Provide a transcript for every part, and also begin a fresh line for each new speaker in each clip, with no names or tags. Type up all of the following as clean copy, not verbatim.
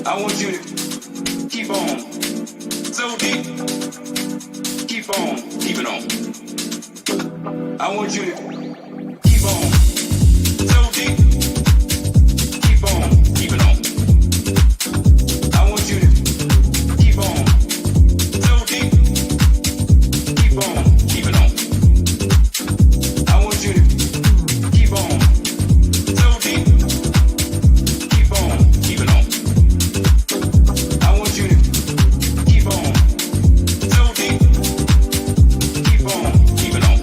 I want you to keep on so deep. Keep on keeping on. I want you to keep on so deep. Keep on keeping on. I want you to keep on so deep. Keep on keeping on. I want you to keep on so deep. Keep on keeping on. I want you to keep on so deep. Keep on keeping on.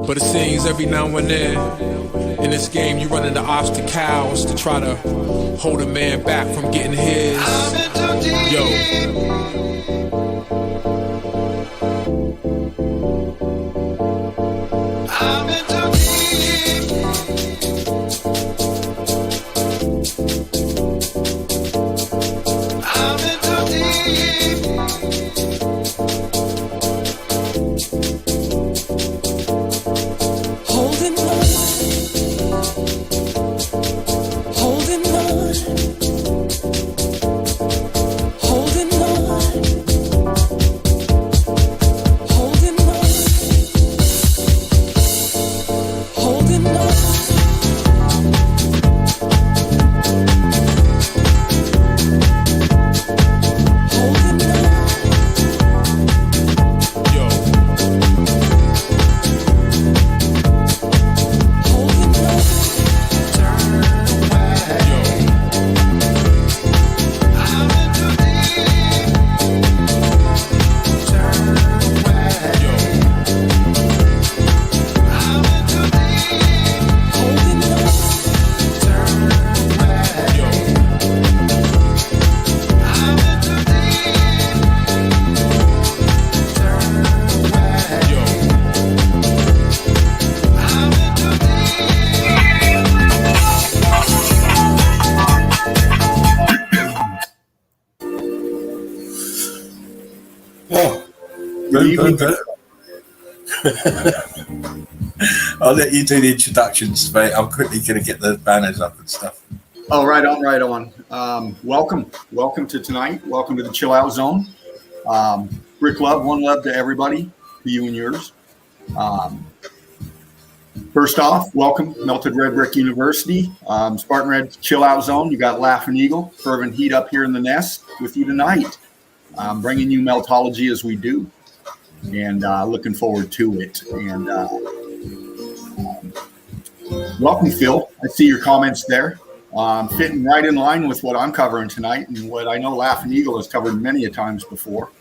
But it seems every now and then in this game you run into obstacles to try to hold a man back from getting his. Yo. I'm in too deep. I'm in too deep. Holding on. Holding on. Holding on. Holding on. Holding on. Holding on. Yo. Holding on. Turn away. Yo. I'm in too deep. Turn away. Yo. I'm in too deep. Holding on. Turn away. Yo. I'm in too deep. Turn away. Yo. I'm in too
Oh, boom. I'll let you do the introductions, mate. I'm quickly going to get the banners up and stuff.
Oh, right on. Welcome to tonight. Welcome to the Chill Out Zone. Brick love, one love to everybody, to you and yours. First off, welcome, Melted Red Brick University. Spartan Red Chill Out Zone. You got Laughing Eagle, Fervent Heat up here in the nest with you tonight. Bringing you Meltology as we do. And looking forward to it. And welcome, Phil. I see your comments there. Fitting right in line with what I'm covering tonight and what I know Laughing Eagle has covered many a times before.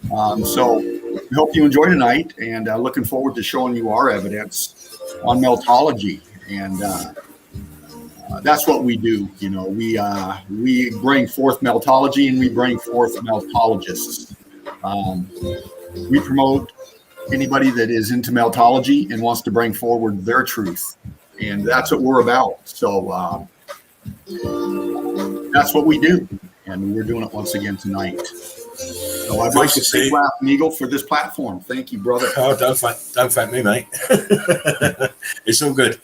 So I hope you enjoy tonight, and looking forward to showing you our evidence on Meltology. And that's what we do. You know, we bring forth Meltology, and we bring forth Meltologists. We promote anybody that is into Meltology and wants to bring forward their truth, and that's what we're about. So that's what we do, and we're doing it once again tonight. So I'd like to thank Laughing Eagle for this platform. Thank you, brother.
Oh, don't thank me, mate. It's all good.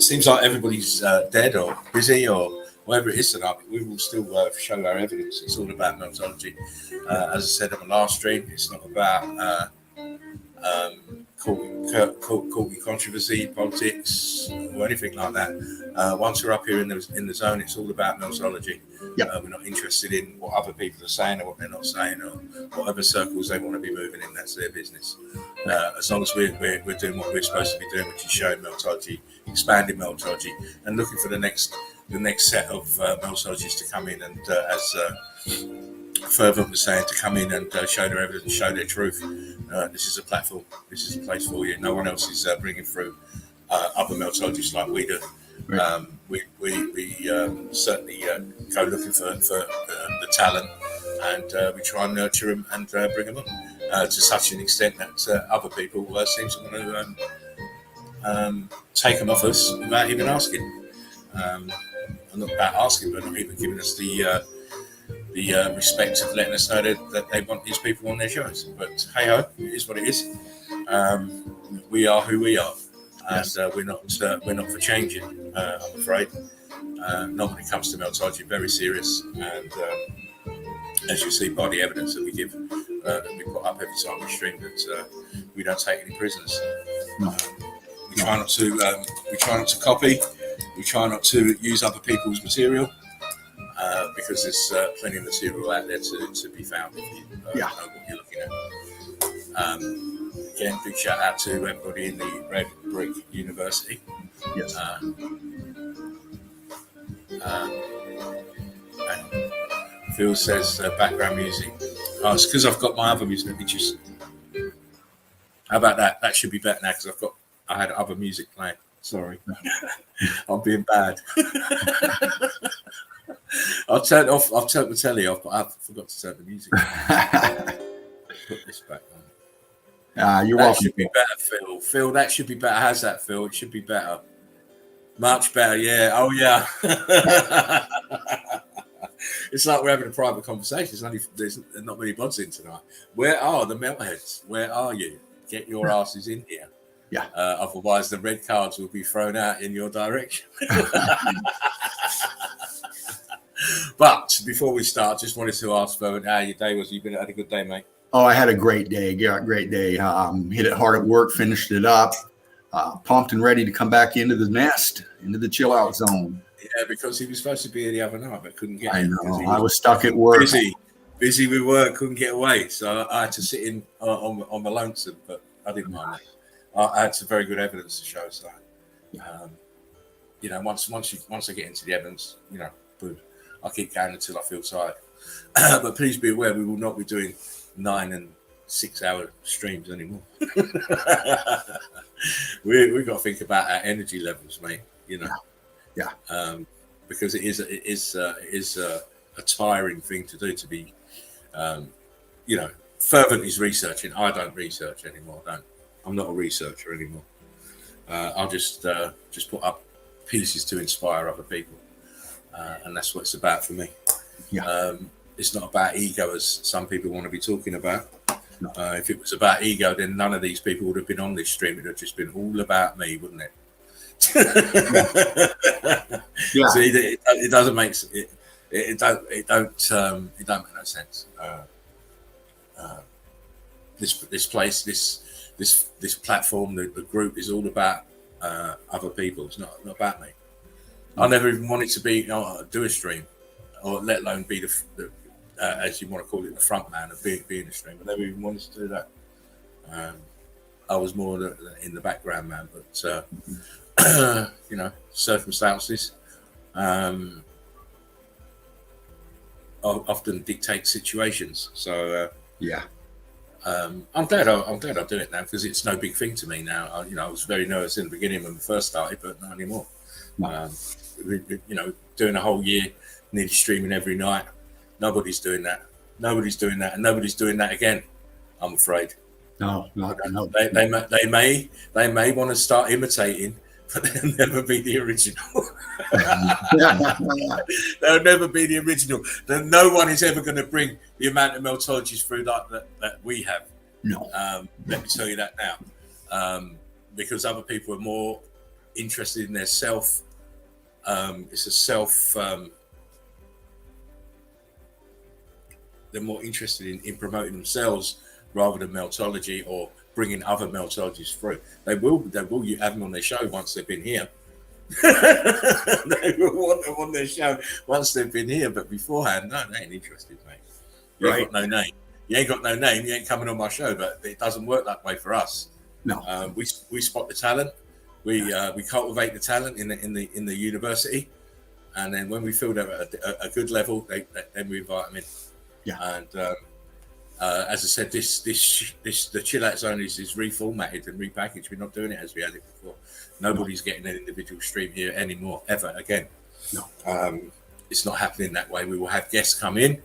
Seems like everybody's dead or busy or whatever it is tonight. We will still show our evidence. It's all about Meltology. As I said on the last stream, it's not about courtly controversy, politics, or anything like that. Once we're up here in the zone, it's all about Meltology.
Yep.
We're not interested in what other people are saying or what they're not saying or whatever circles they want to be moving in. That's their business. As long as we're doing what we're supposed to be doing, which is showing Meltology, expanding Meltology, and looking for the next set of Meltologists to come in and as Fervent was saying, to come in and show their evidence, show their truth. This is a platform. This is a place for you. No one else is bringing through other Meltologists like we do.
Right.
We certainly go looking for the talent, and we try and nurture them and bring them up to such an extent that other people seem to want to take them off us without even asking. Not about asking, but not even giving us the respect of letting us know that they want these people on their shows. But hey ho, it is what it is. We are who we are, and
Yes.
we're not for changing. I'm afraid. Not when it comes to Meltology, very serious. And as you see by the evidence that we give, that we put up every time we stream, that we don't take any prisoners.
No.
We try not to. We try not to copy. We try not to use other people's material. Because there's plenty of material out there to be found if you know what you're looking at. Again, big shout out to everybody in the Red Brick University.
Yes.
And Phil says background music. Oh, it's because I've got my other music. Let me just. How about that? That should be better now because I've got I had other music playing. Sorry, I'm being bad. I've turned the telly off, but I forgot to turn the music off. Put this back on.
You're
That
welcome.
should be better, Phil. Phil, that should be better. How's that, Phil? It should be better. Much better, yeah. Oh, yeah. It's like we're having a private conversation. There's not many buds in tonight. Where are the metalheads? Where are you? Get your asses in here.
Yeah.
Otherwise, the red cards will be thrown out in your direction. But before we start, just wanted to ask, Phil, how your day was. You had a good day, mate?
Oh, I had a great day. Yeah, great day. Hit it hard at work, finished it up, pumped and ready to come back into the nest, into the chill out zone.
Yeah, because he was supposed to be here the other night, but couldn't get
I
in.
know. I was stuck at work.
Busy with work, couldn't get away. So I had to sit in on my lonesome, but I didn't mind that. I had some very good evidence to show. So, once I get into the evidence, boom, I'll keep going until I feel tired. But please be aware, we will not be doing 9 and 6 hour streams anymore. We've got to think about our energy levels, mate.
Yeah.
Because it is a tiring thing to do, to be, fervent is researching. I don't research anymore. I'm not a researcher anymore. I'll just put up pieces to inspire other people, and that's what it's about for me.
Yeah.
It's not about ego, as some people want to be talking about.
No.
If it was about ego, then none of these people would have been on this stream. It would have just been all about me, wouldn't it?
Yeah.
So it doesn't make it don't make no sense. This place, this platform, the group is all about other people. It's not about me. I never even wanted to do a stream, or let alone be the as you want to call it, the front man of being a stream. I never even wanted to do that. I was more in the background man, but circumstances often dictate situations. So I'm glad I do it now, because it's no big thing to me now. I was very nervous in the beginning when we first started, but not anymore. Doing a whole year, nearly streaming every night. Nobody's doing that, and nobody's doing that again, I'm afraid.
No.
They may want to start imitating, but they'll never be the original. They'll never be the original. No one is ever going to bring the amount of meltologies through that we have.
No.
Let me tell you that now, because other people are more interested in their self. It's a self. They're more interested in promoting themselves rather than meltology, or bringing other meltologies through. They will you have them on their show once they've been here. They will want them on their show once they've been here, but beforehand, no, they ain't interested, mate. You ain't got no name. You ain't got no name. You ain't coming on my show. But it doesn't work that way for us.
No.
We spot the talent. We cultivate the talent in the university, and then when we feel they're at a good level, then we invite them in.
Yeah.
And as I said, the chill out zone is reformatted and repackaged. We're not doing it as we had it before. Nobody's getting an individual stream here anymore, ever again.
No.
It's not happening that way. We will have guests come in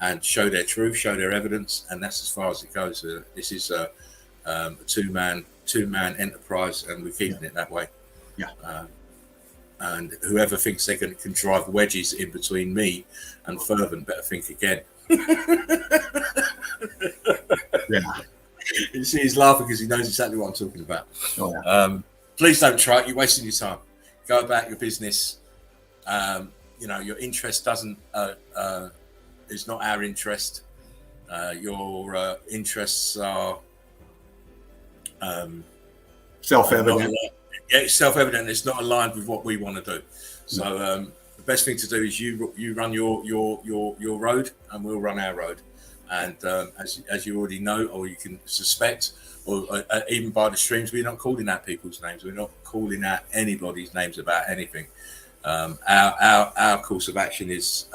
and show their truth, show their evidence, and that's as far as it goes. This is a two-man enterprise, and we're keeping it that way.
Yeah.
And whoever thinks they can drive wedges in between me and Fervent better think again.
Yeah.
You see, he's laughing because he knows exactly what I'm talking about.
Oh, yeah.
Please don't try it. You're wasting your time. Go about your business. Your interest is not our interest. Your interests are
Self-evident.
It's self-evident. It's not aligned with what we want to do. So the best thing to do is you run your road, and we'll run our road. And as you already know, or you can suspect, or even by the streams, we're not calling out people's names. We're not calling out anybody's names about anything. Our course of action is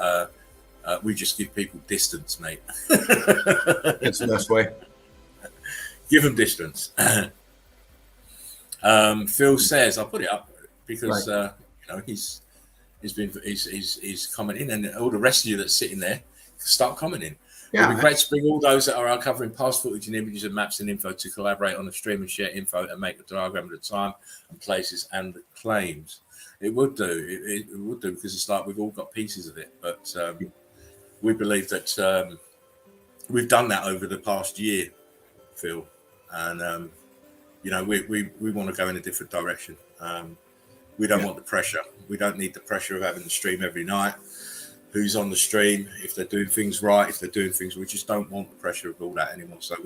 we just give people distance, mate.
That's the best way.
Give them distance. Phil says, I'll put it up because
Right.
he's commenting, and all the rest of you that's sitting there start commenting.
Yeah.
It'd be great to bring all those that are uncovering past footage and images and maps and info to collaborate on the stream and share info and make a diagram of the time and places and the claims. It would do. It would do, because it's like we've all got pieces of it. But we believe that we've done that over the past year, Phil. And, we want to go in a different direction. We don't want the pressure. We don't need the pressure of having the stream every night. Who's on the stream, if they're doing things right, if they're doing things, we just don't want the pressure of all that anymore. So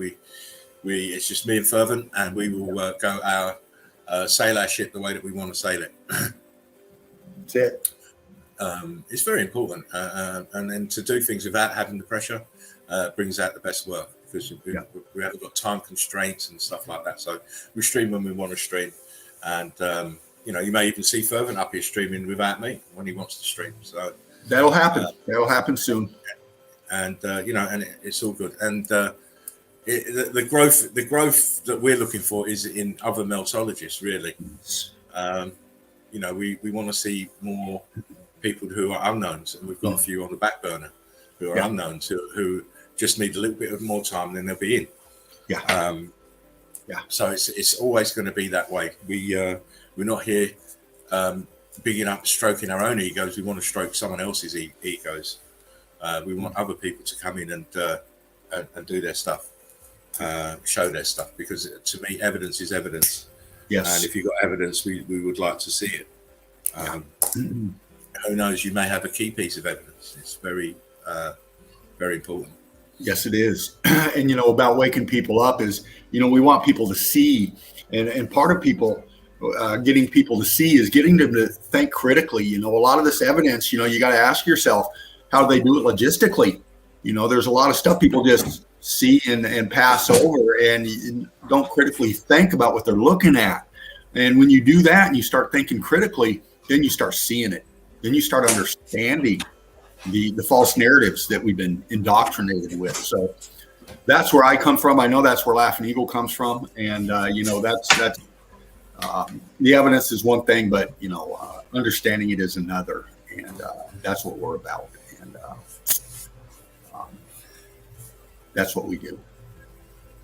it's just me and Fervent, and we will sail our ship the way that we want to sail it.
That's it.
It's very important, and then to do things without having the pressure brings out the best work, because we haven't got time constraints and stuff like that. So we stream when we want to stream, and you may even see Fervent up here streaming without me when he wants to stream. So
that'll happen. That'll happen soon.
And it's all good. And the growth that we're looking for is in other meltologists, really. We want to see more people who are unknowns, and we've got a few on the back burner who are unknowns, who just need a little bit of more time, and then they'll be in. So it's always going to be that way. We're not here bigging up, stroking our own egos. We want to stroke someone else's egos. We want other people to come in and do their stuff, show their stuff, because to me, evidence is evidence.
Yes.
And if you've got evidence, we would like to see it. Who knows? You may have a key piece of evidence. It's very, very important.
Yes, it is. And, about waking people up is, we want people to see. And part of getting people to see is getting them to think critically. A lot of this evidence, you got to ask yourself, how do they do it logistically? There's a lot of stuff people just see and pass over, and don't critically think about what they're looking at. And when you do that and you start thinking critically, then you start seeing it. Then you start understanding the false narratives that we've been indoctrinated with. So that's where I come from. I know that's where Laughing Eagle comes from. And, that's the evidence is one thing, but, understanding it is another. And that's what we're about. And that's what we do.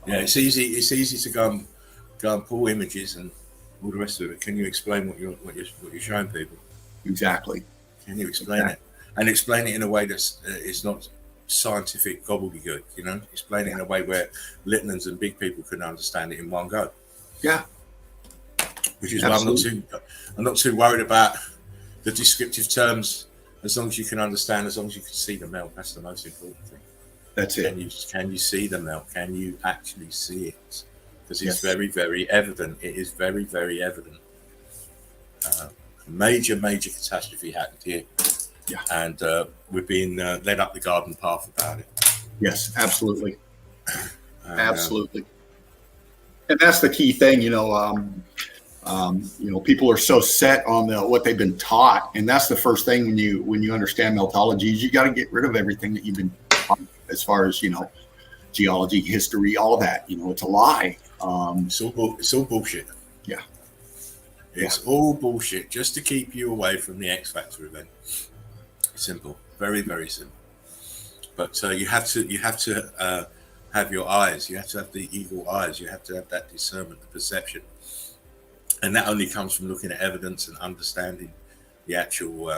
Yeah, it's easy to go and pull images and all the rest of it. Can you explain what you're showing people?
Exactly.
Can you explain it? And explain it in a way that's it's not scientific gobbledygook, Explain it in a way where Litmans and big people can understand it in one go.
Yeah.
Which is why I'm not too worried about the descriptive terms, as long as you can understand, as long as you can see the melt. That's the most important thing.
That's it.
Can you see the melt? Can you actually see it? Because it's very, very evident. It is very, very evident. Major catastrophe happened here.
Yeah.
And we're being led up the garden path about it.
Yes, absolutely. Absolutely. And that's the key thing, people are so set on what they've been taught. And that's the first thing when you understand meltology is you got to get rid of everything that you've been taught as far as, geology, history, all of that. It's a lie.
It's all bullshit.
Yeah.
It's all bullshit just to keep you away from the X Factor event. Simple, very, very simple. But you have to have your eyes. You have to have the eagle eyes. You have to have that discernment, the perception, and that only comes from looking at evidence and understanding the actual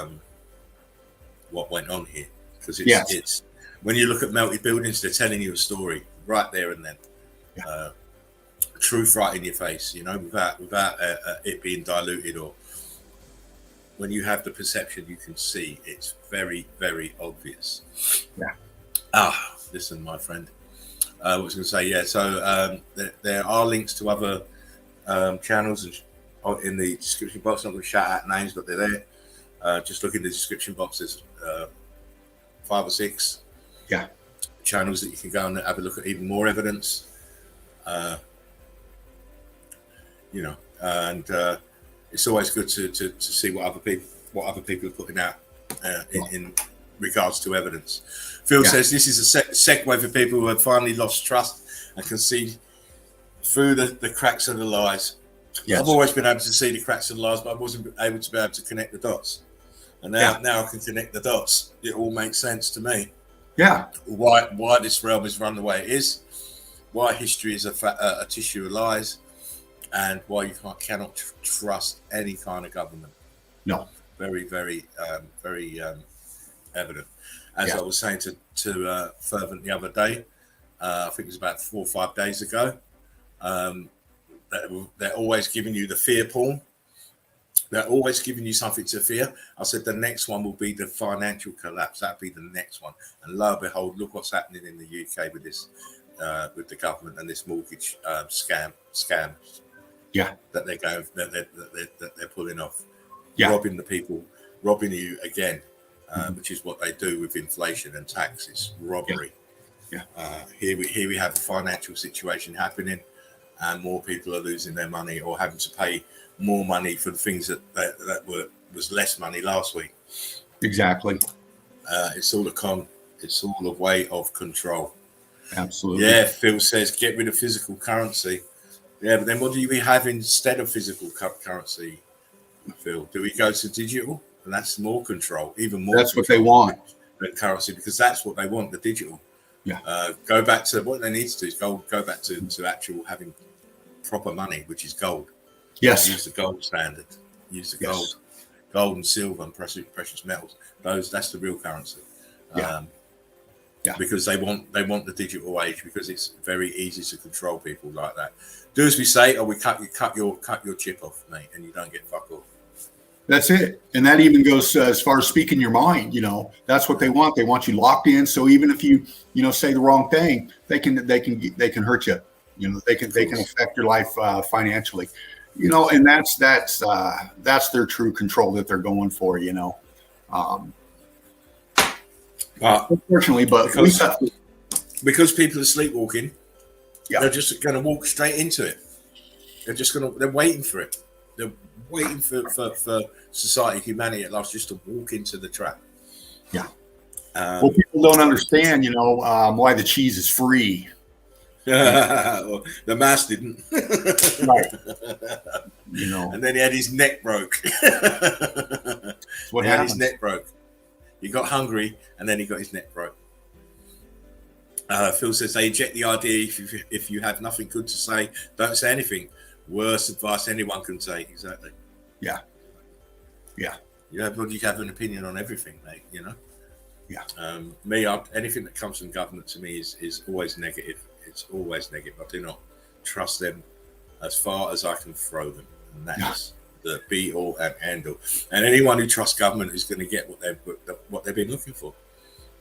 what went on here. Because it's when you look at melted buildings, they're telling you a story right there and then. Yeah. Truth right in your face, without it being diluted, or when you have the perception, you can see it's very, very obvious.
Yeah.
Listen, my friend. I was going to say, so there are links to other channels in the description box. I'm not going to shout out names, but they're there. Just look in the description box. There's 5 or 6 channels that you can go and have a look at even more evidence. And it's always good to see what other people are putting out in regards to evidence. Phil says this is a segue for people who have finally lost trust and can see through the cracks of the lies.
Yes.
I've always been able to see the cracks in the lies, but I wasn't able to be able to connect the dots. And now I can connect the dots. It all makes sense to me.
Yeah.
Why this realm is run the way it is, why history is a tissue of lies, and why you cannot trust any kind of government.
No.
Very, very, very evident. As I was saying to Fervent the other day, I think it was about 4 or 5 days ago, they're always giving you the fear porn. They're always giving you something to fear. I said the next one will be the financial collapse. That'll be the next one. And lo and behold, look what's happening in the UK with this, with the government and this mortgage scams.
Yeah.
That they're going, that they're pulling off, robbing the people, robbing you again, which is what they do with inflation and tax. It's robbery.
Yeah.
Here we have a financial situation happening, and more people are losing their money or having to pay more money for the things that was less money last week.
Exactly.
It's all a con. It's all a way of control.
Absolutely.
Yeah, Phil says get rid of physical currency. Yeah, but then what do we have instead of physical currency, Phil? Do we go to digital? And that's more control, even more.
That's what they want.
Than currency, because that's what they want, the digital.
Yeah.
Go back to what they need to do is go back to actual having proper money, which is gold.
Yes.
Use the gold standard. Use the gold and silver and precious metals. That's the real currency. Because they want the digital age, because it's very easy to control people like that. Do as we say, or we cut your chip off, mate, and you don't get fuck off.
That's it. And that even goes as far as speaking your mind, that's what they want. They want you locked in. So even if you say the wrong thing, they can hurt you. They can affect your life financially. And that's their true control that they're going for, unfortunately, but
because people are sleepwalking,
Yeah.
They're just going to walk straight into it. They're waiting for it. They're waiting for society, humanity at last, just to walk into the trap.
Yeah. Well, people don't understand, why the cheese is free.
Well, the mouse didn't.
Right.
And then he had his neck broke.
What
he
happened?
had his neck broke. He got hungry, and then he got his neck broke. Phil says they inject the idea if you have nothing good to say, don't say anything. Worst advice anyone can say. Exactly. Yeah. Yeah. You have an opinion on everything, mate. Yeah. Anything that comes from government to me is always negative. It's always negative. I do not trust them as far as I can throw them, and that's the be all and end all. And anyone who trusts government is going to get what they've been looking for.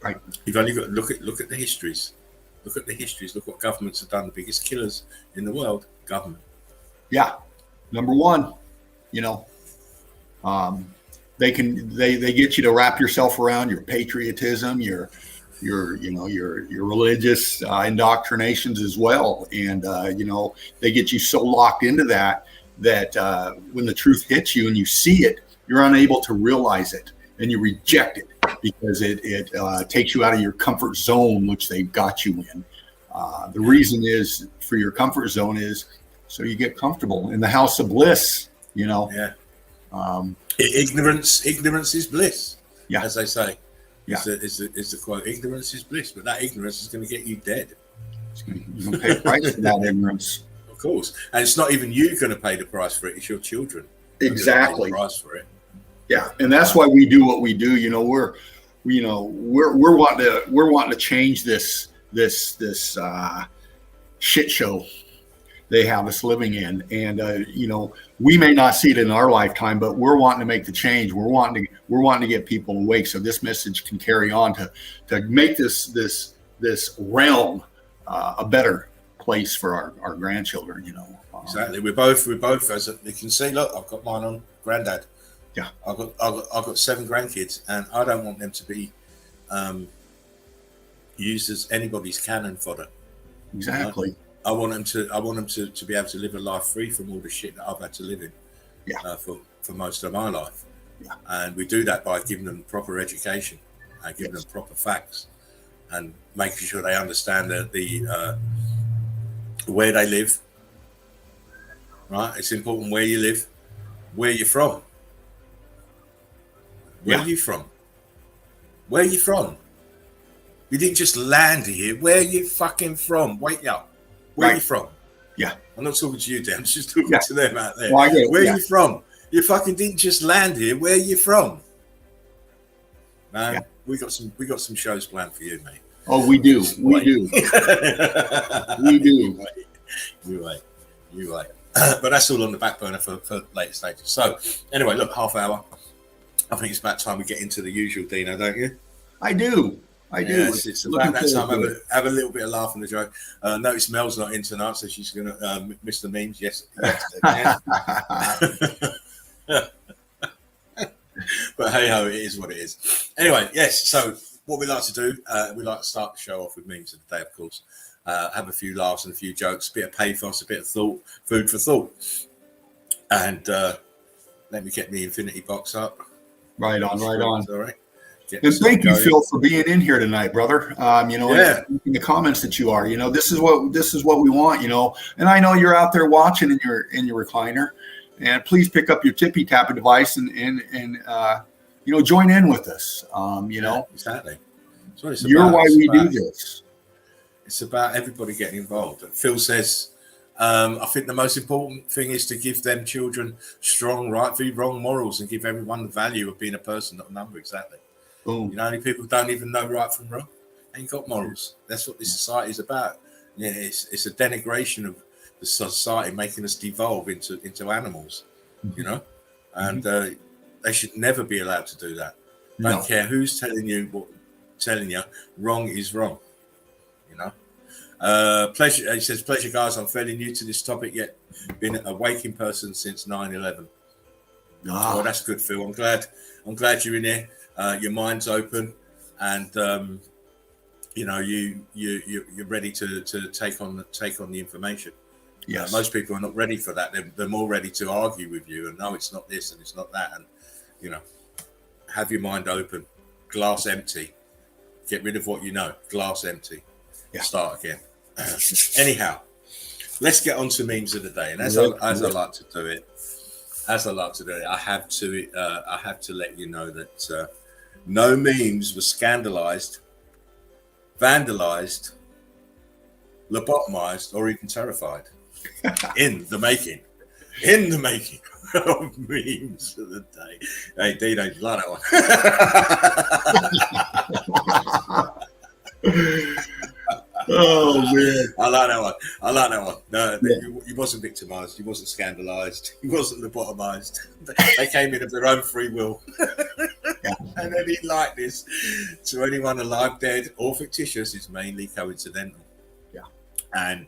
Right.
You've only got to look at the histories. Look at the histories. Look what governments have done. The biggest killers in the world, government. Yeah.
Number one, they get you to wrap yourself around your patriotism, your religious indoctrinations as well. And, they get you so locked into that when the truth hits you and you see it, you're unable to realize it and you reject it because it takes you out of your comfort zone, which they've got you in. The reason is for your comfort zone is so you get comfortable in the house of bliss,
Yeah. Ignorance is bliss.
Yeah.
As they say.
Yeah.
Is the quote. Ignorance is bliss, but that ignorance is going to get you dead.
You're going to pay a price for that ignorance.
Of course. And it's not even you going to pay the price for it, it's your children.
Exactly.
The price for it.
Yeah. And that's why we do what we do. We're wanting to change this shit show they have us living in. And, we may not see it in our lifetime, but we're wanting to make the change. We're wanting to get people awake so this message can carry on to make this realm a better place for our grandchildren,
Exactly. We're both, as you can see, look, I've got mine on granddad.
Yeah.
I've got 7 grandkids, and I don't want them to be used as anybody's cannon fodder.
Exactly.
I want them to be able to live a life free from all the shit that I've had to live in.
Yeah.
For most of my life.
Yeah.
And we do that by giving them proper education and giving them proper facts and making sure they understand the where they live, right? It's important where you live, where you're from. Where are you from? Where are you from? You didn't just land here. Where are you fucking from? Wake up. Where are you from?
Yeah.
I'm not talking to you, Dan. I'm just talking to them out there.
Well,
where are you from? You fucking didn't just land here. Where are you from? Man, we got some shows planned for you, mate.
Oh, we do. We do. We do.
You wait. But that's all on the back burner for later stages. So anyway, look, half hour. I think it's about time we get into the usual, Dino, don't you?
I do.
Yes, it's about that time. Have a little bit of laugh on the joke. Notice Mel's not in tonight, so she's going to miss the memes. Yes again. But hey ho, it is what it is. Anyway, yes. So what we like to do, we like to start the show off with memes of the day, of course. Have a few laughs and a few jokes, a bit of pathos, a bit of thought, food for thought. And let me get the infinity box up.
Right on.
All right.
And thank you, Phil, for being in here tonight, brother. In the comments that you are, this is what we want, And I know you're out there watching in your recliner, and please pick up your tippy tapper device and join in with us.
Exactly.
You're why we do this.
It's about everybody getting involved. Phil says, I think the most important thing is to give them children strong, right, wrong morals, and give everyone the value of being a person, not a number. Exactly.
Boom.
Only people don't even know right from wrong. Ain't got morals. That's what this society is about. Yeah, it's a denigration of the society, making us devolve into animals. And they should never be allowed to do that. Don't care who's telling you wrong is wrong. Pleasure. He says, pleasure, guys. I'm fairly new to this topic, yet been a waking person since 9/11. Oh, that's good, Phil. I'm glad you're in here. Your mind's open, and you're ready to take on the information. Yes. Most people are not ready for that. They're more ready to argue with you and no, it's not this and it's not that, and have your mind open, glass empty. Get rid of what you know. Glass empty. Yeah. Start again. Anyhow, let's get on to memes of the day, and as I like to do it, I have to let you know that no memes were scandalized, vandalized, lobotomized, or even terrified in the making of memes of the day. Hey, Dino, you like that one?
Oh man,
I like that one. No, you wasn't victimized, you wasn't scandalized, you wasn't lobotomized. They came in of their own free will. And any likeness to anyone alive, dead, or fictitious is mainly coincidental.
Yeah.
And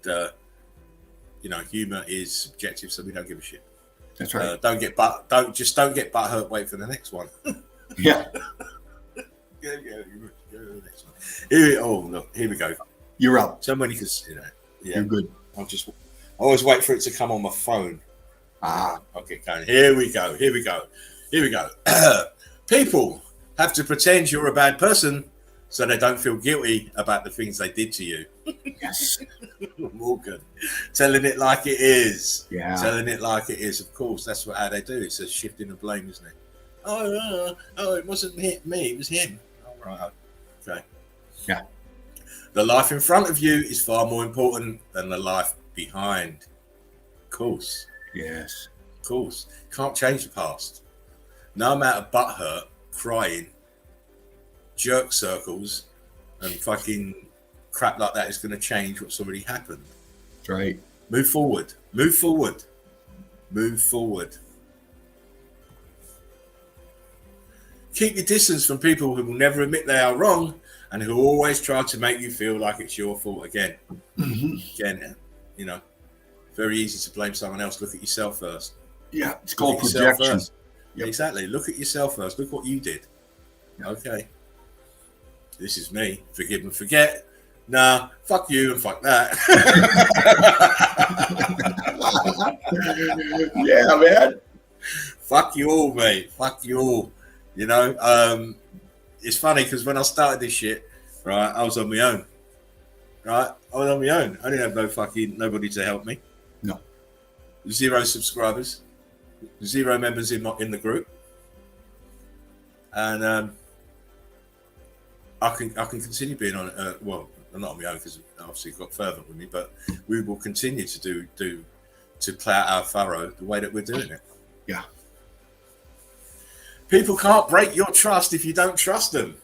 humor is subjective, so we don't give a shit.
That's right.
Don't get butt hurt. Wait for the next one.
Yeah.
Here we go.
You're up.
Somebody can,
You're good.
I always wait for it to come on my phone. Okay, going. Here we go. People have to pretend you're a bad person so they don't feel guilty about the things they did to you.
Yes.
Morgan, telling it like it is.
Yeah.
Telling it like it is. Of course, that's how they do. It's a shifting of blame, isn't it? Oh, it wasn't me. It was him. All right. Okay.
Yeah.
The life in front of you is far more important than the life behind. Of course.
Yes.
Of course. Can't change the past. No amount of butthurt, crying, jerk circles, and fucking crap like that is going to change what's already happened.
That's right.
Move forward. Keep your distance from people who will never admit they are wrong and who always try to make you feel like it's your fault again. Again, very easy to blame someone else. Look at yourself first.
Yeah, it's called projection.
Yep. Exactly. Look at yourself first. Look what you did. Okay. This is me. Forgive and forget. Nah, fuck you and fuck that.
Yeah, man.
Fuck you all, mate. Fuck you all. It's funny because when I started this shit, right, I was on my own. Right? I was on my own. I didn't have nobody to help me.
No.
0 subscribers, 0 members in the group, and I can continue being on it. Well, not on my own because obviously it got further with me, but we will continue to to plough our furrow the way that we're doing it.
Yeah.
People can't break your trust if you don't trust them.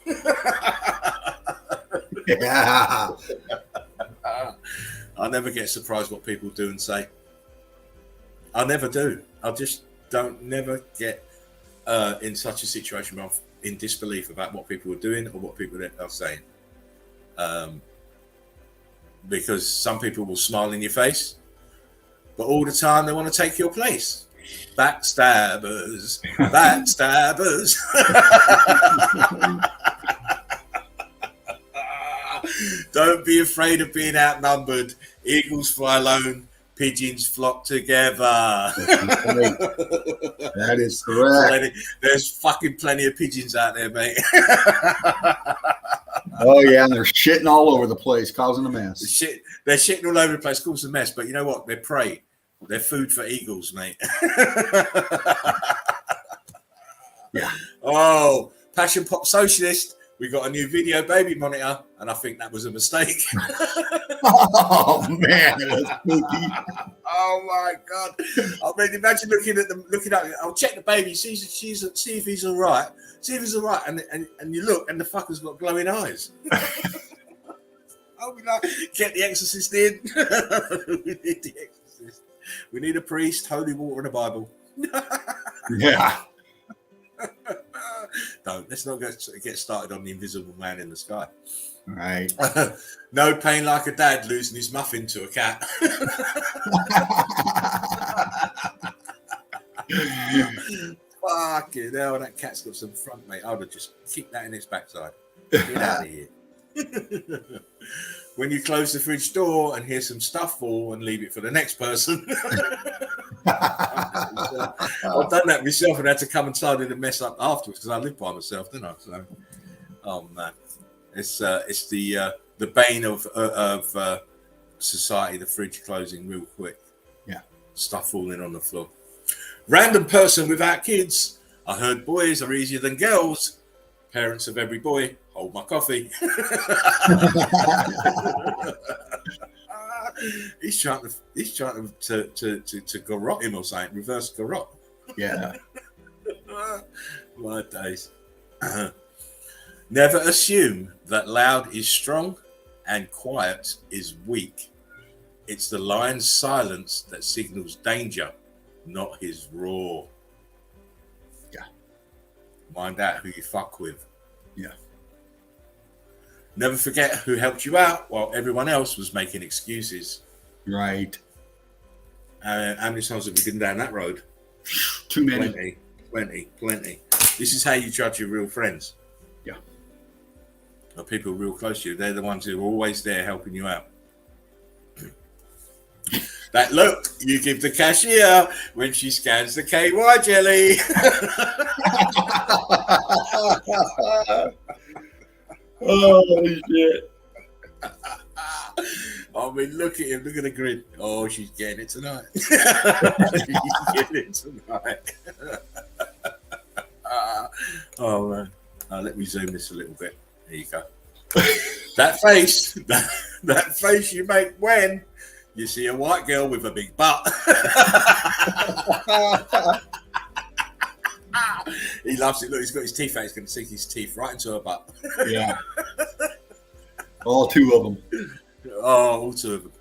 Yeah.
I never get surprised what people do and say. I never do. I just never get in such a situation where I'm in disbelief about what people are doing or what people are saying. Because some people will smile in your face, but all the time they want to take your place. Backstabbers, backstabbers. Don't be afraid of being outnumbered. Eagles fly alone, pigeons flock together.
That is correct.
There's fucking plenty of pigeons out there, mate.
Oh yeah, and they're shitting all over the place, causing a mess.
They're shitting all over the place, causing a mess. But you know what? They're prey. They're food for eagles, mate.
Yeah.
Oh, Passion Pop Socialist. We got a new video baby monitor, and I think that was a mistake.
Oh man, that's spooky.
Oh my god! I mean, imagine looking at it. I'll check the baby, see if he's all right. See if he's all right, and you look, and the fucker's got glowing eyes. I'll be like, get the exorcist in. We need the exorcist. We need a priest, holy water, and a Bible.
Yeah.
Let's not get started on the invisible man in the sky.
Right.
No pain like a dad losing his muffin to a cat. Fucking hell, that cat's got some front, mate. I would have just kicked that in its backside. Get out of here. When you close the fridge door and hear some stuff fall and leave it for the next person. I've done that myself and had to come and tidy the mess up afterwards because I live by myself, didn't I? So, oh man, it's the bane of society. The fridge closing real quick.
Yeah,
stuff falling on the floor. Random person without kids. I heard boys are easier than girls. Parents of every boy, hold my coffee. He's trying to garrot him or something, reverse garrot.
Yeah.
My days. Never assume that loud is strong and quiet is weak. It's the lion's silence that signals danger, not his roar.
Yeah.
Mind out who you fuck with.
Yeah.
Never forget who helped you out while everyone else was making excuses.
Right.
How many times have we been down that road?
Too many.
Plenty. This is how you judge your real friends.
Yeah.
Or people real close to you. They're the ones who are always there helping you out. That look you give the cashier when she scans the KY jelly.
Oh shit.
I mean, look at him. Look at the grin. Oh, she's getting it tonight. She's getting it tonight. Oh, man. Let me zoom this a little bit. There you go. That face you make when you see a white girl with a big butt. He loves it. Look, he's got his teeth out. He's going to sink his teeth right into her butt.
Yeah. All two of them.
Oh, all two of them.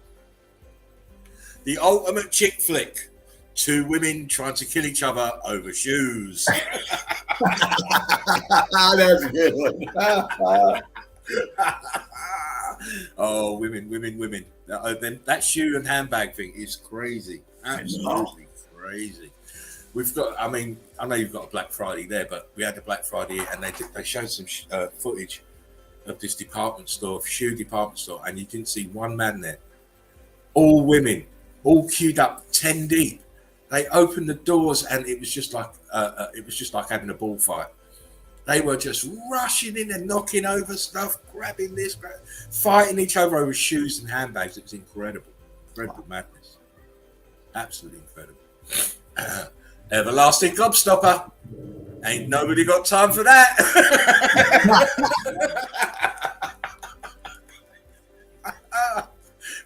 The ultimate chick flick. Two women trying to kill each other over shoes.
That's a good one.
Oh, women. That shoe and handbag thing is crazy. Absolutely crazy. We've got, I mean, I know you've got a Black Friday there, but we had a Black Friday and they showed some footage of this shoe department store, and you didn't see one man there. All women, all queued up 10 deep. They opened the doors and it was just like having a bullfight. They were just rushing in and knocking over stuff, grabbing this, fighting each other over shoes and handbags. It was incredible madness. Absolutely incredible. Everlasting gobstopper. Ain't nobody got time for that.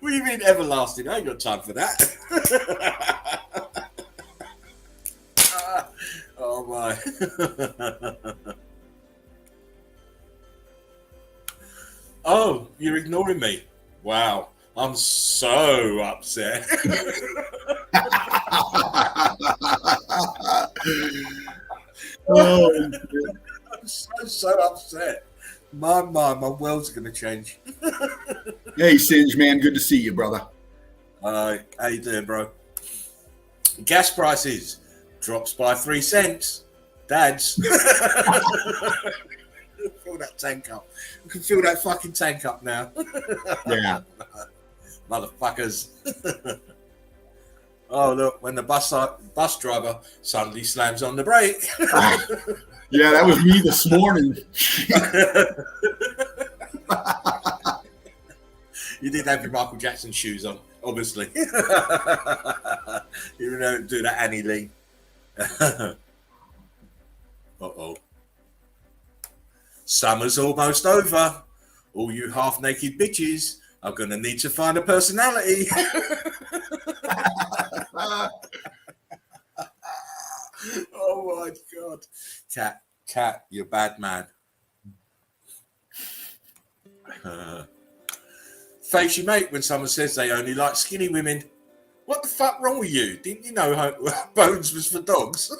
What do you mean everlasting? I ain't got time for that. Oh my. Oh, you're ignoring me. Wow. I'm so upset.
Oh,
I'm so upset. My world's gonna change.
hey, Singe, man, good to see you, brother.
How you doing, bro? Gas prices drops by 3 cents. Dads. Fill that tank up. We can fill that fucking tank up now.
Yeah.
Motherfuckers. Oh, look, when the bus driver suddenly slams on the brake.
Yeah, that was me this morning.
You did have your Michael Jackson shoes on, obviously. You don't do that, Annie Lee. Uh-oh. Summer's almost over. All you half-naked bitches are going to need to find a personality. Oh, my God. Cat, you're bad man. Face your mate when someone says they only like skinny women. What the fuck wrong with you? Didn't you know how Bones was for dogs?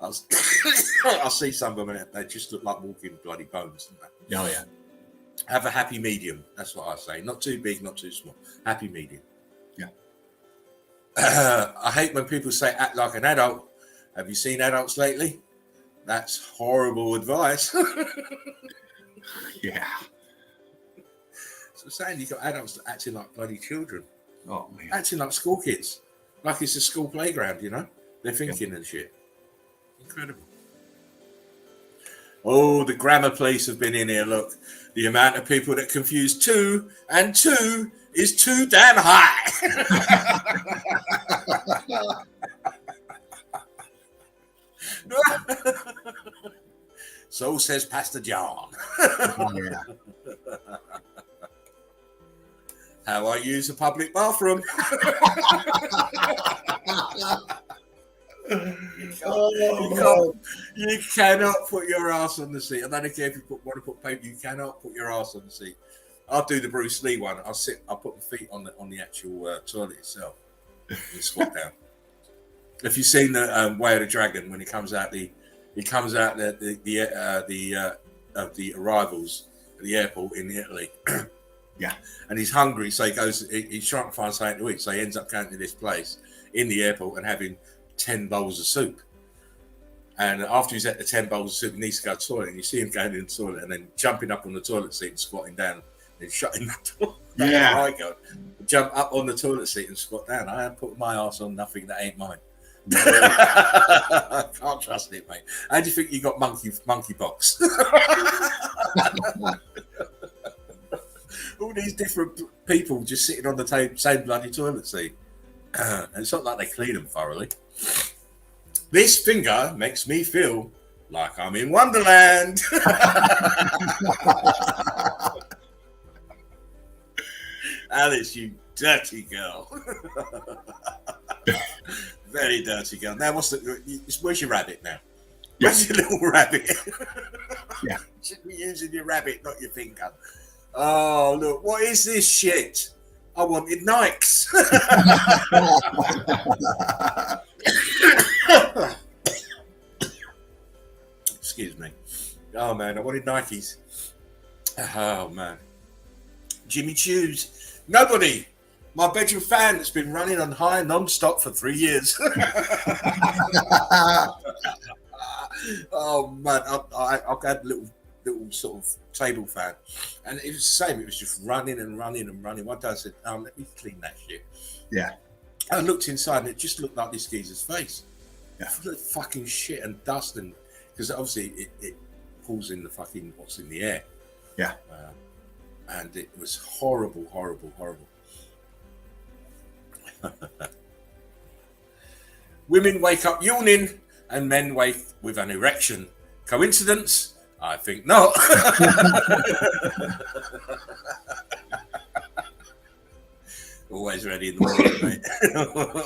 I'll see some of them and they just look like walking bloody bones.
Oh, yeah.
Have a happy medium. That's what I say. Not too big, not too small. Happy medium.
Yeah.
I hate when people say act like an adult. Have you seen adults lately? That's horrible advice.
Yeah.
So I'm saying you've got adults acting like bloody children.
Oh, man.
Acting like school kids. Like it's a school playground, you know? They're thinking and shit. Incredible. Oh, the grammar police have been in here. Look, the amount of people that confuse 2 and 2 is too damn high. So says Pastor John.
Oh, yeah.
How I use a public bathroom. You cannot put your ass on the seat. I don't care if you want to put paper. You cannot put your ass on the seat. I'll do the Bruce Lee one. I'll put my feet on the actual toilet itself and squat down. If you've seen the Way of the Dragon, when he comes out the arrivals at the airport in Italy.
Yeah.
And he's hungry, so he's trying to find something to eat, so he ends up going to this place in the airport and having 10 bowls of soup. And after he's at the 10 bowls of soup, he needs to go to the toilet, and you see him going in the toilet and then jumping up on the toilet seat and squatting down and shutting the door.
Yeah.
I go. Jump up on the toilet seat and squat down. I ain't putting my ass on nothing that ain't mine. I can't trust it, mate. How do you think you got monkey box? All these different people just sitting on the same bloody toilet seat. And it's not like they clean them thoroughly. This finger makes me feel like I'm in Wonderland. Alice, you dirty girl. Very dirty girl. Now, where's your rabbit now? Where's your little rabbit?
Yeah.
You should be using your rabbit, not your finger. Oh, look, what is this shit? I wanted Nikes. Excuse me. Oh, man, I wanted Nikes. Oh, man. Jimmy Choos. Nobody. My bedroom fan that's been running on high non-stop for 3 years. Oh, man. I've had a little sort of table fan, and it was the same. It was just running and running and running. One day I said, let me clean that shit.
Yeah.
I looked inside and it just looked like this geezer's face.
Yeah.
Full of fucking shit and dust, and because obviously it pulls in the fucking what's in the air.
Yeah.
and it was horrible, horrible, horrible. Women wake up yawning and men wake with an erection. Coincidence? I think not. Always ready in the morning, mate.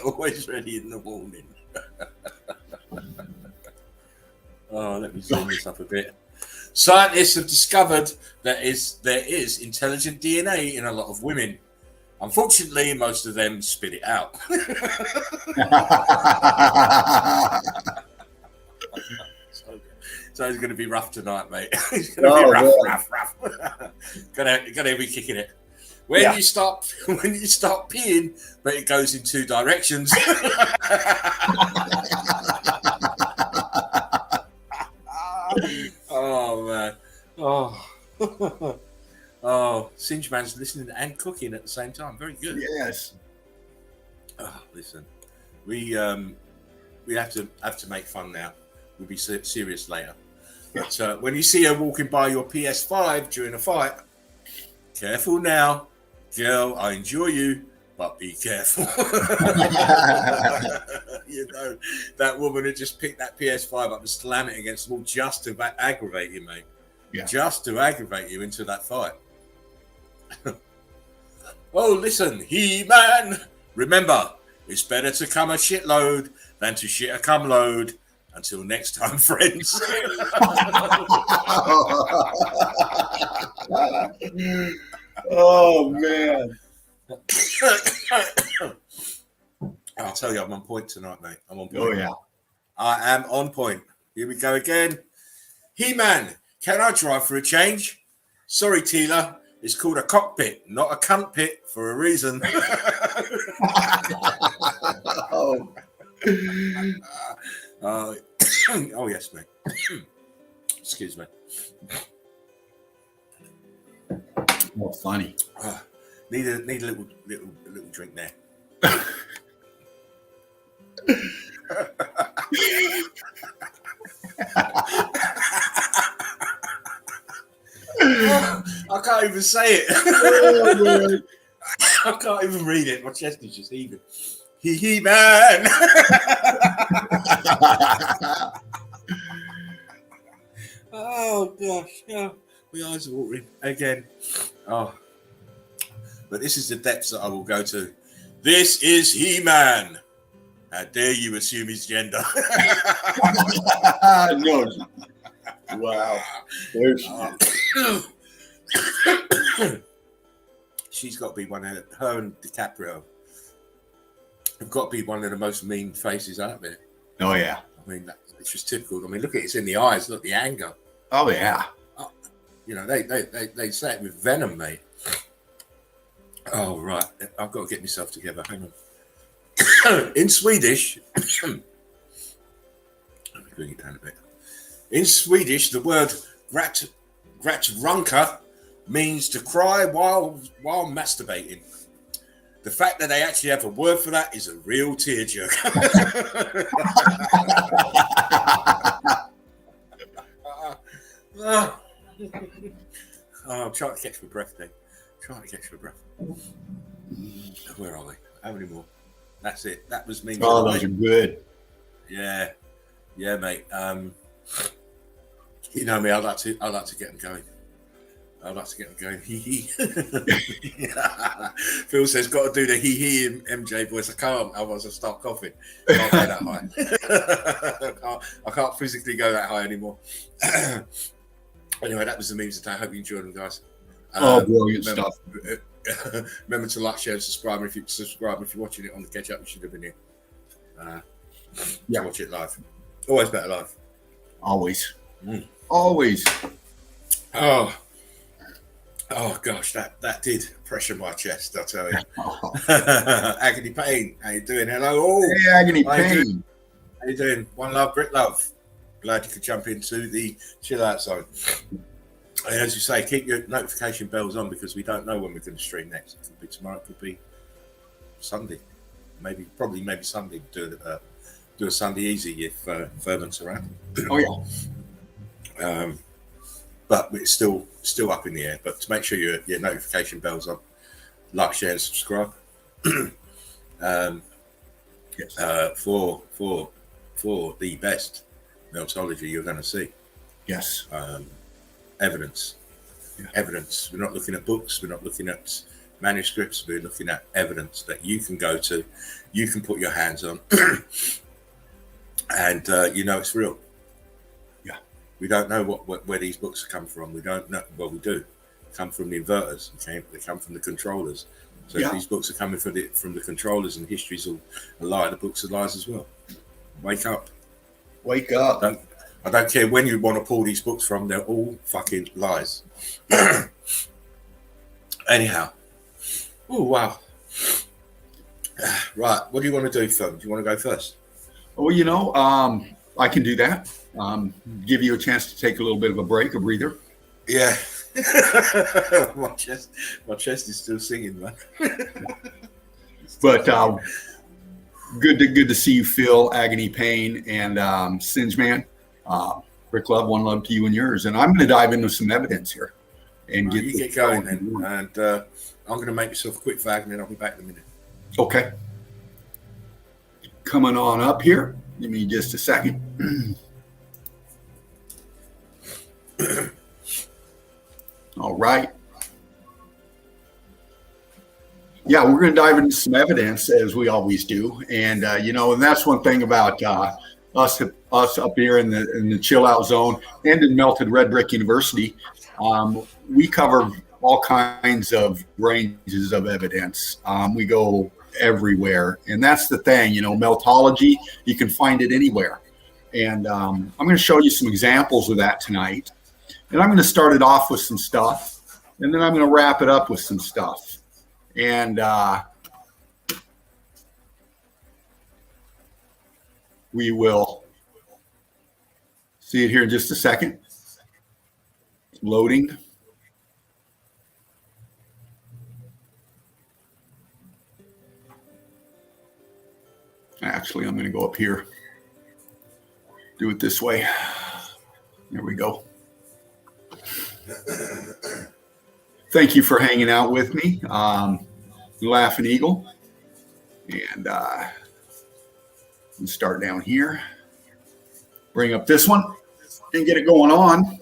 Always ready in the morning. Oh, let me zoom this up a bit. Scientists have discovered that there is intelligent DNA in a lot of women. Unfortunately, most of them spit it out. So it's going to be rough tonight, mate. It's going to be rough. Gonna be kicking it. When you start peeing, but it goes in two directions. Oh man. Oh, Singe Man's listening and cooking at the same time. Very good.
Yes.
Oh, listen, we have to make fun now. We'll be serious later. But when you see her walking by your PS5 during a fight, careful now, girl. I enjoy you, but be careful. You know, that woman had just picked that PS5 up and slammed it against the wall just to aggravate you, mate. Yeah. Just to aggravate you into that fight. Oh, listen, He-Man. Remember, it's better to come a shitload than to shit a cum load. Until next time, friends.
Oh, man.
I'll tell you, I'm on point tonight, mate. I'm on point.
Oh, yeah.
I am on point. Here we go again. He-Man, can I drive for a change? Sorry, Tila. It's called a cockpit, not a cunt pit, for a reason.
Oh.
Oh, yes, mate. Excuse me.
Oh, funny.
Need a little drink there. I can't even say it. Oh, I can't even read it. My chest is just heaving. He-Man. Oh gosh, yeah. My eyes are watering again. Oh, but this is the depths that I will go to. This is He-Man. How dare you assume his gender?
No. Wow. There she is.
She's got to be one of her and DiCaprio. Have got to be one of the most mean faces out there.
Oh yeah.
I mean, it's just typical. I mean, look at it's in the eyes. Look, the anger.
Oh yeah.
You know, they say it with venom, mate. Oh right, I've got to get myself together. Hang on. In Swedish, let me bring it down a bit. In Swedish, the word grattrunka means to cry while masturbating. The fact that they actually have a word for that is a real tearjerker. I'm trying to catch my breath, Dave. Where are we? How many more? That's it. That was me.
Oh, those are good.
Yeah, mate. You know me. I like to get them going. Phil says, got to do the hee in MJ voice. I can't, otherwise I'll start coughing. I can't go that high. I can't physically go that high anymore. Anyway, that was the memes today. I hope you enjoyed them, guys.
Brilliant stuff.
Remember to like, share, and subscribe. If you're watching it on the catch up, you should have been here. Watch it live. Always better live.
Always. Always.
Oh gosh, that did pressure my chest, I'll tell you. Agony Pain, how you doing? Hello all.
Hey, Agony Pain.
How you doing? One love, Brit love. Glad you could jump into the chill out zone. And as you say, keep your notification bells on because we don't know when we're going to stream next. It could be tomorrow, it could be Sunday. Maybe Sunday. Do a Sunday easy if Furman's around.
Oh yeah.
but it's still up in the air. But to make sure your notification bells on, like, share, and subscribe.
Yes.
For the best meltology you're going to see.
Yes.
Evidence.
Yeah.
Evidence. We're not looking at books. We're not looking at manuscripts. We're looking at evidence that you can go to, you can put your hands on, and it's real.
Yeah.
We don't know where these books come from. We don't know. Well, we do. They come from the inverters. They come from the controllers. So if these books are coming from the controllers, and history's a lie, the books are lies as well. Wake up.
Wake up.
I don't care when you want to pull these books from, they're all fucking lies. Anyhow. Oh, wow. Right, what do you want to do, Phil? Do you want to go first?
Well, I can do that. Give you a chance to take a little bit of a break, a breather.
Yeah. my chest is still singing, man.
But good to see you, Phil, Agony Pain, and Singe Man. Rick Love, one love to you and yours. And I'm going to dive into some evidence here and
get going then. And I'm going to make myself a quick fag, and then I'll be back in a minute. Okay.
Coming on up here. Give me just a second. All right. Yeah, we're going to dive into some evidence, as we always do, and and that's one thing about us up here in the chill out zone and in Melted Red Brick University. We cover all kinds of ranges of evidence. We go everywhere, and that's the thing. Meltology, you can find it anywhere, and I'm going to show you some examples of that tonight. And I'm going to start it off with some stuff, and then I'm going to wrap it up with some stuff. And we will see it here in just a second. It's loading. Actually, I'm going to go up here. Do it this way. There we go. Thank you for hanging out with me, Laughing Eagle. And let's start down here. Bring up this one and get it going on.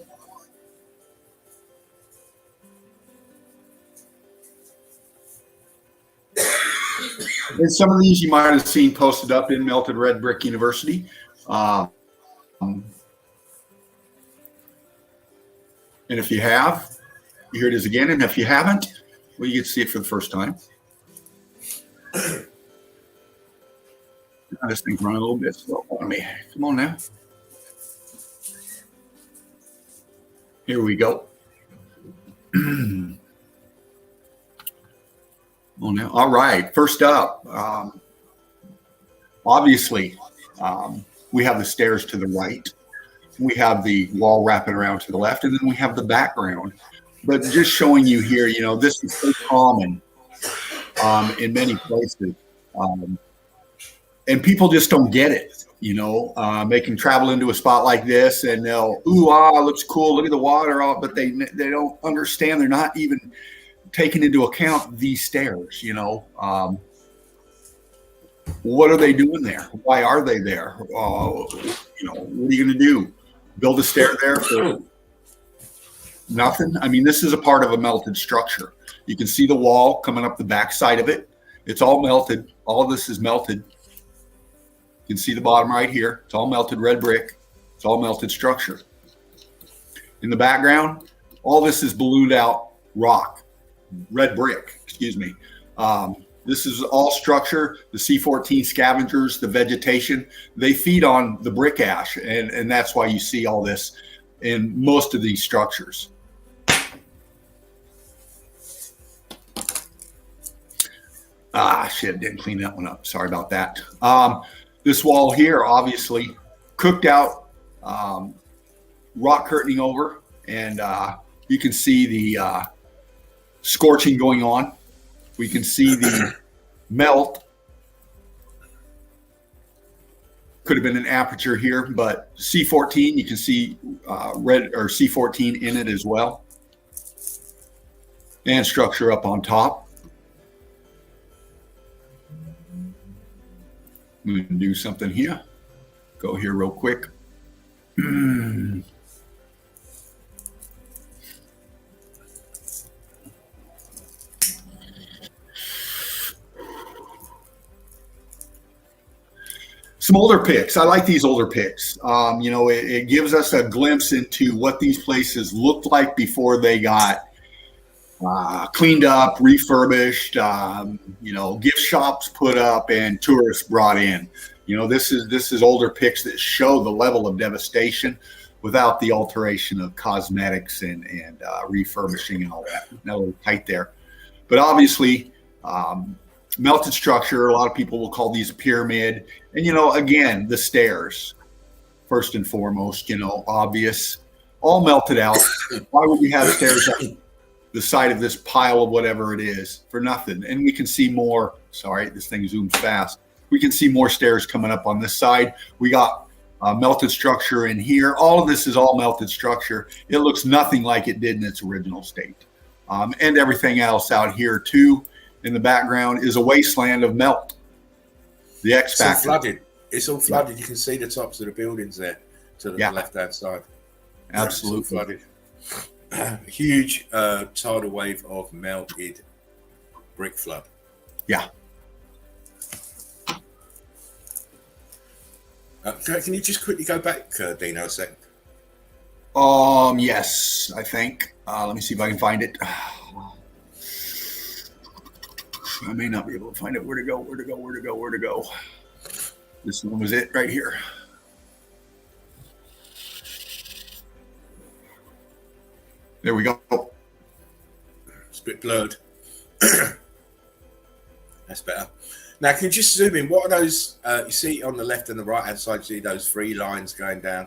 And some of these you might have seen posted up in Melted Red Brick University. And if you have, here it is again. And if you haven't, well, you get to see it for the first time. This thing's running a little bit slow on me. Come on now. Here we go. Oh, now. All right. First up, obviously, we have the stairs to the right. We have the wall wrapping around to the left, and then we have the background. But just showing you here, this is so common in many places. And people just don't get it, They can travel into a spot like this and they'll, looks cool, look at the water, but they don't understand. They're not even taking into account these stairs, What are they doing there? Why are they there? What are you going to do? Build a stair there for nothing? I mean, this is a part of a melted structure. You can see the wall coming up the back side of it. It's all melted. All of this is melted. You can see the bottom right here. It's all melted red brick. It's all melted structure. In the background, all this is ballooned out rock, red brick, excuse me. This is all structure, the C14 scavengers, the vegetation, they feed on the brick ash. And that's why you see all this in most of these structures. Shit, didn't clean that one up. Sorry about that. This wall here, obviously, cooked out, rock curtaining over, and you can see the scorching going on. We can see the melt Could have been an aperture here, but C14, you can see red or C14 in it as well. And structure up on top. I'm going to do something here. Go here real quick. Some older pics. I like these older pics. It gives us a glimpse into what these places looked like before they got cleaned up, refurbished, gift shops put up, and tourists brought in. This is older pics that show the level of devastation without the alteration of cosmetics and refurbishing and all that. Now we're tight there, but obviously. Melted structure. A lot of people will call these a pyramid. And, again, the stairs, first and foremost, obvious, all melted out. Why would we have stairs up the side of this pile of whatever it is? For nothing. And we can see more. Sorry, this thing zooms fast. We can see more stairs coming up on this side. We got melted structure in here. All of this is all melted structure. It looks nothing like it did in its original state. And everything else out here, too. In the background is a wasteland of melt. The X factor.
It's all flooded. It's all flooded. Yeah. You can see the tops of the buildings there to the left-hand side.
Absolutely.
Flooded. Huge tidal wave of melted brick flood.
Yeah.
Can you just quickly go back, Dino, a second?
Yes, I think. Let me see if I can find it. I may not be able to find it. Where to go? This one was it right here. There we go.
It's a bit blurred. That's better. Now, can you just zoom in? What are those? You see on the left and the right hand side, you see those three lines going down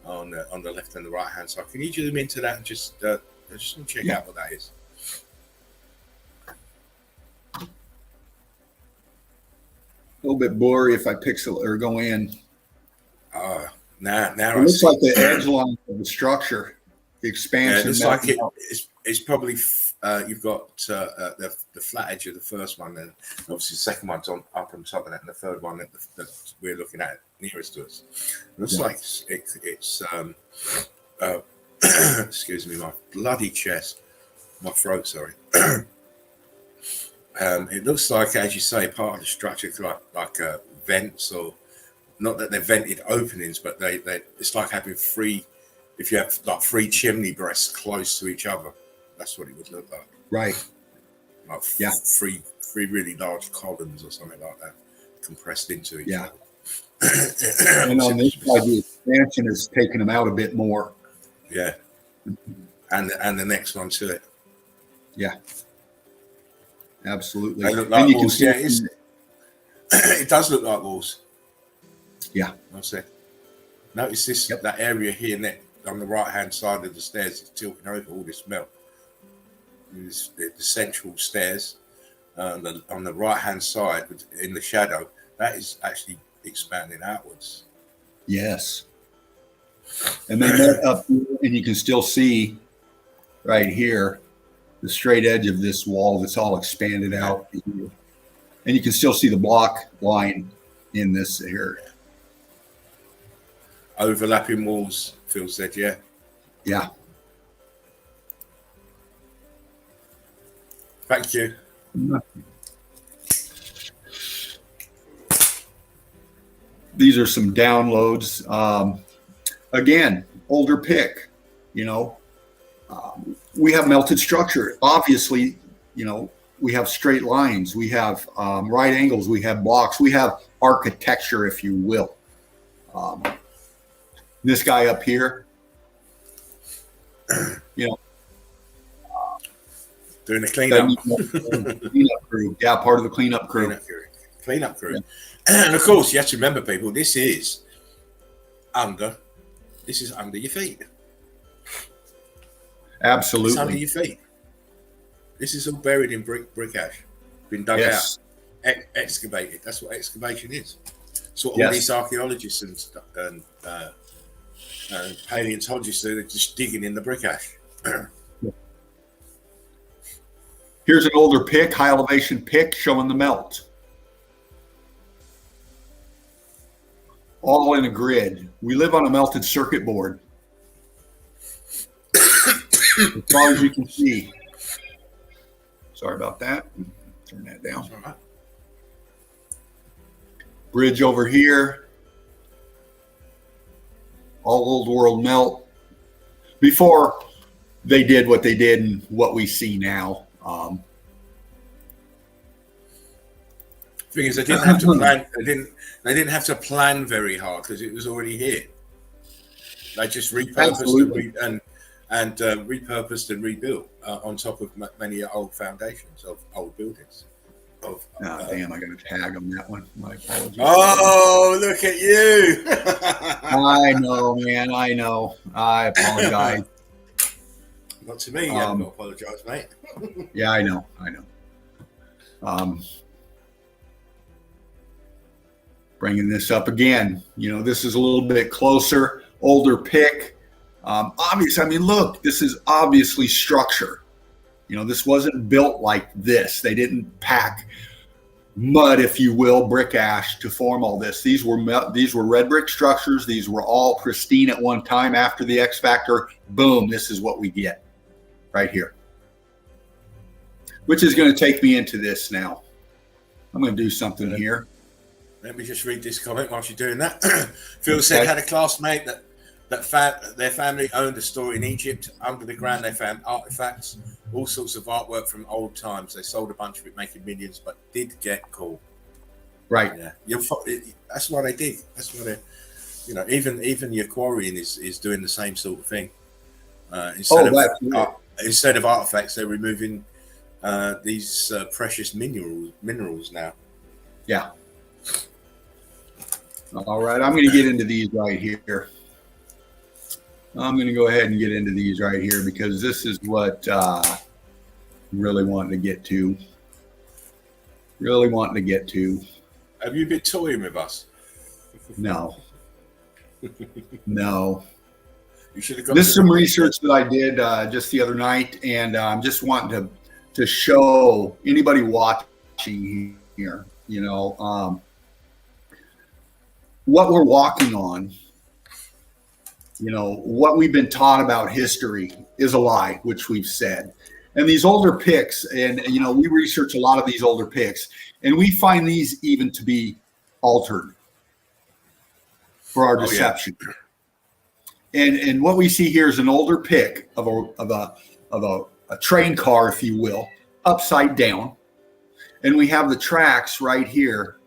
on the left and the right hand side. Can you zoom into that and just check out what that is?
A little bit blurry if I pixel or go in.
Now
it looks like the edge line of the structure, the expansion.
Yeah, it looks like it's probably you've got the flat edge of the first one, and obviously the second one's up on top of that, and the third one that we're looking at nearest to us. It looks like it's excuse me, my bloody chest, my throat. Sorry. It looks like, as you say, part of the structure like vents, or not that they're vented openings, but they it's like having three. If you have like three chimney breasts close to each other, that's what it would look like.
Right.
Like three really large columns or something like that, compressed into each other.
And on this side, the expansion is taking them out a bit more.
Yeah. And the next one to it.
Yeah. Absolutely.
They look like walls. It does look like walls.
Yeah.
I'll say. Notice this that area here on the right hand side of the stairs is tilting over all this melt. The central stairs on the right hand side in the shadow, that is actually expanding outwards.
Yes. And they met up here, and you can still see right here the straight edge of this wall that's all expanded out here. And you can still see the block line in this area.
Overlapping walls, Phil said, yeah.
Yeah.
Thank you.
These are some downloads. Again, older pick, we have melted structure. Obviously, we have straight lines. We have right angles. We have blocks. We have architecture, if you will. This guy up here,
doing the cleanup.
Cleanup crew. Yeah, part of the cleanup crew.
Cleanup crew. Yeah. And of course, you have to remember, people, this is under your feet.
Absolutely.
It's under your feet. This is all buried in brick ash, been dug out, excavated. That's what excavation is. It's what all
Yes.
these archaeologists and paleontologists do. They're just digging in the brick ash.
Here's an older pick, high elevation pick showing the melt. All in a grid. We live on a melted circuit board. As far as you can see. Sorry about that. Turn that down.
All right.
Bridge over here. All old world melt. Before they did what they did and what we see now.
Thing is, they didn't have to plan. They didn't have to plan very hard because it was already here. They just repurposed repurposed and rebuilt on top of many old foundations of old buildings.
Damn, I got a tag on that one. My apologies.
Oh, look at you!
I know, man. I know. I apologize.
Not to me. You haven't got to apologise, mate.
Yeah, I know. Bringing this up again. This is a little bit closer, older pick. Obviously, I mean, look, this is obviously structure. This wasn't built like this. They didn't pack mud, if you will, brick ash to form all this. These were red brick structures. These were all pristine at one time. After the X Factor, boom, this is what we get right here. Which is going to take me into this now. I'm going to do something here.
Let me just read this comment whilst you're doing that. Phil said, had a classmate that their family owned a store in Egypt. Under the ground, they found artifacts, all sorts of artwork from old times. They sold a bunch of it, making millions, but did get caught.
Right.
Yeah. That's why they did. That's why they, even your quarrying is doing the same sort of thing. Instead of artifacts, they're removing these precious minerals now.
Yeah. All right, I'm going to get into these right here. I'm going to go ahead and get into these right here because this is what I'm really wanting to get to.
Have you been toying with us?
No. No.
You should have got
this is some research that I did just the other night, and I'm just wanting to show anybody watching here, what we're walking on, what we've been taught about history is a lie, which we've said. And these older picks, and we research a lot of these older picks, and we find these even to be altered for our deception. Yeah. And what we see here is an older pick of a train car, if you will, upside down, and we have the tracks right here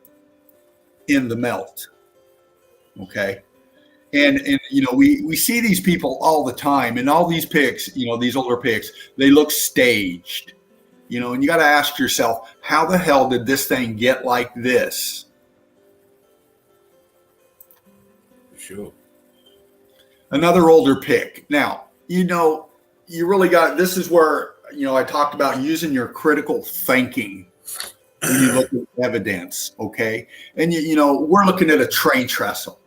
in the melt. Okay. And we see these people all the time, and all these picks, these older picks, they look staged, and you got to ask yourself, how the hell did this thing get like this?
Sure.
Another older pick. Now, you really got, this is where, I talked about using your critical thinking when you look at evidence. Okay. And, we're looking at a train trestle.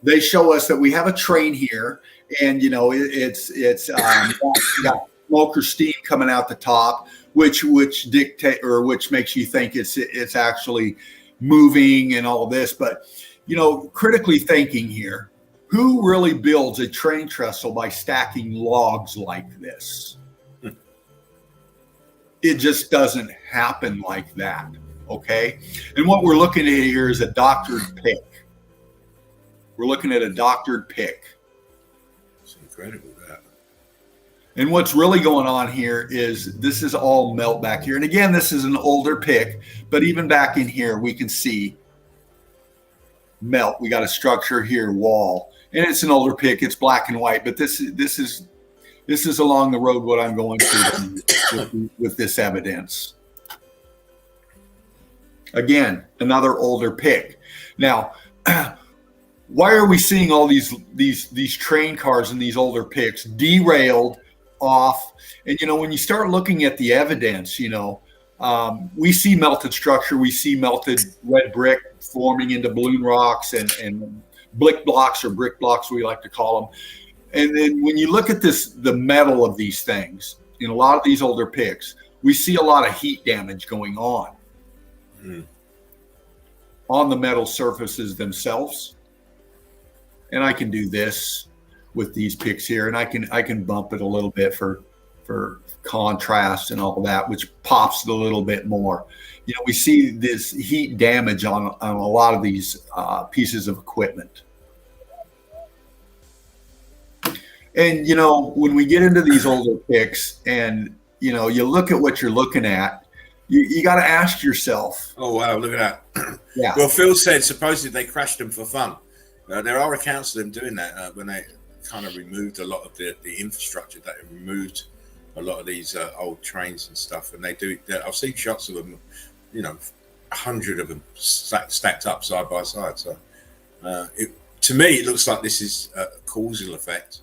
They show us that we have a train here, and it's got smoke or steam coming out the top, which makes you think it's actually moving and all this. But critically thinking here, who really builds a train trestle by stacking logs like this? It just doesn't happen like that. Okay, and what we're looking at here is a doctored pick. We're looking at a doctored pick.
It's incredible, that.
And what's really going on here is this is all melt back here. And again, this is an older pick, but even back in here, we can see melt. We got a structure here, wall, and it's an older pick. It's black and white, but this is along the road what I'm going through with this evidence. Again, another older pick. Now, why are we seeing all these train cars and these older picks derailed off? And when you start looking at the evidence, We see melted structure. We see melted red brick forming into balloon rocks and blick blocks, or brick blocks, we like to call them. And then when you look at the metal of these things, in a lot of these older picks, we see a lot of heat damage going on the metal surfaces themselves. And I can do this with these picks here, and I can bump it a little bit for contrast and all that, which pops it a little bit more. We see this heat damage on a lot of these pieces of equipment. And, when we get into these older picks and, you look at what you're looking at, you got to ask yourself.
Oh, wow, look at that.
Yeah.
Well, Phil said supposedly they crashed them for fun. There are accounts of them doing that when they kind of removed a lot of the infrastructure, that removed a lot of these old trains and stuff. And they do, I've seen shots of them, 100 of them stacked up side by side. So to me, it looks like this is a causal effect.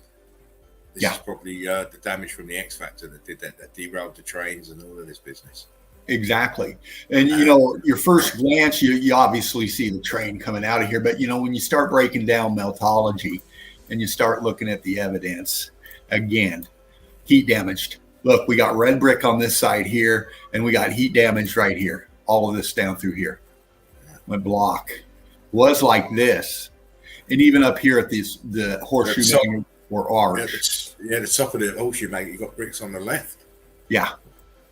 This is probably the damage from the X Factor that did that derailed the trains and all of this business.
Exactly. And, your first glance, you obviously see the train coming out of here. But, when you start breaking down meltology and you start looking at the evidence, again, heat damaged. Look, we got red brick on this side here, and we got heat damage right here. All of this down through here. My block was like this. And even up here at the horseshoe magnet or arch.
The top of the horseshoe magnet, you got bricks on the left.
Yeah.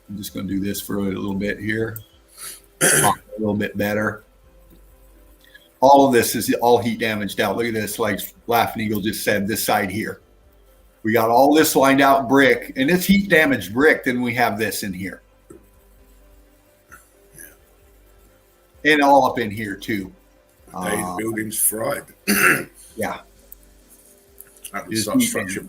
I'm just going to do this for a little bit here. A little bit better. All of this is all heat damaged out. Look at this, like Laughing Eagle just said, this side here. We got all this lined out brick, and it's heat damaged brick. Then we have this in here. And all up in here too.
The building's fried.
Yeah.
That was some structure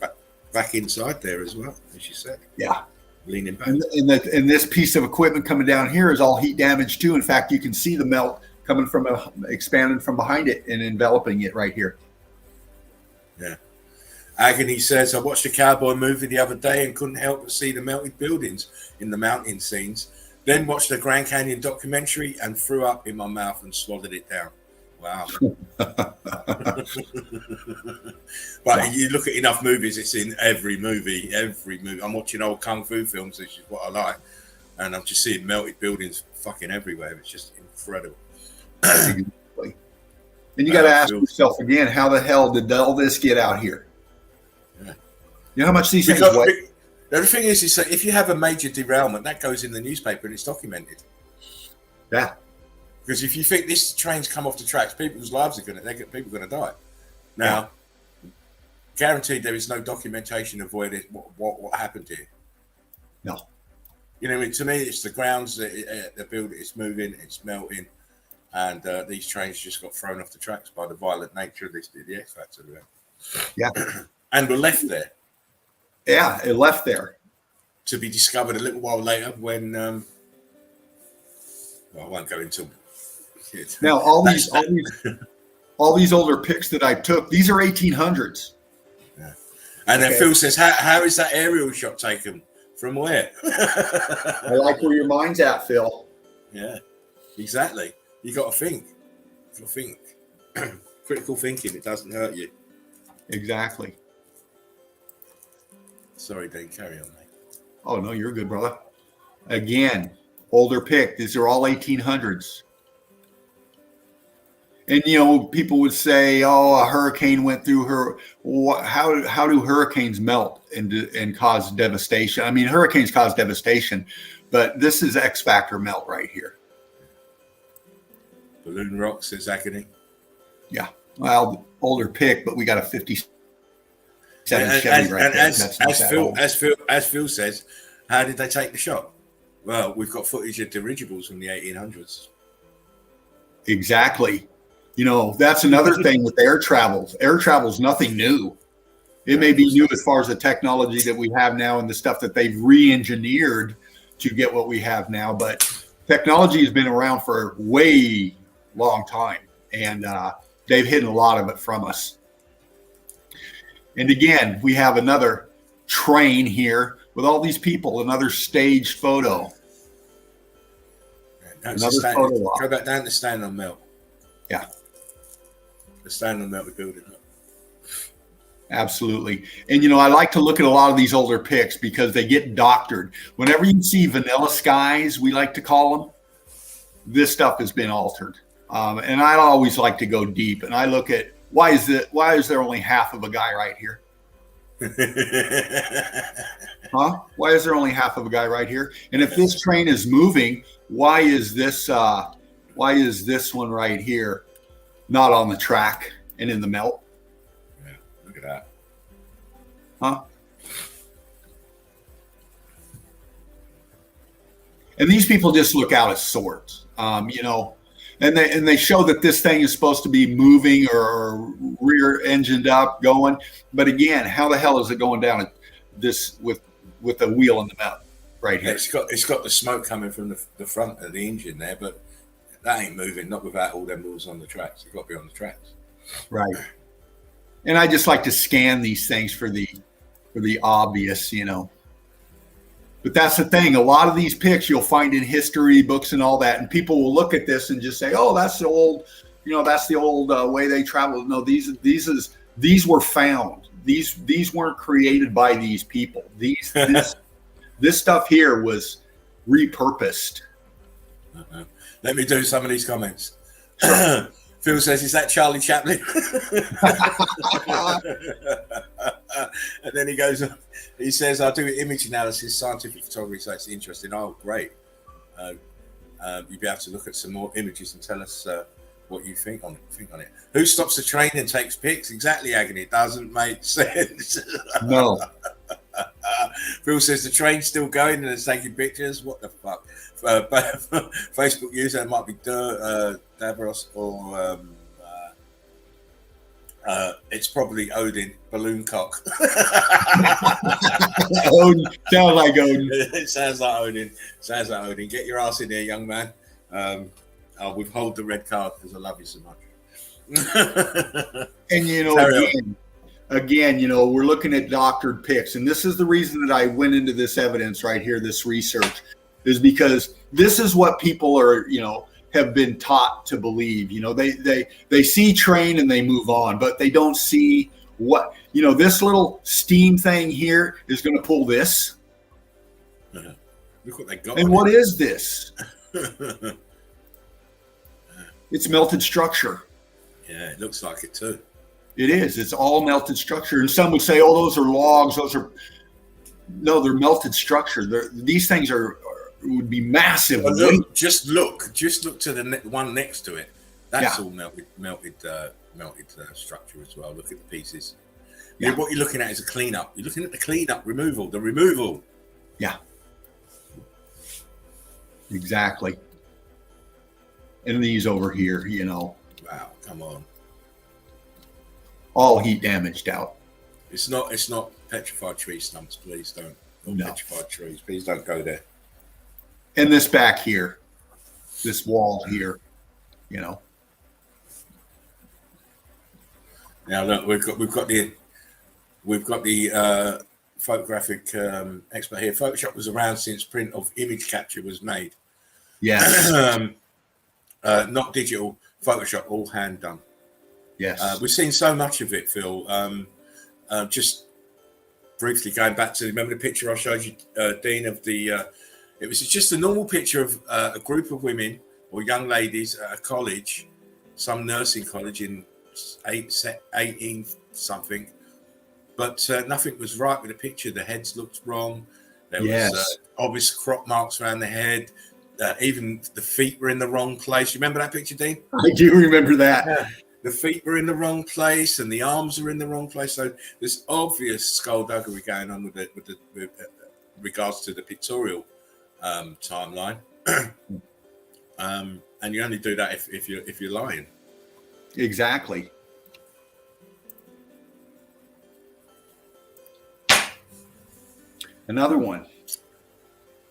back inside there as well, as you said.
Yeah.
Leaning back.
And this piece of equipment coming down here is all heat damage too. In fact, you can see the melt coming from expanding from behind it and enveloping it right here.
Yeah. Agony says, I watched a cowboy movie the other day and couldn't help but see the melted buildings in the mountain scenes. Then watched the Grand Canyon documentary and threw up in my mouth and swallowed it down. Wow. But you look at enough movies, it's in every movie. I'm watching old kung fu films, which is what I like, and I'm just seeing melted buildings fucking everywhere. It's just incredible.
Exactly. And you got to ask yourself again, how the hell did all this get out here? Yeah. You know how much these things weigh?
The thing is that if you have a major derailment, that goes in the newspaper and it's documented.
Yeah.
Because if you think this train's come off the tracks, people's lives are people are going to die. Now, guaranteed there is no documentation of what happened here.
No.
To me, it's the grounds, the building, it's moving, it's melting, and these trains just got thrown off the tracks by the violent nature of the X Factor.
Yeah.
And were left there.
Yeah, it left there.
To be discovered a little while later when, I won't go into it.
Now, all these older pics that I took, these are 1800s.
Yeah. And then Phil says, how is that aerial shot taken? From where?
I like where your mind's at, Phil.
Yeah, exactly. You got to think. Critical thinking, it doesn't hurt you.
Exactly.
Sorry, Dane, carry on, mate.
Oh, no, you're good, brother. Again, older pick. These are all 1800s. And, people would say, oh, a hurricane went through her. How do hurricanes melt and cause devastation? I mean, hurricanes cause devastation, but this is X Factor melt right here.
Balloon rock, says Agony.
Yeah. Well, older pick, but we got a 57 Chevy right there.
As Phil says, how did they take the shot? Well, we've got footage of dirigibles from the 1800s.
Exactly. That's another thing with air travel. Air travel is nothing new. It may be new as far as the technology that we have now and the stuff that they've re-engineered to get what we have now. But technology has been around for a way long time, and they've hidden a lot of it from us. And again, we have another train here with all these people, another staged photo.
That's
Another photo op.
go back down to stand on melt.
Yeah.
The stand on melt we're building up.
Absolutely. And, I like to look at a lot of these older pics because they get doctored. Whenever you see vanilla skies, we like to call them, this stuff has been altered. And I always like to go deep. And I look at, why is there only half of a guy right here? Huh? Why is there only half of a guy right here? And if this train is moving, why is this one right here not on the track and in the melt?
Yeah, look at that.
Huh? And these people just look out as sorts, and they show that this thing is supposed to be moving or rear engined up, going. But again, how the hell is it going down this with the wheel in the mouth right here?
It's got the smoke coming from the front of the engine there, but that ain't moving. Not without all them wheels on the tracks. They've got to be on the tracks.
Right. And I just like to scan these things for the obvious, But that's the thing. A lot of these pics you'll find in history books and all that, and people will look at this and just say, "Oh, that's the old, that's the old way they traveled." No, these were found. These weren't created by these people. This stuff here was repurposed.
Let me do some of these comments. Phil says, "Is that Charlie Chaplin?" And then he goes, he says, "I do image analysis, scientific photography, so it's interesting." Oh, great. You'll be able to look at some more images and tell us what you think on it. Who stops the train and takes pics? Exactly, Agony. It doesn't make sense.
No.
Phil says, "The train's still going and it's taking pictures." What the fuck? Facebook user might be Davros or it's probably Odin, balloon cock.
Odin, sounds like Odin.
It sounds like Odin. Get your ass in there, young man. I'll withhold the red card because I love you so much.
And again, we're looking at doctored pics, and this is the reason that I went into this evidence right here, this research, is because this is what people are, have been taught to believe. They see train and they move on, but they don't see what, this little steam thing here is going to pull this.
Look what they got.
And what is this? It's melted structure.
Yeah, it looks like it too.
It is. It's all melted structure. And some would say, "Oh, those are logs. No, they're melted structure. These things would be massive."
But look, just look to the one next to it. That's all melted structure as well. Look at the pieces. Yeah. What you're looking at is a cleanup. You're looking at the cleanup, the removal.
Yeah. Exactly. And these over here,
Wow, come on.
All heat damaged out.
It's not petrified tree stumps. Please don't.
No.
Petrified trees. Please don't go there.
And this back here, this wall here,
Now look, we've got the photographic expert here. Photoshop was around since print of image capture was made.
Yes.
Not digital. Photoshop, all hand done.
Yes.
We've seen so much of it, Phil. Just briefly going back to, remember the picture I showed you, Dean, of the, it was just a normal picture of a group of women or young ladies at a college, some nursing college in 18 something, but nothing was right with the picture. The heads looked wrong. There was obvious crop marks around the head. Even the feet were in the wrong place. You remember that picture, Dean?
I do remember that.
Yeah. The feet were in the wrong place and the arms are in the wrong place. So there's obvious skullduggery going on with regards to the pictorial timeline. And you only do that if you're lying.
Exactly. Another one.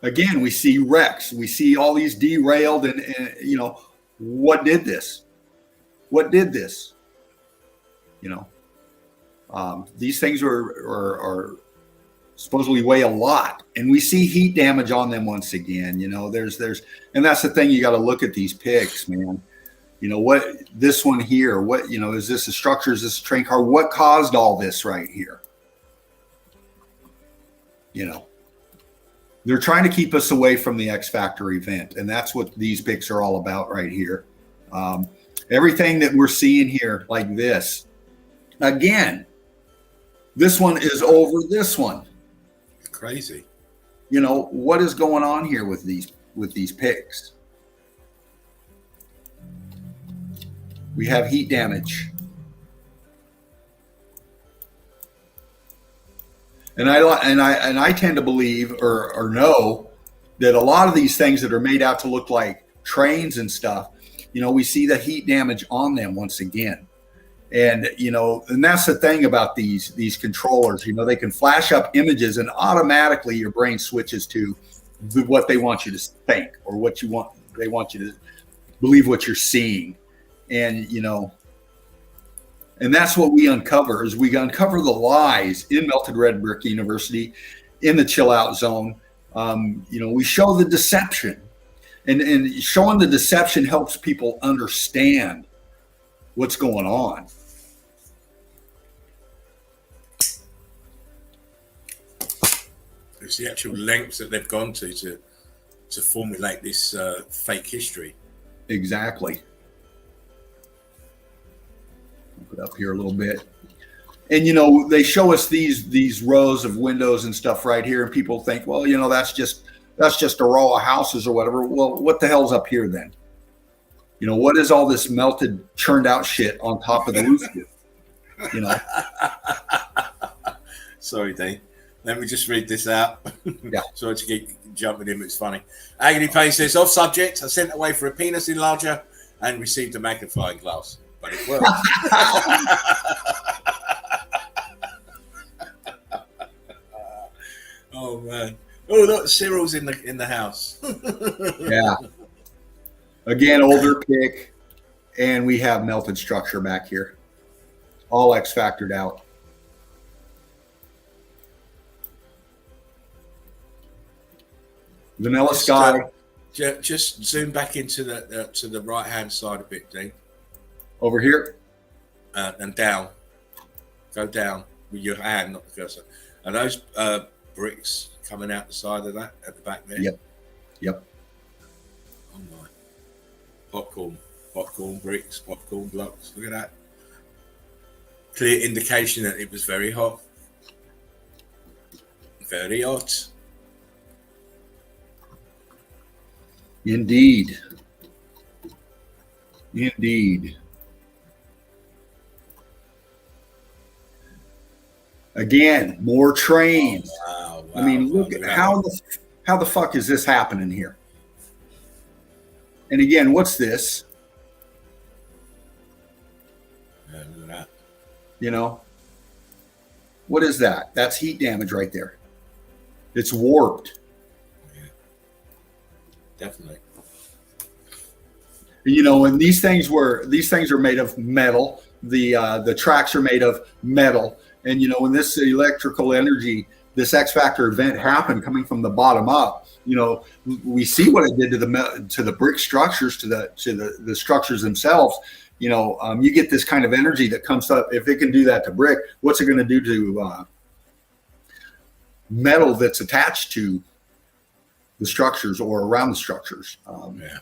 Again, we see wrecks. We see all these derailed, and what did this? What did this? These things are supposedly weigh a lot, and we see heat damage on them once again. You know, there's, and that's the thing. You got to look at these pics, man. You know, what this one here, what, you know, is this a structure? Is this a train car? What caused all this right here? You know, they're trying to keep us away from the X Factor event. And that's what these pics are all about right here. Everything that we're seeing here, like this, again, this one is over this one.
Crazy.
You know, what is going on here with these pics? We have heat damage. And I tend to believe or know that a lot of these things that are made out to look like trains and stuff, you know, we see the heat damage on them once again. And, you know, and that's the thing about these controllers, you know, they can flash up images and automatically your brain switches to what they want you to think or what you want. They want you to believe what you're seeing. And, you know, and that's what we uncover is we uncover the lies in Melted Red Brick University in the chill out zone. You know, we show the deception, and showing the deception helps people understand what's going on.
It's the actual lengths that they've gone to formulate this fake history.
Exactly. Put up here a little bit, and you know, they show us these rows of windows and stuff right here, and people think, well, you know, that's just a row of houses or whatever. Well, what the hell's up here then? You know, what is all this melted, churned out shit on top of the roof here? You know.
Sorry, Dave. Let me just read this out.
Yeah.
Sorry to keep jumping in, but it's funny. Agony Pain says, off subject, I sent away for a penis enlarger and received a magnifying glass. But it works. Oh man! Oh look, Cyril's in the house.
Yeah. Again, older pick, and we have melted structure back here, all X factored out. Vanilla Sky.
Just zoom back into the right hand side a bit, Dean.
Over here.
And down. Go down with your hand, not the cursor. And those bricks coming out the side of that at the back there.
Yep.
Oh my. Popcorn bricks, popcorn blocks. Look at that. Clear indication that it was very hot. Very hot.
Indeed. Again, more trains.
Oh, wow.
I mean, look at how the fuck is this happening here? And again, what's this?
Yeah, look at that.
You know, what is that? That's heat damage right there. It's warped.
Yeah. Definitely.
You know, and these things are made of metal. The tracks are made of metal. And, you know, when this electrical energy, this X Factor event happened coming from the bottom up, you know, we see what it did to the brick structures, to the structures themselves. You know, you get this kind of energy that comes up. If it can do that to brick, what's it going to do to metal that's attached to the structures or around the structures?
Yeah.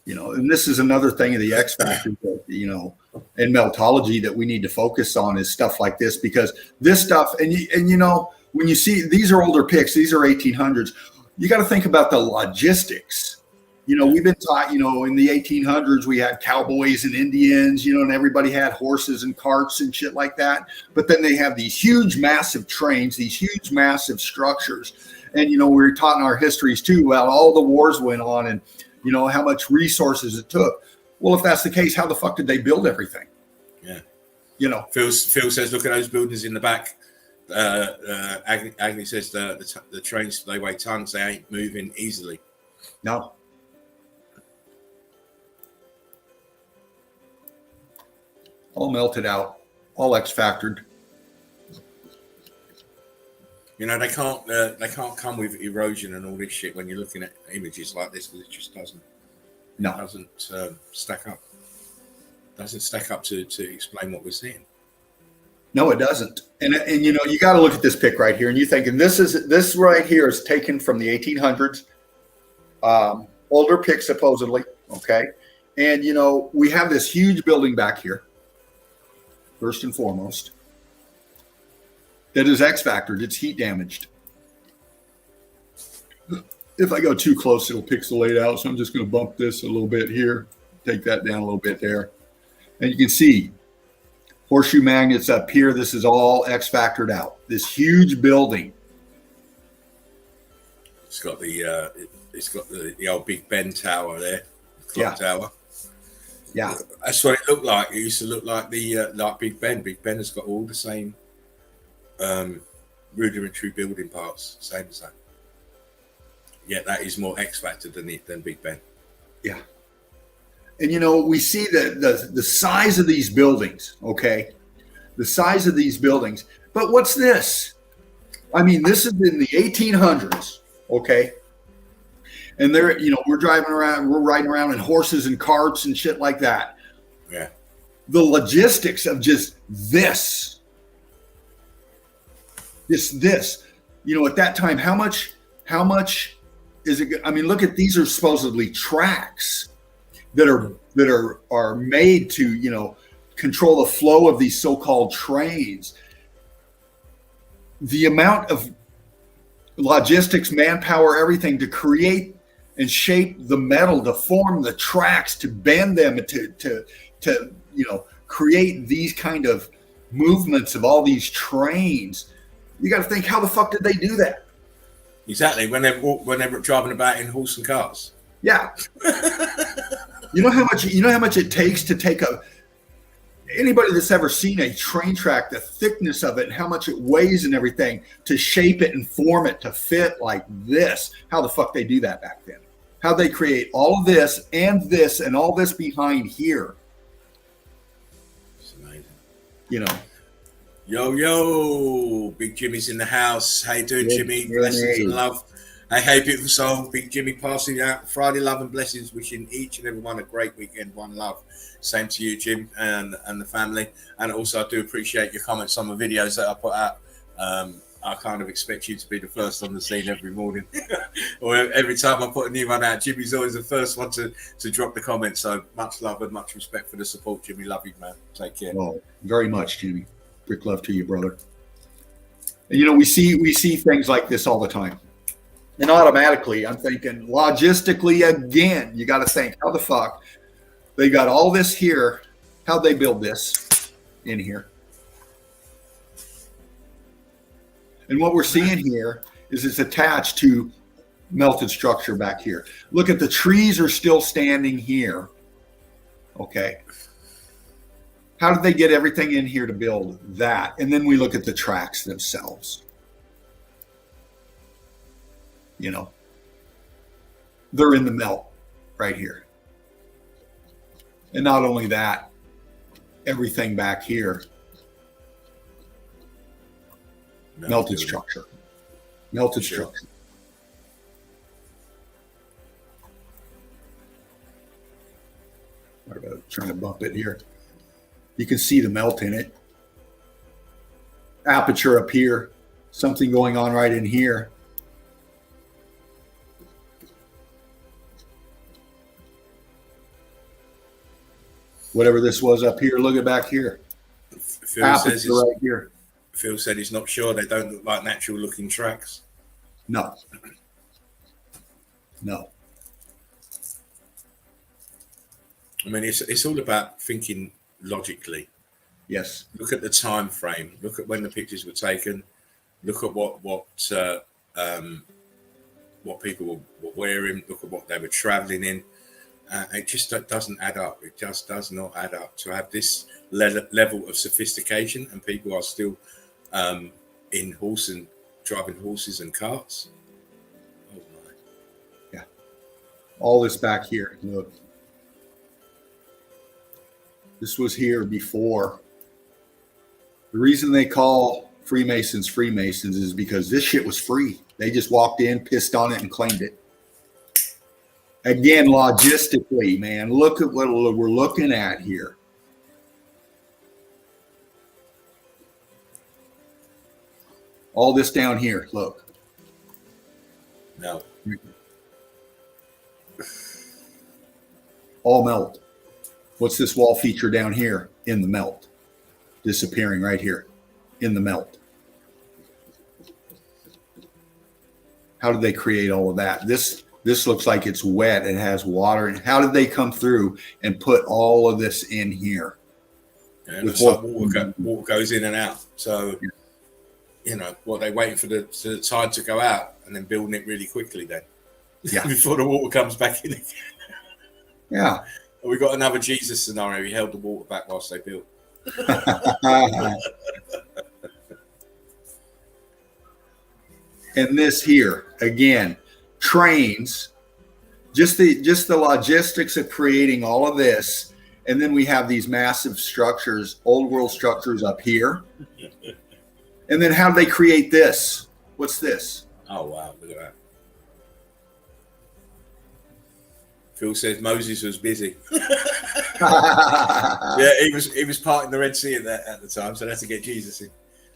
You know, and this is another thing of the X Factor that, you know, in meltology that we need to focus on is stuff like this, because this stuff, and you know, when you see these are older pics, these are 1800s, you got to think about the logistics. You know, we've been taught, you know, in the 1800s, we had cowboys and Indians, you know, and everybody had horses and carts and shit like that. But then they have these huge, massive trains, these huge, massive structures. And, you know, we were taught in our histories too, about all the wars went on and, you know, how much resources it took. Well, if that's the case, how the fuck did they build everything?
Yeah.
You know,
Phil says, look at those buildings in the back. Agni says the trains, they weigh tons. They ain't moving easily.
no. All melted out, all X factored.
You know, they can't come with erosion and all this shit when you're looking at images like this, because it just doesn't stack up. Doesn't stack up to explain what we're seeing.
No, it doesn't. And you know, you got to look at this pic right here, and you're thinking this right here is taken from the 1800s, older pic supposedly. Okay, and you know, we have this huge building back here. First and foremost, that is X-factored. It's heat damaged. If I go too close, it'll pixelate out. So I'm just going to bump this a little bit here, take that down a little bit there, and you can see horseshoe magnets up here. This is all X-factored out. This huge building.
It's got the old Big Ben tower there, clock tower.
Yeah,
that's what it looked like. It used to look like the like Big Ben. Big Ben has got all the same rudimentary building parts, same. Yeah, that is more X-factor than Big Ben.
Yeah. And, you know, we see the size of these buildings, okay? The size of these buildings. But what's this? I mean, this is in the 1800s, okay? And they're, you know, we're riding around in horses and carts and shit like that.
Yeah.
The logistics of just this, you know, at that time, how much is it? I mean, look at, these are supposedly tracks that are made to, you know, control the flow of these so-called trains. The amount of logistics, manpower, everything to create and shape the metal, to form the tracks, to bend them, to you know, create these kind of movements of all these trains. You got to think, how the fuck did they do that?
Exactly. When they're driving about in horse and cars.
Yeah. You know how much it takes to take anybody that's ever seen a train track, the thickness of it and how much it weighs and everything, to shape it and form it to fit like this. How the fuck they do that back then? How they create all of this and all this behind here.
It's amazing.
You know.
Yo, Big Jimmy's in the house. How you doing, Jimmy? Blessings and love. Hey, beautiful soul. Big Jimmy passing out Friday love and blessings, wishing each and every one a great weekend. One love. Same to you, Jim, and the family. And also, I do appreciate your comments on the videos that I put out. I kind of expect you to be the first on the scene every morning. Or every time I put a new one out, Jimmy's always the first one to drop the comments. So much love and much respect for the support, Jimmy. Love you, man. Take care.
Oh, very much, Jimmy. Big love to you, brother. And, you know, we see things like this all the time. And automatically, I'm thinking, logistically, again, you got to think, how the fuck they got all this here? How'd they build this in here? And what we're seeing here is it's attached to melted structure back here. Look at the trees are still standing here. Okay. How did they get everything in here to build that? And then we look at the tracks themselves. You know, they're in the melt right here. And not only that, everything back here, melted structure. Melted structure. What about trying to bump it here? You can see the melt in it. Aperture up here, something going on right in here. Whatever this was up here, look at back here. Aperture right here.
Phil said he's not sure. They don't look like natural looking tracks.
No. No.
I mean, it's all about thinking logically.
Yes.
Look at the time frame. Look at when the pictures were taken. Look at what people were wearing. Look at what they were traveling in. It just doesn't add up. It just does not add up to have this level of sophistication, and people are still in horse and driving horses and carts. Oh my!
Yeah. All this back here. Look. This was here before. The reason they call Freemasons is because this shit was free. They just walked in, pissed on it, and claimed it. Again, logistically, man, look at what we're looking at here. All this down here, look.
No.
All melt. What's this wall feature down here? In the melt. Disappearing right here. In the melt. How did they create all of that? This looks like it's wet. It has water. And how did they come through and put all of this in here?
And water goes in and out. So, you know, what they waiting for the tide to go out and then building it really quickly then.
Yeah.
Before the water comes back in again.
Yeah.
We got another Jesus scenario. He held the water back whilst they built.
And this here, again, trains, just the logistics of creating all of this. And then we have these massive structures, old world structures up here. And then how do they create this? What's this?
Oh, wow. Look at that. Phil says Moses was busy. Yeah, he was parting the Red Sea at the time, so that's to get Jesus in.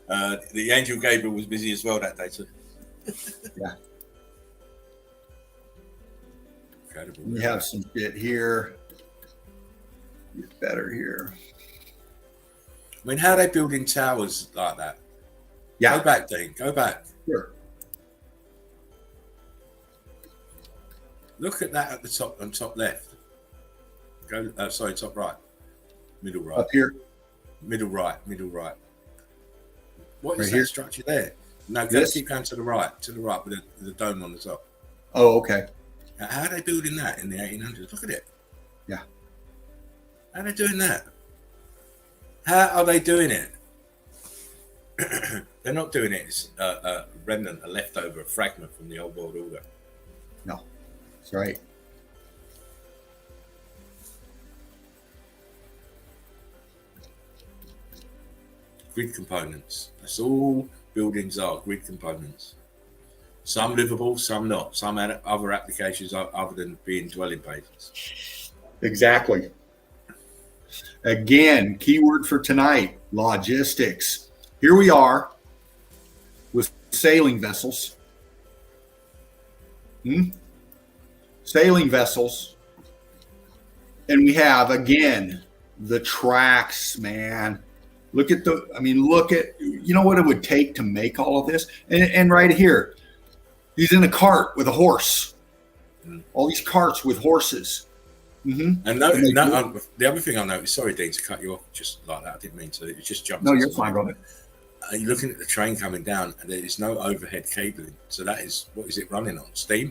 The angel Gabriel was busy as well that day too.
Yeah.
Incredible.
We have some shit here. Get better here.
I mean, how are they building towers like that?
Yeah.
Go back, Dean. Go back.
Sure.
Look at that at the top, on top left. Go, sorry, top right. Middle right.
Up here.
Middle right. What is
Right
that
here?
structure there? No, keep going to the right with the dome on the top.
Oh, okay.
Now, how are they building that in the 1800s? Look at it.
Yeah.
How are they doing that? How are they doing it? They're not doing it. It's a remnant, a leftover, a fragment from the old world order.
No, that's right.
Grid components. That's all buildings are, grid components. Some livable, some not. Some other applications other than being dwelling places.
Exactly. Again, keyword for tonight, logistics. Here we are with sailing vessels. Sailing vessels. And we have, again, the tracks, man. Look at you know what it would take to make all of this? And right here, he's in a cart with a horse. All these carts with horses. Mm-hmm.
And the other thing I noticed, sorry, Dean, to cut you off just like that. I didn't mean to. It just jumped.
No, you're fine, brother.
You're looking at the train coming down, and there is no overhead cabling. So that is, what is it running on? Steam?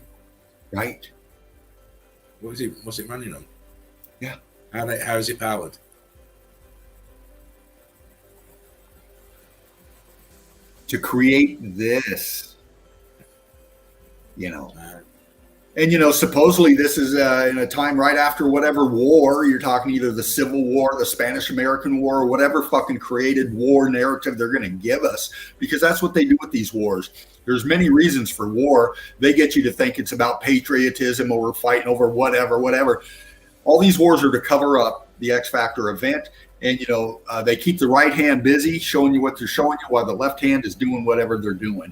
Right.
What's it running on?
Yeah.
How is it powered?
To create this, and supposedly this is in a time right after whatever war you're talking, either the Civil War, the Spanish-American War, or whatever fucking created war narrative they're going to give us, because that's what they do with these wars. There's many reasons for war. They get you to think it's about patriotism, or we're fighting over whatever. All these wars are to cover up the X Factor event. And, they keep the right hand busy showing you what they're showing you while the left hand is doing whatever they're doing.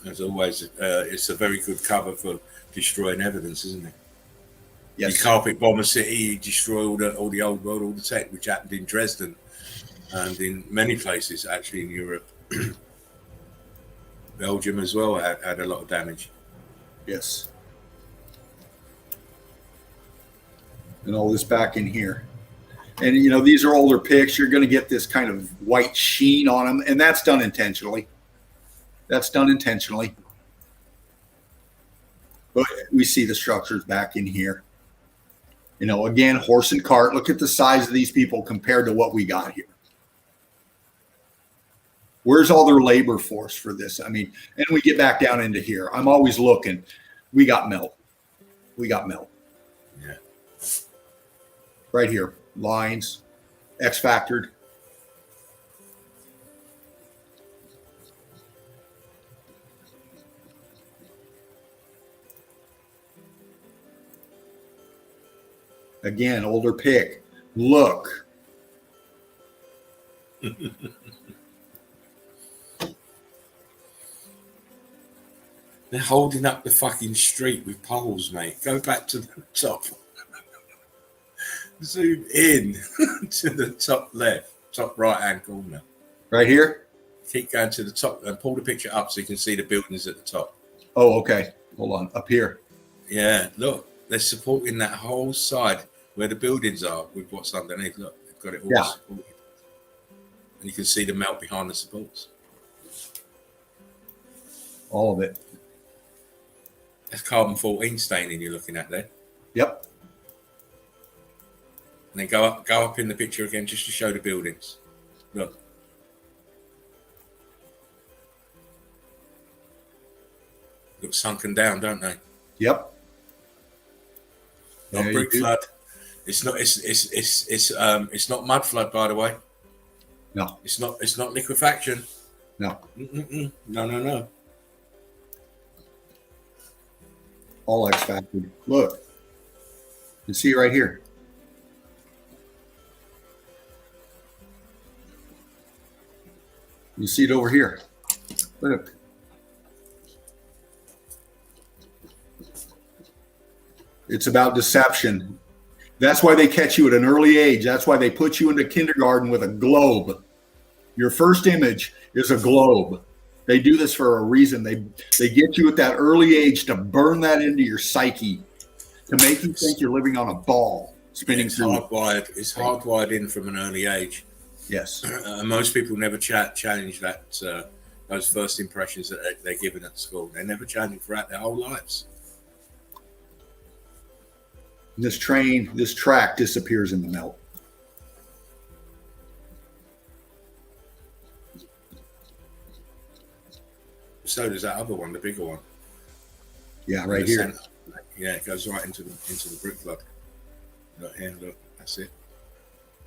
As always, it's a very good cover for destroying evidence, isn't it?
Yes.
You carpet bomb a city, you destroy all the old world, all the tech, which happened in Dresden and in many places actually in Europe. Belgium as well had a lot of damage.
Yes. And all this back in here. And, these are older pics. You're going to get this kind of white sheen on them. And that's done intentionally. But we see the structures back in here. Again, horse and cart. Look at the size of these people compared to what we got here. Where's all their labor force for this? And we get back down into here. I'm always looking. We got melt.
Yeah.
Right here, lines, X factored. Again, older pick. Look.
They're holding up the fucking street with poles, mate. Go back to the top. Zoom in to the top left, top right-hand corner.
Right here?
Keep going to the top and pull the picture up so you can see the buildings at the top.
Oh, okay. Hold on. Up here.
Yeah, look. They're supporting that whole side where the buildings are with what's underneath. Look, they've got it all supported. And you can see the melt behind the supports.
All of it.
That's carbon-14 staining you're looking at there.
Yep.
And then go up in the picture again just to show the buildings. Look. Look sunken down, don't they?
Yep.
Not brick flood. It's not mud flood, by the way.
No.
It's not liquefaction.
No.
No.
All X factor. Look. You see it right here. You see it over here. Look. It's about deception. That's why they catch you at an early age. That's why they put you into kindergarten with a globe. Your first image is a globe. They do this for a reason. They get you at that early age to burn that into your psyche, to make you think you're living on a ball spinning through.
Hardwired. It's hardwired in from an early age.
Yes.
Most people never challenge that those first impressions that they're given at school. They never change it throughout their whole lives.
This track disappears in the melt.
So does that other one, the bigger one.
Yeah, right here.
Center. Yeah, it goes right into the brick flood. Look here, look, that's it.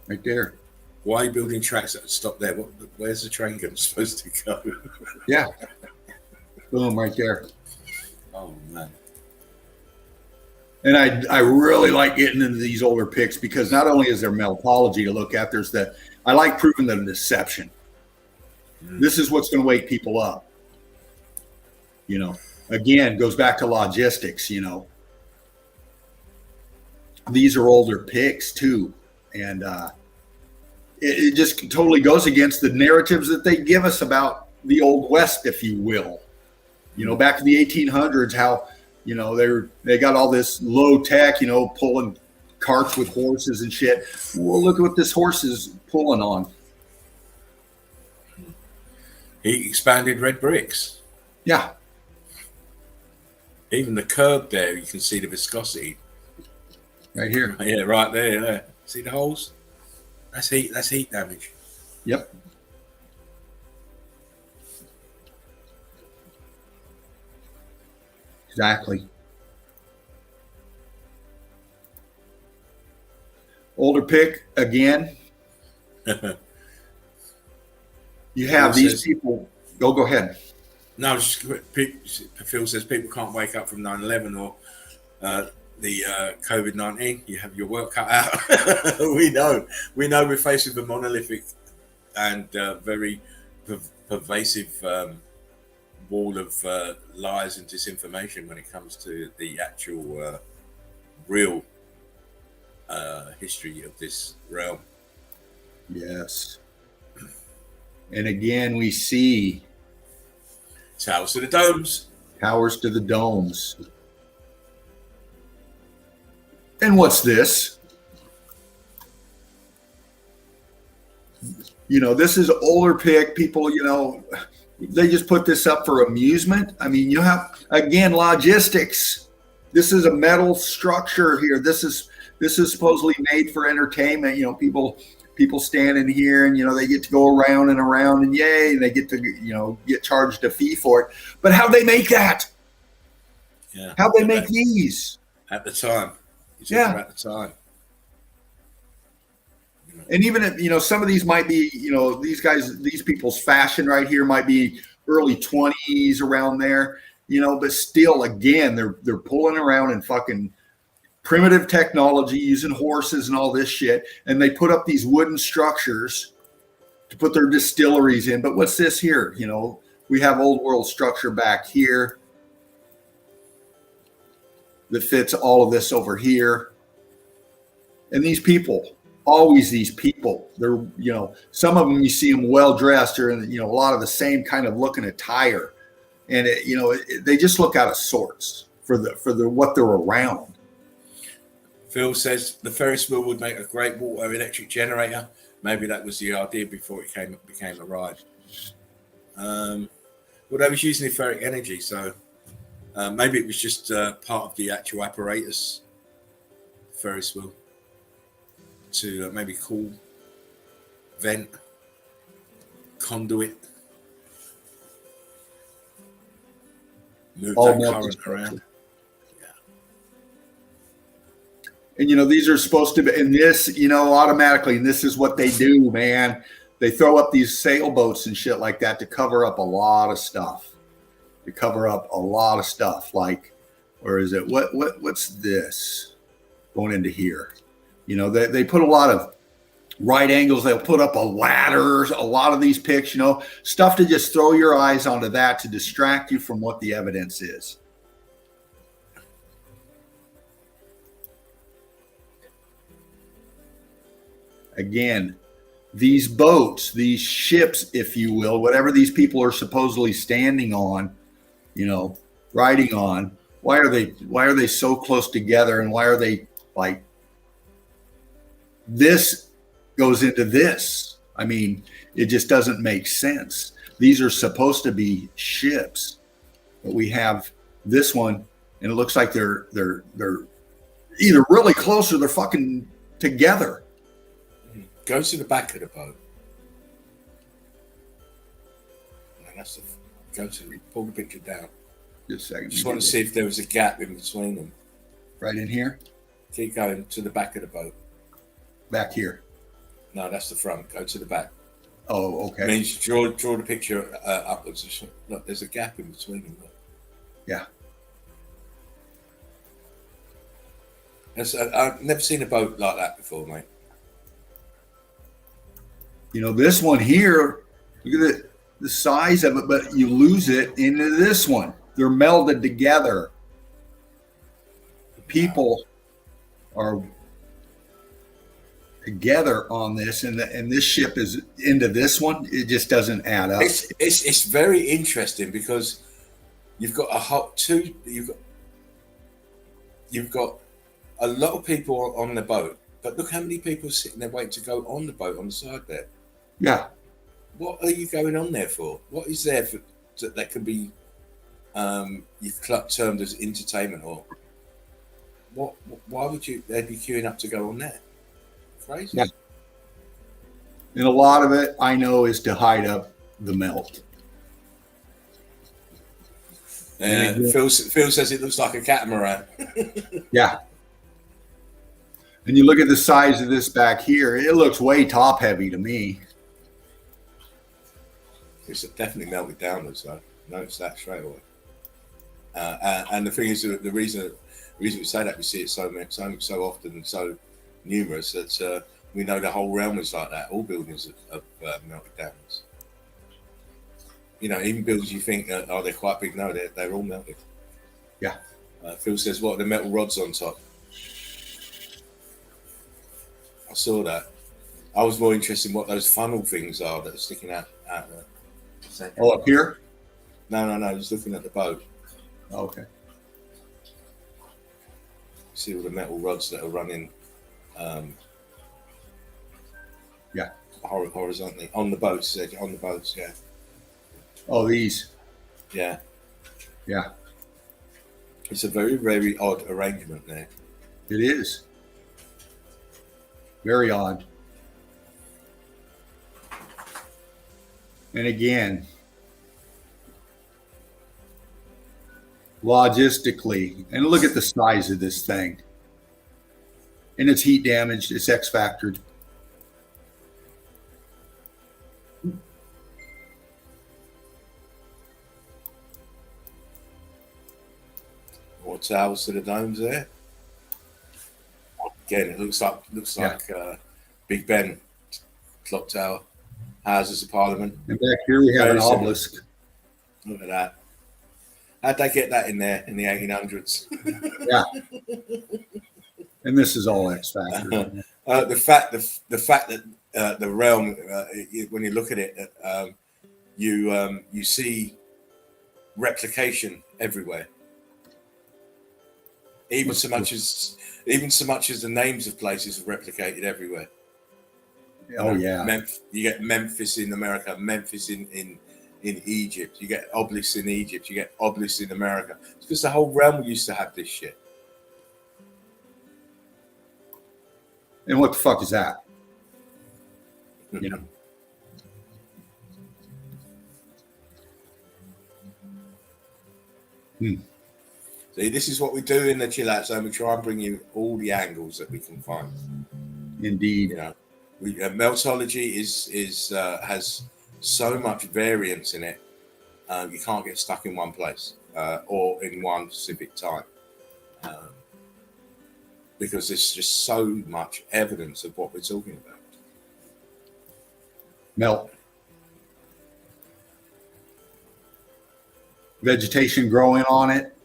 Right there.
Why are you building tracks that stop there? Where's the train supposed to go?
Yeah. Boom, right there.
Oh man.
And I really like getting into these older picks because not only is there meltology to look at, I like proving the deception. This is what's going to wake people up. You know, again, goes back to logistics, you know. These are older picks too. And it just totally goes against the narratives that they give us about the Old West, if you will. You know, back in the 1800s, how, you know, they got all this low tech, you know, pulling carts with horses and shit. Well, look at what this horse is pulling on.
He expanded red bricks.
Yeah.
Even the curb there, you can see the viscosity.
Right here.
Yeah, right there. Yeah. See the holes? That's heat damage.
Yep. Exactly. Older pick again. You have these people. Go ahead.
No, Phil says people can't wake up from 9/11 or the COVID-19. You have your work cut out. We know we're faced with a monolithic and very pervasive wall of lies and disinformation when it comes to the actual real history of this realm.
Yes. And again, we see
towers to the domes.
Towers to the domes. And what's this? You know, this is older pick. People, you know, they just put this up for amusement. I mean, you have, again, logistics. This is a metal structure here. This is supposedly made for entertainment. You know, people standing here and, you know, they get to go around and around and yay, they get to, you know, get charged a fee for it. But how'd they make that?
Yeah.
How'd they make these?
At the time.
Yeah.
At the time.
And even if, you know, some of these might be, you know, these people's fashion right here might be early 20s around there, you know, but still, again, they're pulling around in fucking primitive technology using horses and all this shit, and they put up these wooden structures to put their distilleries in. But what's this here? You know, we have old world structure back here that fits all of this over here. And these people, always these people, they're, you know, some of them you see them well dressed or in, you know, a lot of the same kind of looking attire, and it, you know, they just look out of sorts for the what they're around.
Phil says the Ferris wheel would make a great water electric generator. Maybe that was the idea before it became a ride. Well, they was using etheric energy, so maybe it was just part of the actual apparatus, Ferris wheel, to maybe cool, vent, conduit, move that current around.
And, you know, these are supposed to be, and this, you know, automatically, and this is what they do, man. They throw up these sailboats and shit like that to cover up a lot of stuff. Like, where is it? What's this going into here? You know, they put a lot of right angles. They'll put up a ladders, a lot of these pics, you know, stuff to just throw your eyes onto that to distract you from what the evidence is. Again, these boats, these ships, if you will, whatever these people are supposedly standing on, you know, riding on, why are they so close together, and why are they like this goes into this? I mean, it just doesn't make sense. These are supposed to be ships, but we have this one, and it looks like they're either really close or they're fucking together.
Go to the back of the boat. And that's pull the picture down.
Just a second.
Just want to see if there was a gap in between them.
Right in here?
Keep going to the back of the boat.
Back here.
No, that's the front. Go to the back.
Oh, okay.
It means draw the picture upwards. Look, there's a gap in between them. Look.
Yeah.
I've never seen a boat like that before, mate.
You know, this one here, look at the size of it, but you lose it into this one. They're melded together. People are together on this, and this ship is into this one. It just doesn't add up.
It's very interesting because you've got you've got a lot of people on the boat, but look how many people are sitting there waiting to go on the boat on the side there.
Yeah.
What are you going on there for? What is there for that can be termed as entertainment, or what? Why would they'd be queuing up to go on there? Crazy.
Yeah. And a lot of it I know is to hide up the melt.
Phil says it looks like a catamaran.
Yeah. And you look at the size of this back here, it looks way top heavy to me.
It's definitely melted downwards, though. Notice that straight away. And the thing is, the reason we say that, we see it so often and so numerous that we know the whole realm is like that. All buildings are melted downwards. You know, even buildings you think they're quite big. No, they're all melted.
Yeah.
Phil says, "What are the metal rods on top?" I saw that. I was more interested in what those funnel things are that are sticking out there.
Oh, up here?
No. Just looking at the boat.
Oh, okay.
See all the metal rods that are running.
Yeah.
Horizontally on the boats. On the boats, yeah.
Oh, these.
Yeah.
Yeah.
It's a very, very odd arrangement there.
It is. Very odd. And again, logistically, and look at the size of this thing. And it's heat damaged, it's X-factored.
More towers to the domes there. Again, it looks like Big Ben, clock tower, Houses of Parliament.
And back here we have
Very
an
similar.
obelisk.
Look at that. How'd they get that in there in the 1800s?
Yeah. And this is all X Factor.
The fact that the realm, when you look at it, you see replication everywhere. Even so much as the names of places are replicated everywhere.
Oh yeah.
You get Memphis in America, Memphis in Egypt. You get obelisks in Egypt. You get obelisks in America. It's because the whole realm used to have this shit.
And what the fuck is that? You know.
See, this is what we do in the chill out zone. We try and bring you all the angles that we can find.
Indeed.
You know, Meltology has so much variance in it. You can't get stuck in one place or in one specific time, because there's just so much evidence of what we're talking about.
Melt. Vegetation growing on it.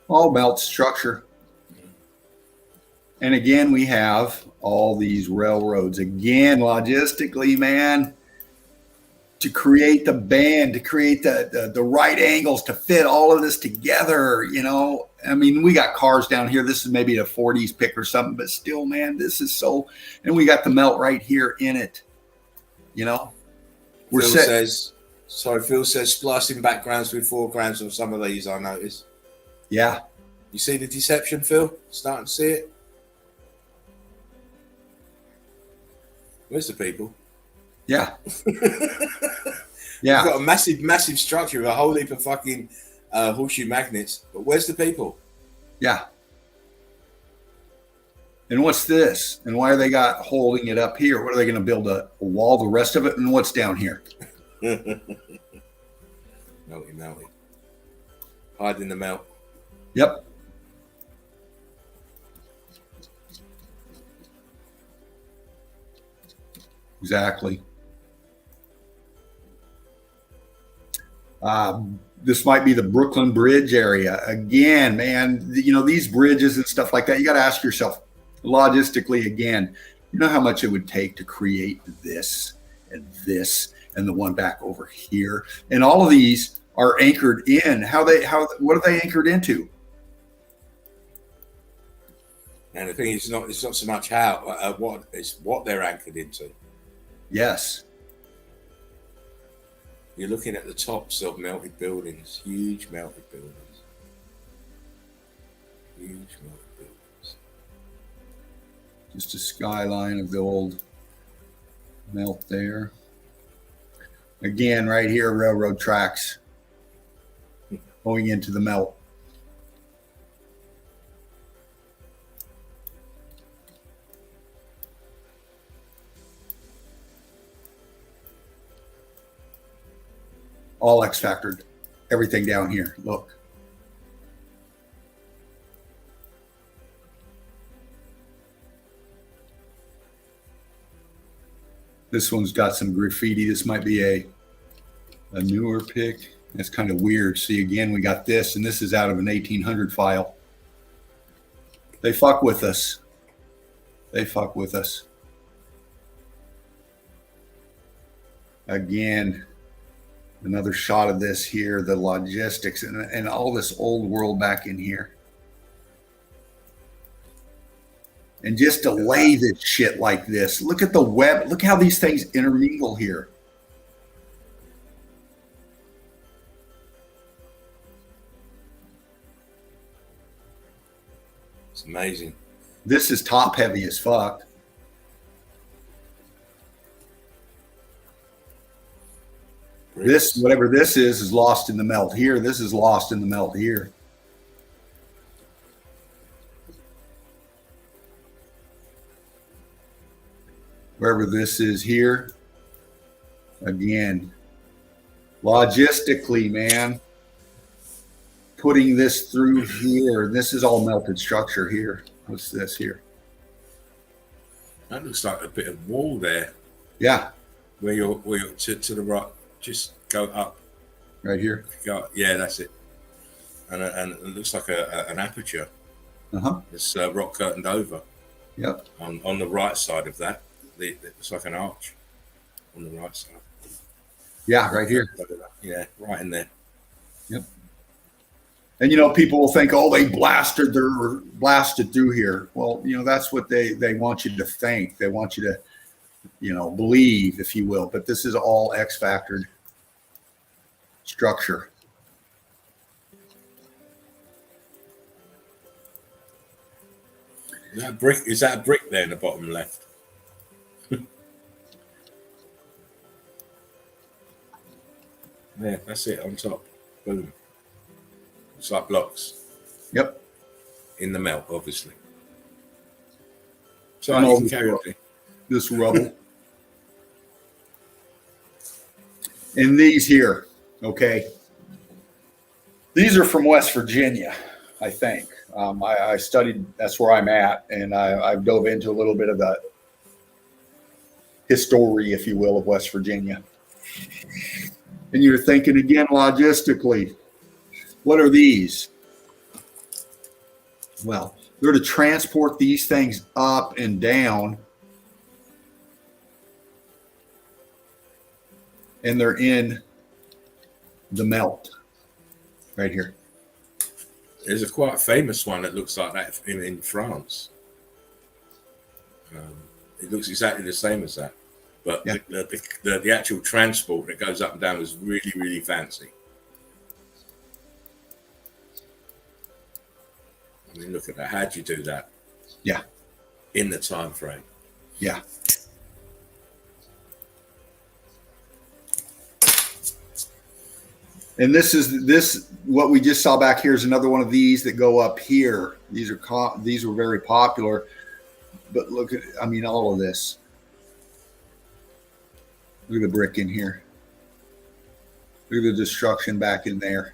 All melt structure. And again, we have all these railroads. Again, logistically, man, to create the band, to create the right angles, to fit all of this together, you know. I mean, we got cars down here. This is maybe a 40s pick or something, but still, man, this is so, and we got the melt right here in it, you know.
Phil says splicing backgrounds with foregrounds on some of these, I noticed.
Yeah.
You see the deception, Phil? Starting to see it? Where's the people?
Yeah. Yeah.
We've got a massive structure with a whole heap of fucking horseshoe magnets, but where's the people?
Yeah. And what's this? And why are they holding it up here? What are they going to build a wall, the rest of it? And what's down here?
Melty. Hide in the melt.
Yep. Exactly. This might be the Brooklyn Bridge area. Again, man, you know, these bridges and stuff like that, you got to ask yourself, logistically, again, you know how much it would take to create this and the one back over here. And all of these are anchored in. What are they anchored into?
And the thing is, it's not so much how, what they're anchored into.
Yes.
You're looking at the tops of melted buildings, huge melted buildings.
Just a skyline of the old melt there. Again, right here, railroad tracks going into the melt. All X factored, everything down here. Look. This one's got some graffiti. This might be a newer pick. That's kind of weird. See, again, we got this, and this is out of an 1800 file. They fuck with us. They fuck with us. Again, another shot of this here, the logistics and all this old world back in here. And just to lay this shit like this. Look at the web. Look how these things intermingle here.
It's amazing.
This is top heavy as fuck. This, whatever this is lost in the melt here. This is lost in the melt here. Wherever this is here. Again, logistically, man, putting this through here. This is all melted structure here. What's this here?
That looks like a bit of wall there.
Yeah,
Where you're to the right. Just go up.
right here.
Go, yeah, that's it. And it looks like an aperture. It's rock curtained over.
Yep.
On the right side of that, it's like an arch on the right side.
Yeah, right here.
Yeah, right in there.
Yep. And people will think, oh, they blasted through here. Well, that's what they want you to think. They want you to, believe, if you will. But this is all X-factored structure.
Is that a brick there in the bottom left? Yeah, that's it on top. Boom. It's like blocks.
Yep.
In the melt, obviously. So you can carry on.
This rubble. And these here, okay. These are from West Virginia, I think. I studied, that's where I'm at, and I've dove into a little bit of the history, if you will, of West Virginia. And you're thinking again, logistically, what are these? Well, they're to transport these things up and down, and they're in the melt right here.
There's a quite famous one that looks like that in France. It looks exactly the same as that, but yeah. the actual transport that goes up and down is really, really fancy. I mean, look at that. How'd you do that?
Yeah.
In the time frame.
Yeah. And this what we just saw back here is another one of these that go up here. These were very popular, but look at, I mean, all of this. Look at the brick in here. Look at the destruction back in there.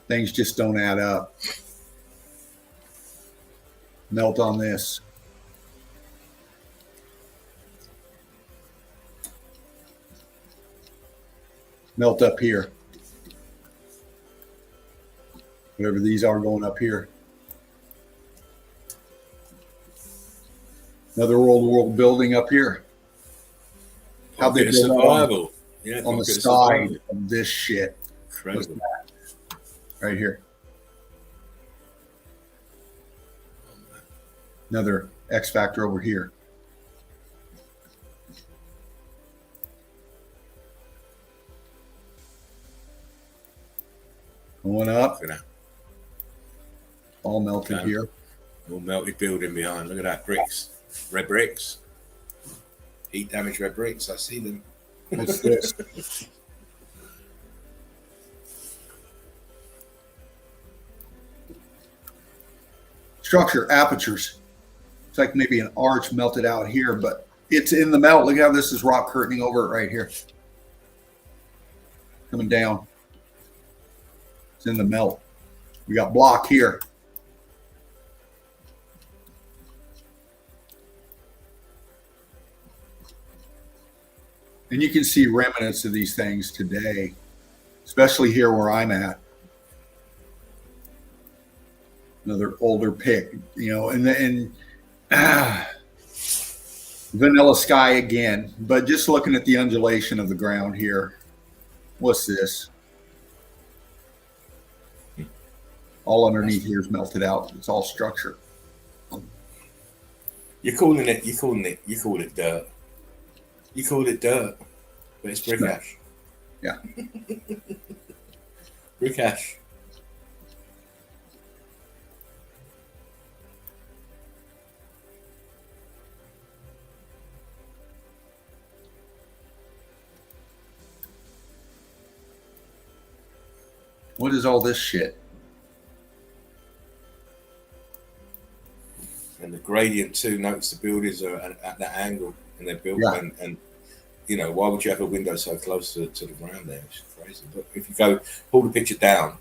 Things just don't add up. Melt on this. Melt up here. Whatever these are going up here. Another old world building up here. How they build
survival.
On the side of this shit.
Incredible.
Right here. Another X factor over here. Going up. All melted here.
All melted building behind. Look at that. Bricks. Red bricks. Heat damage red bricks. I see them.
What's this? Structure, apertures. It's like maybe an arch melted out here, but it's in the melt. Look how this is rock curtaining over it right here. Coming down. It's in the melt. We got block here. And you can see remnants of these things today, especially here where I'm at. Another older pick, and vanilla sky again. But just looking at the undulation of the ground here, what's this? All underneath here is melted out. It's all structure.
You call it dirt. You call it dirt, but it's brick ash.
Yeah.
Brick ash.
What is all this shit?
And the gradient too. Notice the buildings are at that angle, and they're built.
Yeah.
And why would you have a window so close to the ground there? It's crazy. But if you pull the picture down,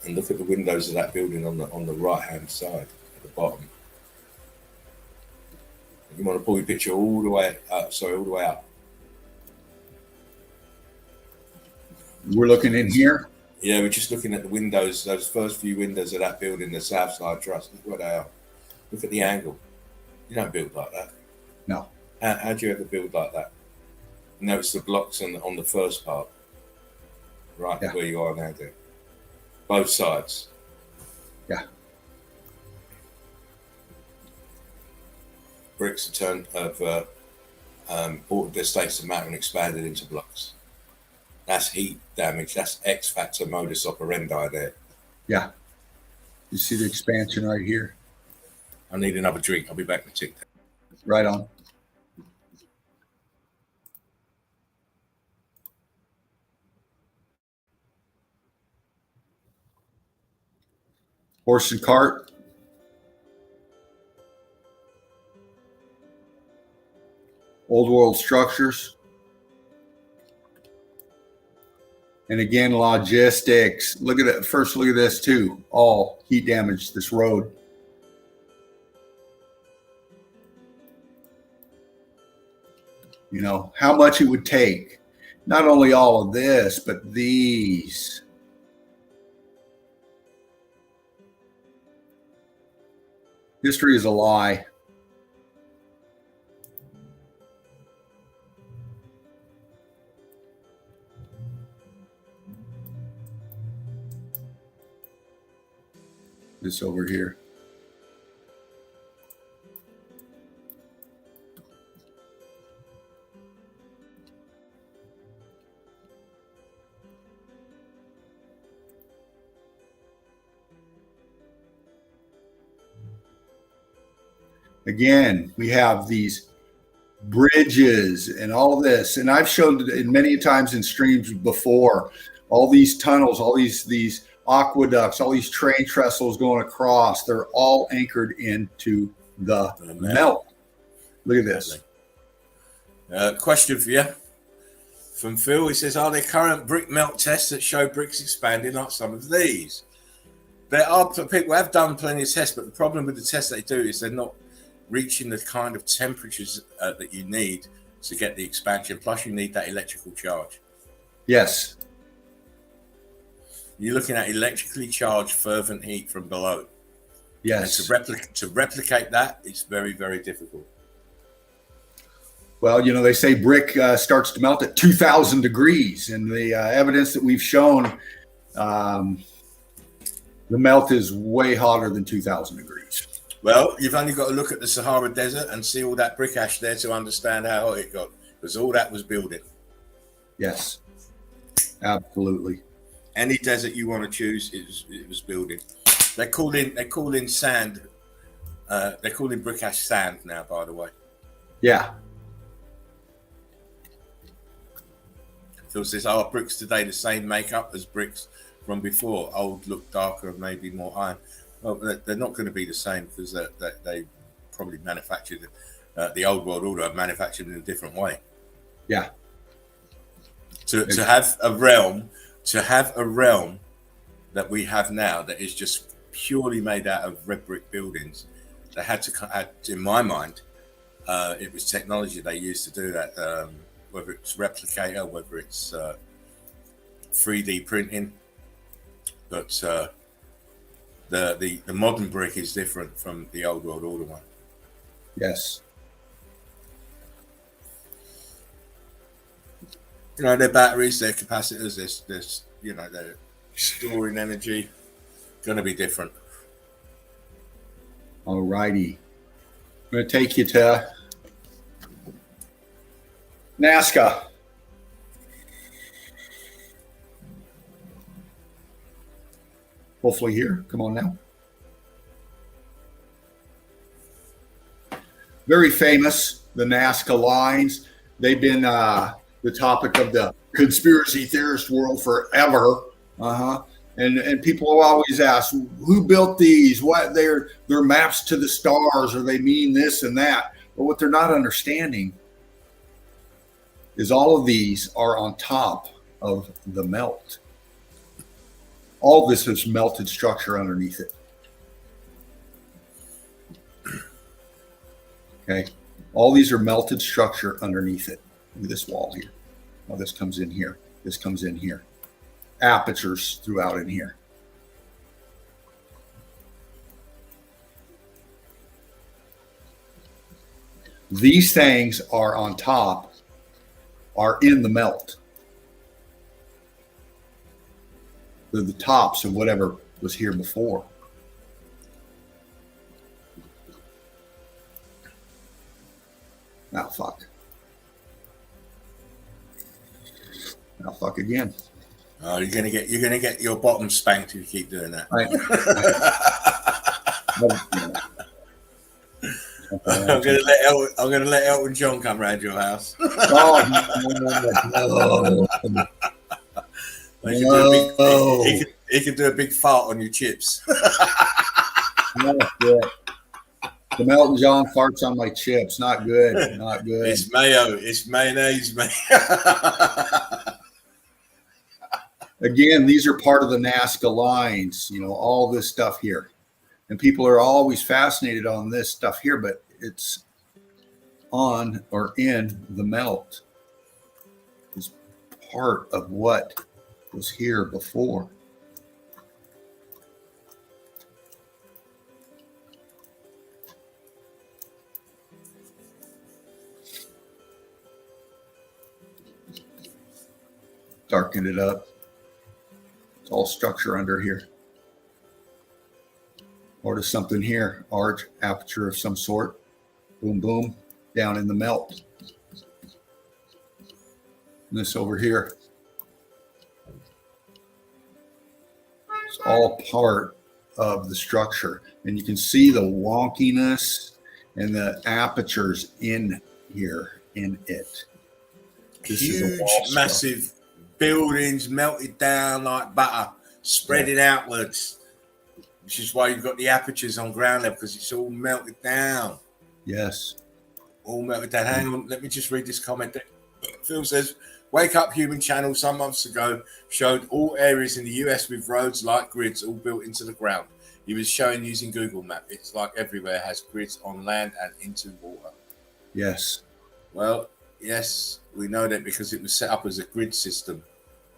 And look at the windows of that building on the right hand side at the bottom. You want to pull your picture all the way up, all the way up.
We're looking in here.
Yeah, we're just looking at the windows, those first few windows of that building, the South Side Trust. Look where they are. Look at the angle. You don't build like that.
No.
How do you ever build like that? Notice the blocks on the first part, right where you are now, there. Both sides.
Yeah.
Bricks have altered their states of matter and expanded into blocks. That's heat damage. That's X factor modus operandi there.
Yeah. You see the expansion right here?
I need another drink. I'll be back in a tick.
Right on. Horse and cart. Old world structures. And again, logistics. Look at it. First, look at this too. All heat damage, this road. You know, how much it would take. Not only all of this, but these. History is a lie. This over here. Again, we have these bridges and all of this, and I've shown it many times in streams before. All these tunnels, all these aqueducts, all these train trestles going across, they're all anchored into the melt. Look at this.
Question for you from Phil. He says, are there current brick melt tests that show bricks expanding like some of these? There are people have done plenty of tests, but the problem with the tests they do is they're not reaching the kind of temperatures that you need to get the expansion. Plus, you need that electrical charge.
Yes.
You're looking at electrically charged fervent heat from below.
Yes.
And to replicate that, it's very, very difficult.
Well, you know, they say brick starts to melt at 2,000 degrees, and the evidence that we've shown, the melt is way hotter than 2,000 degrees.
Well, you've only got to look at the Sahara Desert and see all that brick ash there to understand how hot it got, because all that was building.
Yes, absolutely.
Any desert you want to choose, it was building. They're calling sand. They're calling brick ash sand now, by the way.
Yeah.
Phil says, are bricks today the same makeup as bricks from before? Old look darker and maybe more iron. Well, they're not going to be the same because they probably manufactured the old world order manufactured in a different way.
Yeah.
To have a realm that we have now that is just purely made out of red brick buildings, they had to, in my mind, it was technology they used to do that. Whether it's replicator, whether it's 3D printing, but the modern brick is different from the old world order one.
Yes.
You know, their batteries, their capacitors, there's you know, they're storing energy, going to be different.
All righty. I'm going to take you to Nazca. Hopefully here. Come on now. Very famous, the Nazca lines. They've been the topic of the conspiracy theorist world forever. And people have always asked, who built these? What they're maps to the stars, or they mean this and that. But what they're not understanding is all of these are on top of the melt. All this is melted structure underneath it. Okay. All these are melted structure underneath it. Look at this wall here. Oh, this comes in here. This comes in here. Apertures throughout in here. These things are on top, are in the melt. They're the tops of whatever was here before. Now fuck. Now fuck again.
Oh, you're gonna get your bottom spanked if you keep doing that. I'm gonna let Elton John come round your house. He can do a big fart on your chips.
The Elton John farts on my chips. Not good. Not good.
It's mayo. It's mayonnaise, man.
Again, these are part of the Nazca lines, all this stuff here. And people are always fascinated on this stuff here, but it's on or in the melt. It's part of what was here before. Darken it up. It's all structure under here. Or to something here, arch, aperture of some sort. Boom, boom, down in the melt. And this over here. It's all part of the structure. And you can see the wonkiness and the apertures in here, in it. This
huge, massive buildings melted down like butter, spreading outwards. Which is why you've got the apertures on ground level, because it's all melted down.
Yes.
All melted down. Hang on, let me just read this comment. Phil says, Wake Up Human Channel some months ago showed all areas in the US with roads like grids all built into the ground. He was showing using Google Map. It's like everywhere has grids on land and into water.
Yes.
Well, yes, we know that because it was set up as a grid system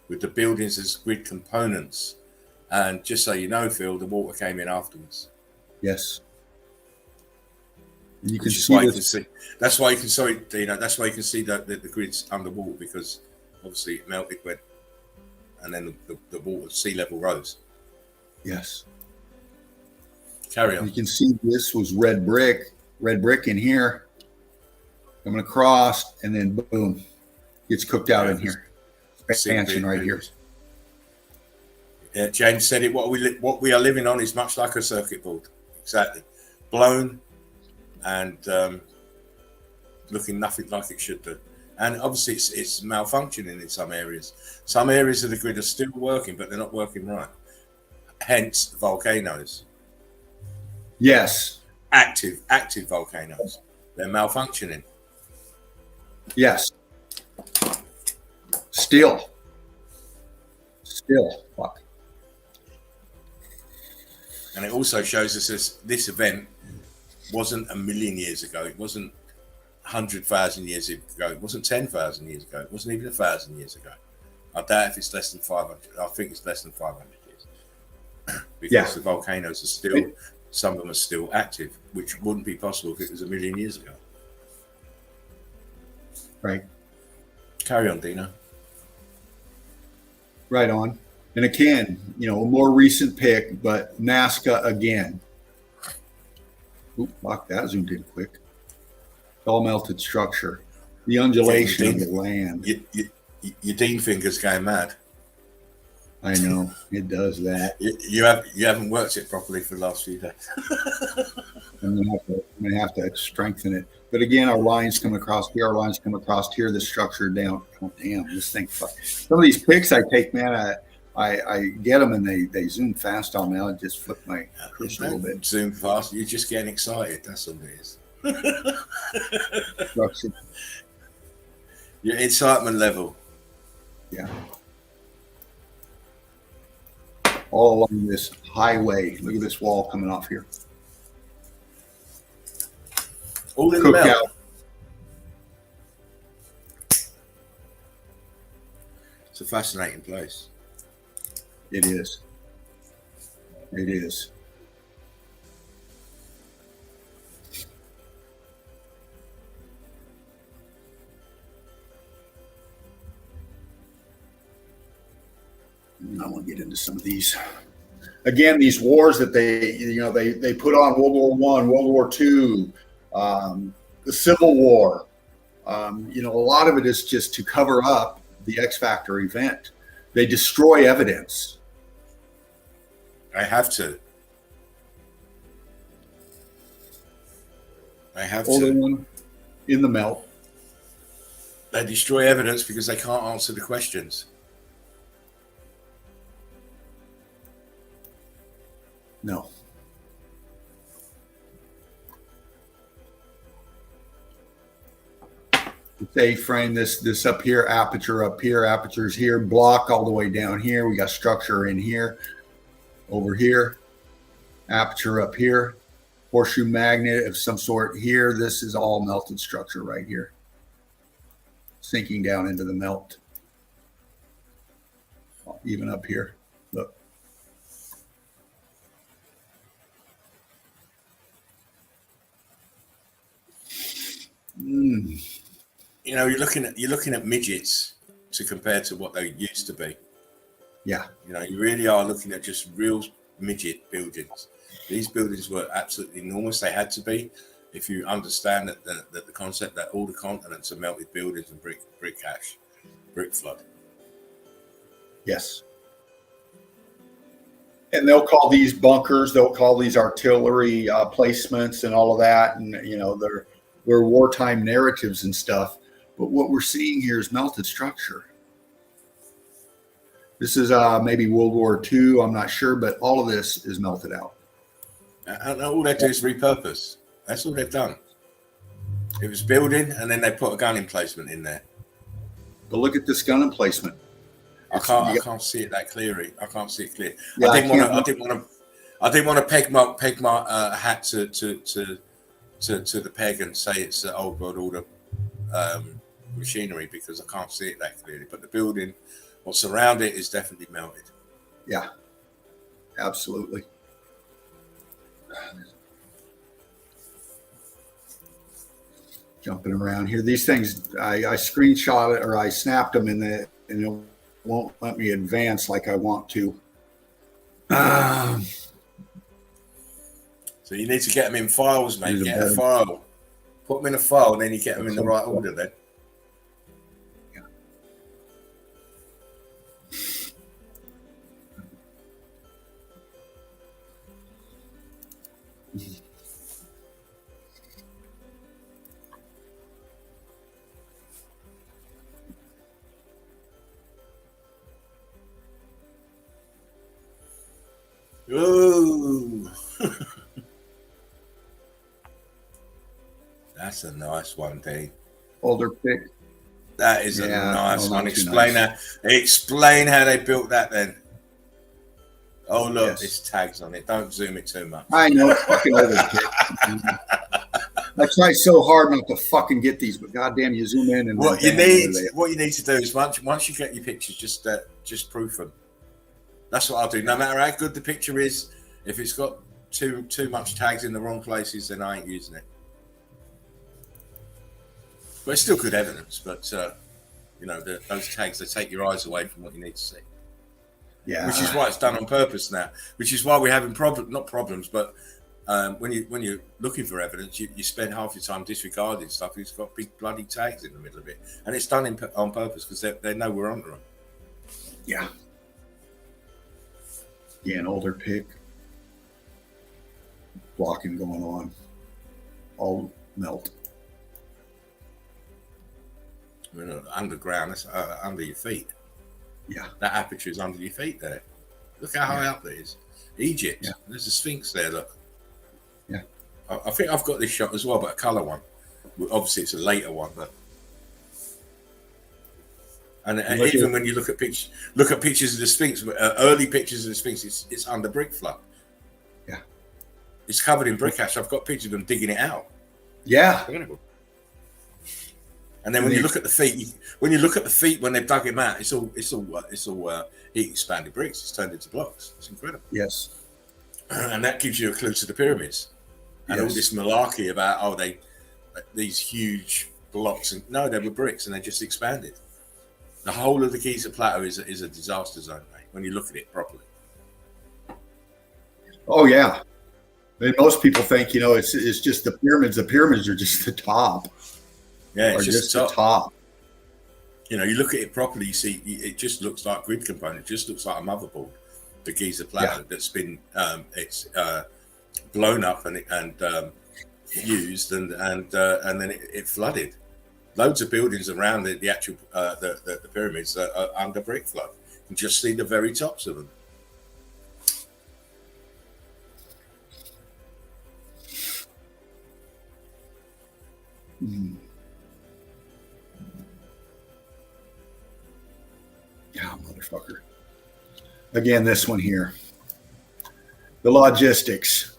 with the buildings as grid components. And just so you know, Phil, the water came in afterwards.
Yes. And you can see
that's why you can see the grids underwater, because obviously it melted when, and then the water sea level rose.
Yes.
Carry on.
You can see this was red brick in here, coming across, and then boom, gets cooked out in here. Expansion right here.
Yeah, James said it. What we are living on is much like a circuit board. Exactly, blown and looking nothing like it should do. And obviously, it's malfunctioning in some areas. Some areas of the grid are still working, but they're not working right. Hence, volcanoes.
Yes.
Active volcanoes. They're malfunctioning.
Yes. Still. Fuck.
And it also shows us this event wasn't a million years ago. It wasn't 100,000 years ago. It wasn't 10,000 years ago. It wasn't even 1,000 years ago. I doubt if it's less than 500. I think it's less than 500 years. Because the volcanoes are still, some of them are still active, which wouldn't be possible if it was a million years ago.
Right.
Carry on, Dino.
Right on. And again, a more recent pick, but Nazca again. Oop, fuck, that zoomed in quick. All melted structure. The undulation of the land.
Your Dean finger's going mad.
I know, it does that.
You haven't worked it properly for the last few days.
I'm gonna have to strengthen it. But again, our lines come across here. Our lines come across here. The structure down. Oh, damn, this thing. Fuck. Some of these pics I take, man, I get them and they zoom fast on me. I just flip my cursor a little bit.
Zoom fast. You're just getting excited. That's all it is.
Structure.
Your excitement level.
Yeah. all along this highway. Look at this wall coming off here.
All in the
Cookout.
melt. It's a fascinating place.
It is. It is. I want to get into some of these. Again, these wars that they put on World War I, World War II, the Civil War. A lot of it is just to cover up the X Factor event. They destroy evidence.
I have to.
Older one in the melt.
They destroy evidence because they can't answer the questions.
No. Say frame this up here, aperture's here, block all the way down here. We got structure in here, over here, aperture up here, horseshoe magnet of some sort here. This is all melted structure right here, sinking down into the melt. Even up here, look.
You're looking at midgets to compare to what they used to be.
Yeah.
You really are looking at just real midget buildings. These buildings were absolutely enormous. They had to be, if you understand that the concept that all the continents are melted buildings and brick ash, brick flood.
Yes. And they'll call these bunkers, they'll call these artillery placements and all of that. And, they're wartime narratives and stuff. But what we're seeing here is melted structure. This is maybe World War II, I'm not sure, but all of this is melted out.
And all they do is repurpose. That's all they've done. It was building, and then they put a gun emplacement in there.
But look at this gun emplacement.
I can't see it that clearly. I can't see it clear.
Yeah,
I didn't want to peg my hat to the peg and say it's old world order machinery, because I can't see it that clearly. But the building, what's around it, is definitely melted.
Yeah, absolutely. Jumping around here. These things, I screenshot it, or I snapped them and it won't let me advance like I want to.
So you need to get them in files, mate. Get a
better.
file. Put them in a file, and then you get them in the right order then. Ooh. That's a nice one, Dave.
Older pick.
That is a nice one.
Explain
Explain how they built that then. Oh, look,
Yes.
there's tags on it. Don't zoom it too much.
I know, it's fucking older pick. I try so hard not to fucking get these, but goddamn, you zoom in and
What you need to do is once you get your pictures, just proof them. That's what I'll do. No matter how good the picture is, if it's got too much tags in the wrong places, then I ain't using it. But it's still good evidence. But those tags, they take your eyes away from what you need to see.
Yeah.
Which is why it's done on purpose now. Which is why we're having not problems, but when you're looking for evidence, you spend half your time disregarding stuff. It's got big bloody tags in the middle of it, and it's done on purpose because they know we're onto them.
Yeah. Yeah, an older pick. Blocking going on. All melt.
I mean, underground, that's under your feet.
Yeah.
That aperture is under your feet there. Look how high up it is. Egypt.
Yeah.
There's a Sphinx there, look.
Yeah.
I think I've got this shot as well, but a colour one. Obviously, it's a later one, but And
Look
even
at-
when you look at pictures of the Sphinx, early pictures of the Sphinx, it's under brick flood.
Yeah.
It's covered in brick ash. I've got pictures of them digging it out.
Yeah.
Incredible. And then when you look at the feet, when they've dug him out, it's all heat expanded bricks. It's turned into blocks. It's incredible.
Yes.
And that gives you a clue to the pyramids and all this malarkey about these huge blocks, and no, they were bricks and they just expanded. The whole of the Giza Plateau is a disaster zone, mate, when you look at it properly.
Oh yeah. I mean, most people think, it's just the pyramids. The pyramids are just the top.
Yeah, it's just
the top.
You look at it properly, you see it just looks like grid component. It just looks like a motherboard. The Giza Plateau that's been blown up and fused and then it flooded. Loads of buildings around the actual the pyramids are under brick flood. You can just see the very tops of them.
Yeah, motherfucker. Again, this one here. The logistics.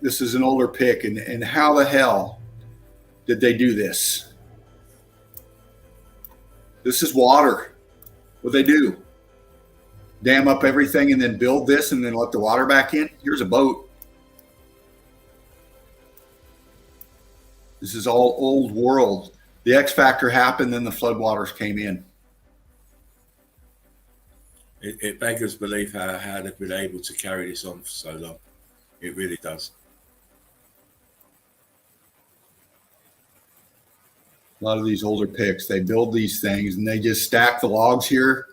This is an older pic, and how the hell did they do this? This is water. What they do? Dam up everything and then build this and then let the water back in? Here's a boat. This is all old world. The X factor happened, then the floodwaters came in.
It beggars belief how they've been able to carry this on for so long. It really does.
A lot of these older pics, they build these things and they just stack the logs here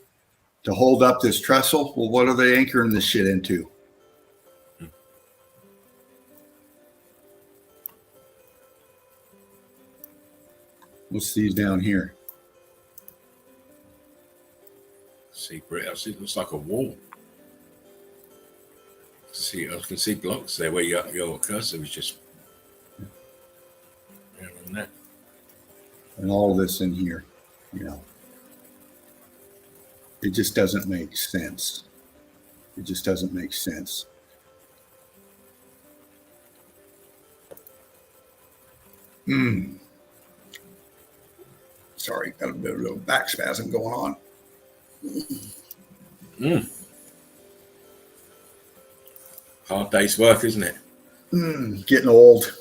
to hold up this trestle. Well, what are they anchoring this shit into? What's these down here?
See, it looks like a wall. I can see blocks there where your cursor was just on that.
And all this in here, it just doesn't make sense. It just doesn't make sense. Sorry, got a bit of a little back spasm going on.
Hard day's work, isn't it?
Getting old.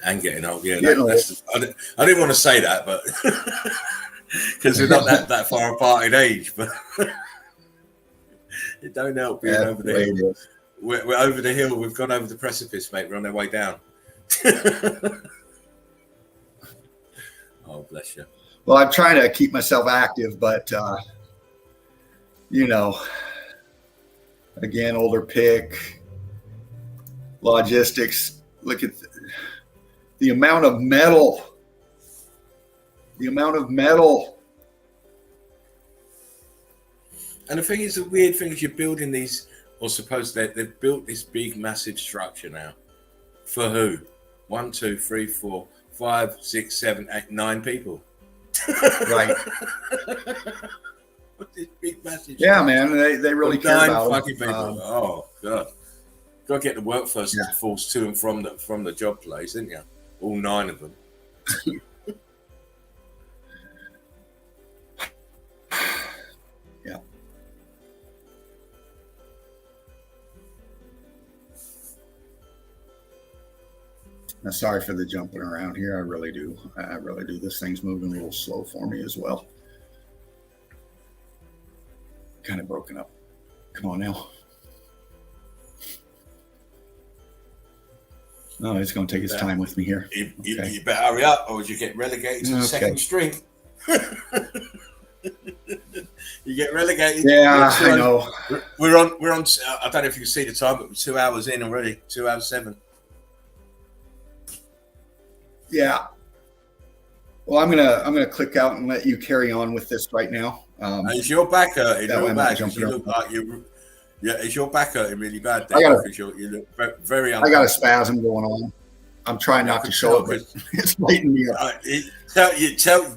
And getting old, yeah.
I
didn't want to say that, but because we're not that far apart in age, but it don't help being over the hill. We're over the hill. We've gone over the precipice, mate. We're on our way down. Oh, bless you.
Well, I'm trying to keep myself active, but again, older pick, logistics. Look at the amount of metal.
And the thing is, the weird thing is, you're building these, or suppose they've built this big, massive structure now. For who? 1, 2, 3, 4, 5, 6, 7, 8, 9 people.
Right.
This big, massive
yeah,
structure.
man, they really care about
fucking people. Oh god, got to get the workforce force to and from the job place, didn't you? All 9 of them.
Yeah. Now, sorry for the jumping around here. I really do. This thing's moving a little slow for me as well. Kind of broken up. Come on now. Oh, it's going to take its time with me here.
You better hurry up, or you get relegated to the second string. You get relegated.
Yeah, I know.
We're on. I don't know if you can see the time, but we're 2 hours in already. 2 hours 7.
Yeah. Well, I'm gonna click out and let you carry on with this right now.
Is your back hurting?
That way I'm not jumping
You
up.
look like you. Yeah, is your back hurting really bad?
I got
you look very.
I got a spasm going on. I'm trying not to show it, but it's lighting me up.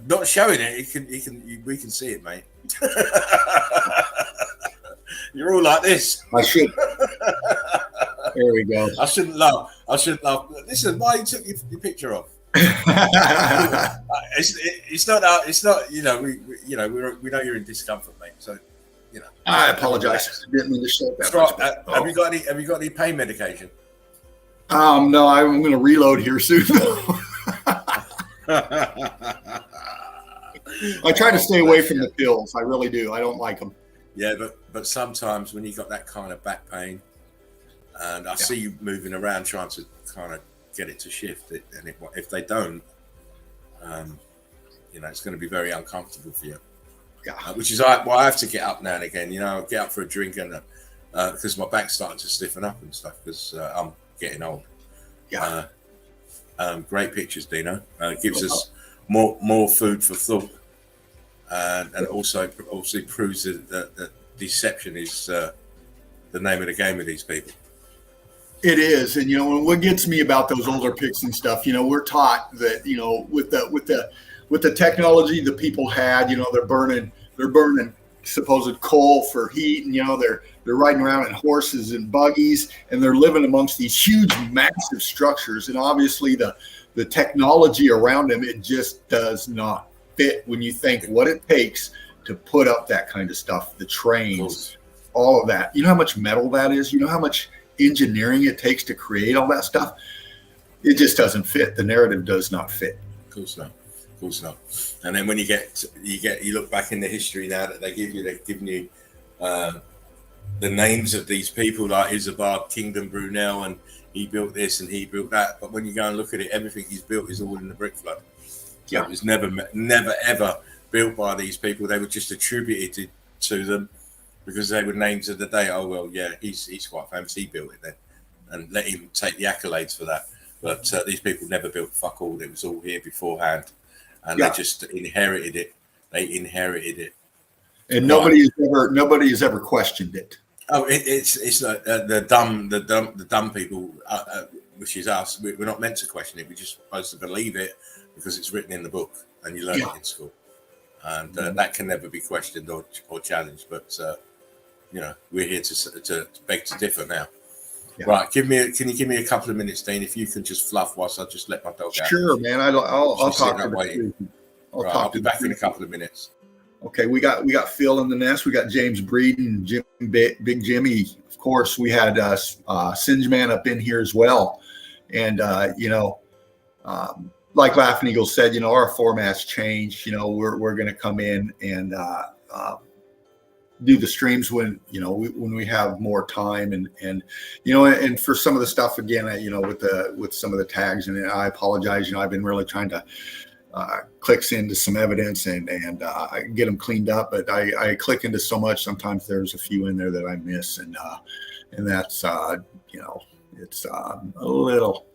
Not showing it. We can see it, mate. You're all like this.
I should. There we go.
I shouldn't laugh. Listen, why you took your picture off? It's not. You know, we know you're in discomfort, mate. So, you know.
I apologize. I didn't mean to show that.
Right. Have you got any pain medication?
No, I'm going to reload here soon. I try to stay away from the pills. I really do. I don't like them.
Yeah, but sometimes when you got that kind of back pain, and I see you moving around trying to kind of get it to shift, and if they don't, you know, it's going to be very uncomfortable for you.
Yeah.
Which is why I have to get up now and again. You know, I'll get up for a drink and because my back's starting to stiffen up and stuff because I'm getting old.
Yeah.
Great pictures, Dino. Gives us more food for thought. And also proves that deception is the name of the game with these people.
It is, and you know, and what gets me about those older pics and stuff, you know, we're taught that, you know, with the technology the people had, you know, they're burning supposed coal for heat, and you know, they're riding around in horses and buggies, and they're living amongst these huge, massive structures, and obviously the technology around them, it just does not fit when you think what it takes to put up that kind of stuff, the trains, all of that. You know how much metal that is? You know how much engineering it takes to create all that stuff? It just doesn't fit. The narrative does not fit.
Of course not. And then when you look back in the history now that they're giving you the names of these people like Isambard Kingdom Brunel, and he built this and he built that. But when you go and look at it, everything he's built is all in the brick flood. Yeah. It was never ever built by these people. They were just attributed to them because they were names of the day. Oh, well, yeah, he's quite famous. He built it then. And let him take the accolades for that. But these people never built fuck all. It was all here beforehand. And they just inherited it. And
nobody has ever questioned it.
Oh, it's the dumb people, which is us. We're not meant to question it. We're just supposed to believe it because it's written in the book and you learn it in school, and that can never be questioned or challenged. But you know, we're here to beg to differ now. Yeah. Right, can you give me a couple of minutes, Dean? If you can just fluff whilst I just let my dog out.
Sure, man. I'll talk to you.
I'll be back in a couple of minutes.
Okay, we got Phil in the nest. We got James Breeden, Big Jimmy. Of course, we had Singeman up in here as well. And you know, like Laughing Eagle said, you know, our format's changed. You know, we're going to come in and do the streams when, you know, when we have more time, and you know, and for some of the stuff again, you know, with some of the tags, and I apologize. You know, I've been really trying to clicks into some evidence and get them cleaned up, but I click into so much. Sometimes there's a few in there that I miss, and that's you know, it's a little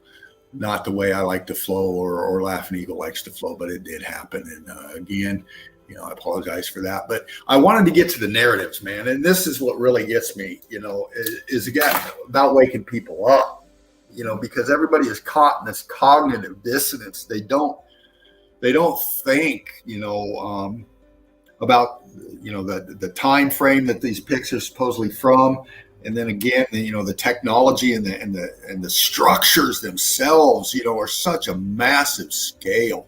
not the way I like to flow or Laughing Eagle likes to flow, but it did happen. And again, you know, I apologize for that, but I wanted to get to the narratives, man. And this is what really gets me, you know, is again about waking people up, you know, because everybody is caught in this cognitive dissonance. They don't think, you know, about, you know, the time frame that these pics are supposedly from, and then again, you know, the technology and the structures themselves, you know, are such a massive scale.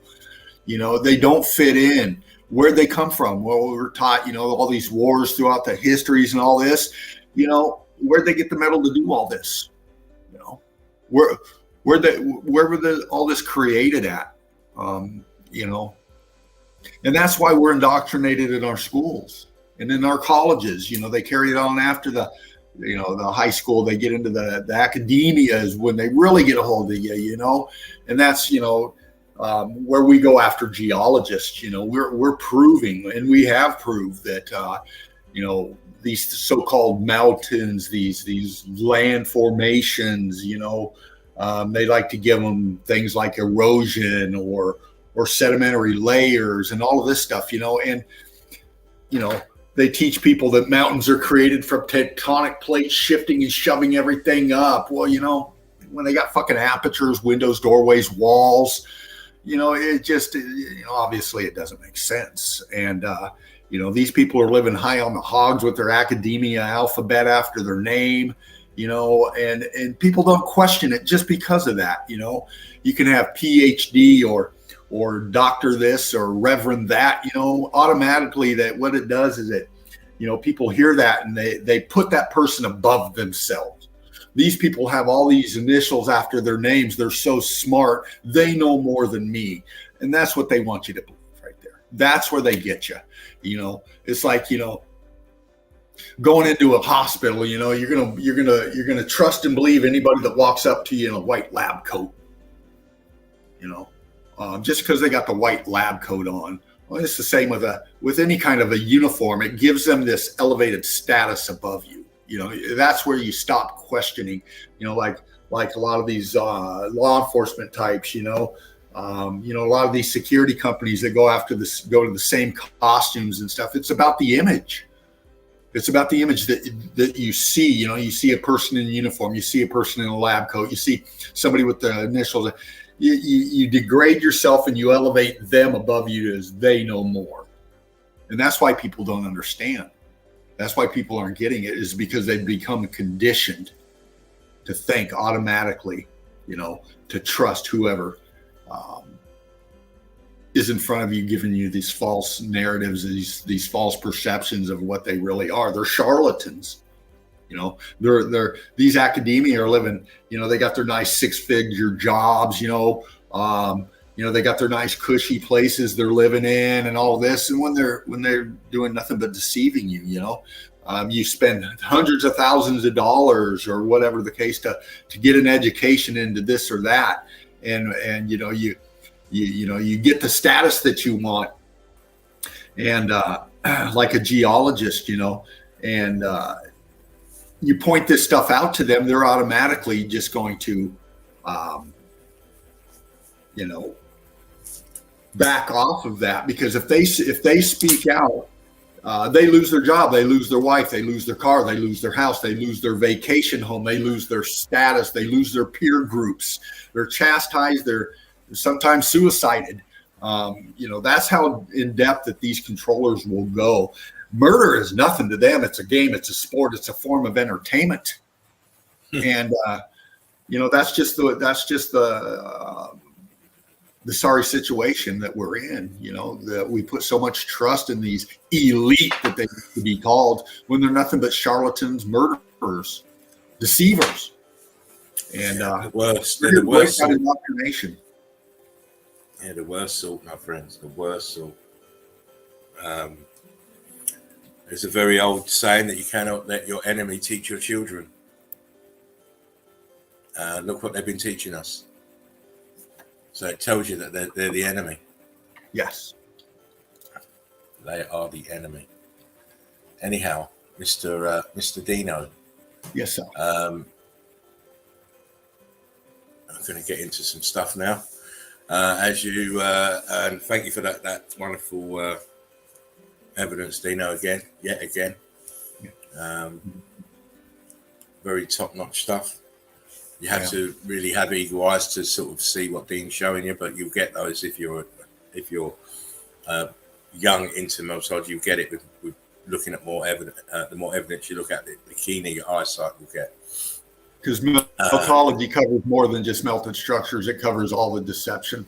You know, they don't fit in. Where'd they come from? Well, we were taught, you know, all these wars throughout the histories and all this. You know, where'd they get the metal to do all this? You know, where were all this created at? You know, and that's why we're indoctrinated in our schools and in our colleges. You know, they carry it on after the high school. They get into the academia is when they really get a hold of you, you know, and that's, you know, where we go after geologists. You know, we're proving, and we have proved that, you know, these so-called mountains, these land formations, you know, they like to give them things like erosion or sedimentary layers and all of this stuff, you know, and, you know, they teach people that mountains are created from tectonic plates shifting and shoving everything up. Well, you know, when they got fucking apertures, windows, doorways, walls, it just, obviously it doesn't make sense. And, these people are living high on the hogs with their academia alphabet after their name, and people don't question it just because of that. You can have PhD or doctor this or reverend that, automatically that what it does is it, people hear that and they put that person above themselves. These people have all these initials after their names. They're so smart. They know more than me. And that's what they want you to believe right there. That's where they get you. It's like, going into a hospital, you're going to trust and believe anybody that walks up to you in a white lab coat, just because they got the white lab coat on. Well, it's the same with any kind of a uniform. It gives them this elevated status above you. That's where you stop questioning, like a lot of these law enforcement types, a lot of these security companies that go to the same costumes and stuff. It's about the image. It's about the image that you see. You see a person in uniform, you see a person in a lab coat, you see somebody with the initials. You degrade yourself and you elevate them above you as they know more. And that's why people don't understand. That's why people aren't getting it, is because they've become conditioned to think automatically, to trust whoever is in front of you, giving you these false narratives, these false perceptions of what they really are. They're charlatans. They're these academia are living, they got their nice 6-figure jobs, they got their nice cushy places they're living in and all this. And when they're doing nothing but deceiving you, you spend hundreds of thousands of dollars or whatever the case to get an education into this or that. And you get the status that you want. And like a geologist, and you point this stuff out to them, they're automatically just going to, back off of that, because if they speak out, they lose their job, they lose their wife, they lose their car, they lose their house, they lose their vacation home, they lose their status, they lose their peer groups, they're chastised, they're sometimes suicided. That's how in depth that these controllers will go. Murder is nothing to them. It's a game. It's a sport. It's a form of entertainment. And that's just the sorry situation that we're in. That we put so much trust in these elite that they used to be called, when they're nothing but charlatans, murderers, deceivers, and
the worst
indoctrination.
Yeah, the worst sort, my friends. The worst sort. There's a very old saying that you cannot let your enemy teach your children. Look what they've been teaching us. So it tells you that they're the enemy.
Yes.
They are the enemy. Anyhow, Mr. Dino.
Yes, sir.
I'm going to get into some stuff now. And thank you for that wonderful evidence, Dino, yet again. Very top-notch stuff. You have to really have eagle eyes to sort of see what Dean's showing you, but you'll get those if you're young into meltology. You'll get it with looking at more evidence. The more evidence you look at, the keener your eyesight will get.
Because meltology covers more than just melted structures. It covers all the deception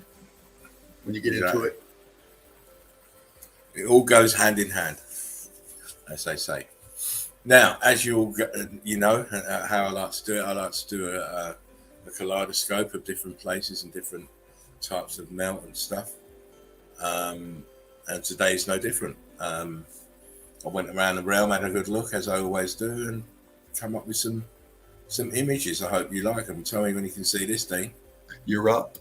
when you get into it.
It all goes hand in hand, as they say. Now, as you all how I like to do it, I like to do a kaleidoscope of different places and different types of melt and stuff. And today's no different. I went around the realm, had a good look, as I always do, and come up with some images. I hope you like them. Tell me when you can see this, Dean.
You're up.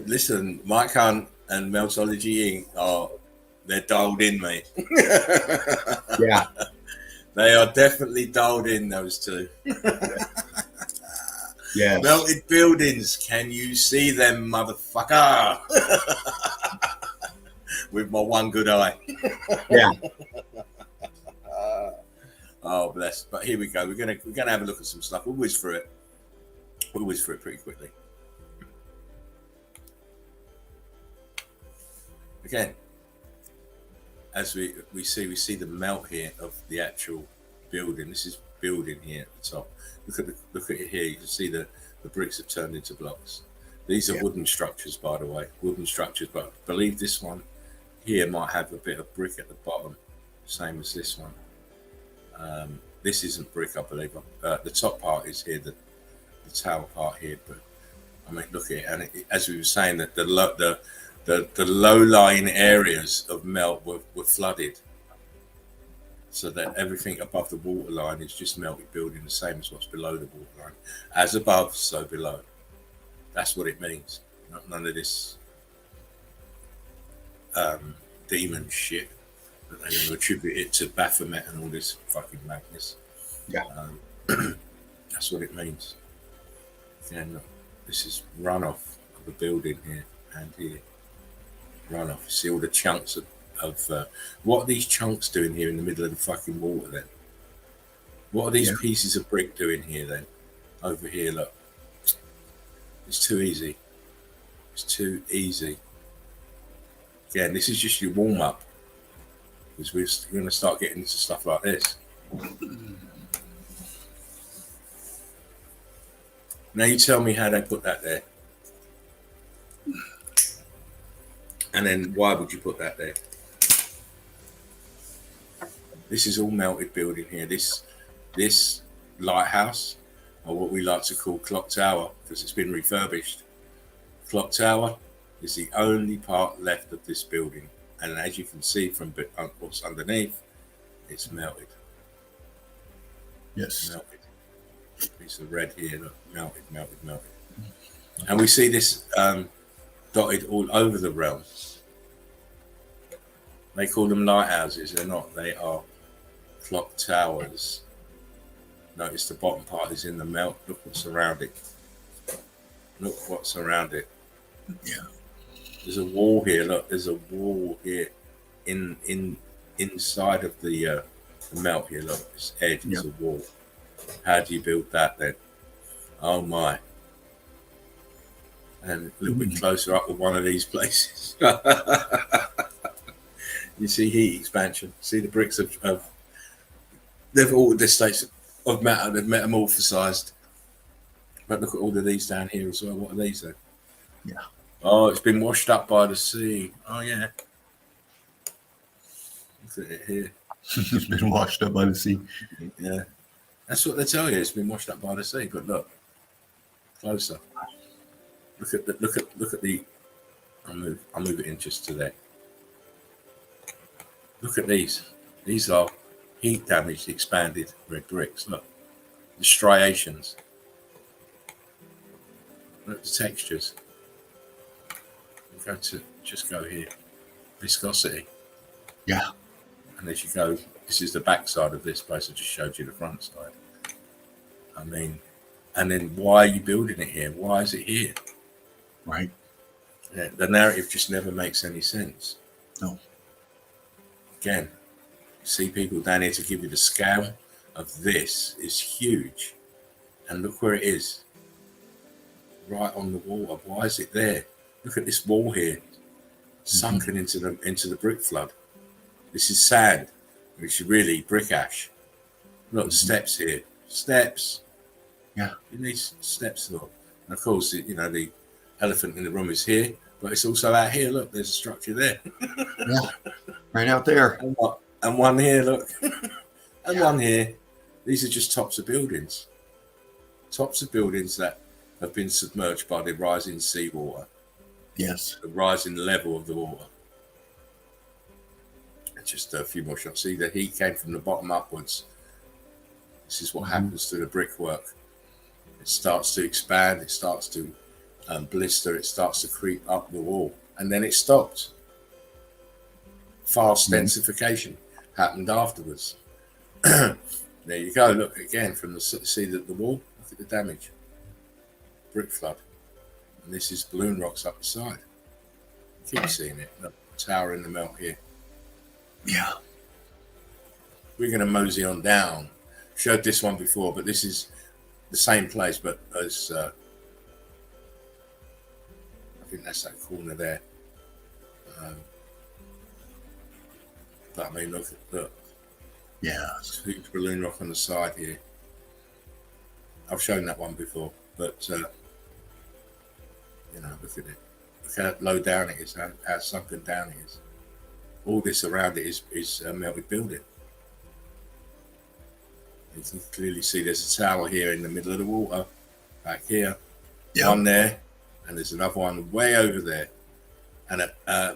Listen, Mike Hunt and Meltology Inc. they're dialed in, mate.
Yeah.
They are definitely dialed in, those two.
Yes.
Melted buildings, can you see them, motherfucker? with my one good eye.
Yeah.
Oh, bless. But here we go. We're gonna have a look at some stuff. We'll whiz through it. Pretty quickly. Again, as we see the melt here of the actual building. This is building here at the top. Look at it here. You can see the bricks have turned into blocks. These are wooden structures, by the way. Wooden structures, but I believe this one here might have a bit of brick at the bottom, same as this one. This isn't brick, I believe. The top part is here, the tower part here. But I mean, look at it, and as we were saying, that the low-lying areas of melt were flooded, so that everything above the waterline is just melted building, the same as what's below the waterline. As above, so below. That's what it means. None of this demon shit that they're going to attribute it to Baphomet and all this fucking madness.
Yeah.
That's what it means. And look, this is runoff of the building here and here. Runoff. You see all the chunks of what are these chunks doing here in the middle of the fucking water then? What are these pieces of brick doing here then? Over here, look. It's too easy. It's too easy. Again, this is just your warm-up. Because we're going to start getting into stuff like this. Now you tell me how they put that there. And then why would you put that there? This is all melted building here. This lighthouse, or what we like to call clock tower, because it's been refurbished. Clock tower is the only part left of this building. And as you can see from what's underneath, it's melted.
Yes.
Melted. Piece of red here, look, melted. And we see this dotted all over the realm. They call them lighthouses. They're not. They are clock towers. Notice the bottom part is in the melt. Look what's around it. Look what's around it.
Yeah.
There's a wall here. Look, there's a wall here inside of the melt here. Look, this edge is a wall. How do you build that then? Oh my. And a little bit closer up with one of these places. You see heat expansion. See the bricks of they've all this states of matter, they've metamorphosized. But look at all of these down here as well. What are these then?
Yeah.
Oh, it's been washed up by the sea. Oh yeah. Look at it here.
It's been washed up by the sea.
Yeah. That's what they tell you. It's been washed up by the sea. But look, closer. Look at the. I'll move it in just to there. Look at these. These are heat damaged, expanded red bricks. Look, the striations. Look at the textures. Just go here. Viscosity.
Yeah.
And as you go, this is the back side of this place. I just showed you the front side. I mean, and then why are you building it here? Why is it here?
Right.
Yeah, the narrative just never makes any sense.
No.
Again, see people down here to give you the scale of this is huge. And look where it is. Right on the water. Why is it there? Look at this wall here. Sunken into the brick flood. This is sand, which is really brick ash. Look, steps here. Steps.
Yeah.
You need steps. Look. And of course, the elephant in the room is here, but it's also out here. Look, there's a structure there.
Yeah. Right out there.
And one here, look. And one here. These are just tops of buildings. Tops of buildings that have been submerged by the rising seawater.
Yes.
The rising level of the water. Just a few more shots. See, the heat came from the bottom upwards. This is what happens to the brickwork. It starts to expand. It starts to blister. It starts to creep up the wall. And then it stopped. Fast densification happened afterwards. There you go. Look again from see the wall. Look at the damage. Brick flood. And this is balloon rocks up the side. Keep seeing it. Look. tower in the melt here.
Yeah.
We're going to mosey on down. Showed this one before, but this is the same place, but as I think that's that corner there. But I mean, look.
Yeah.
Huge balloon rock on the side here. I've shown that one before, but look at it. Look how low down it is, how sunken down it is. All this around it is a melted building. You can clearly see there's a tower here in the middle of the water, back here, one there, and there's another one way over there. And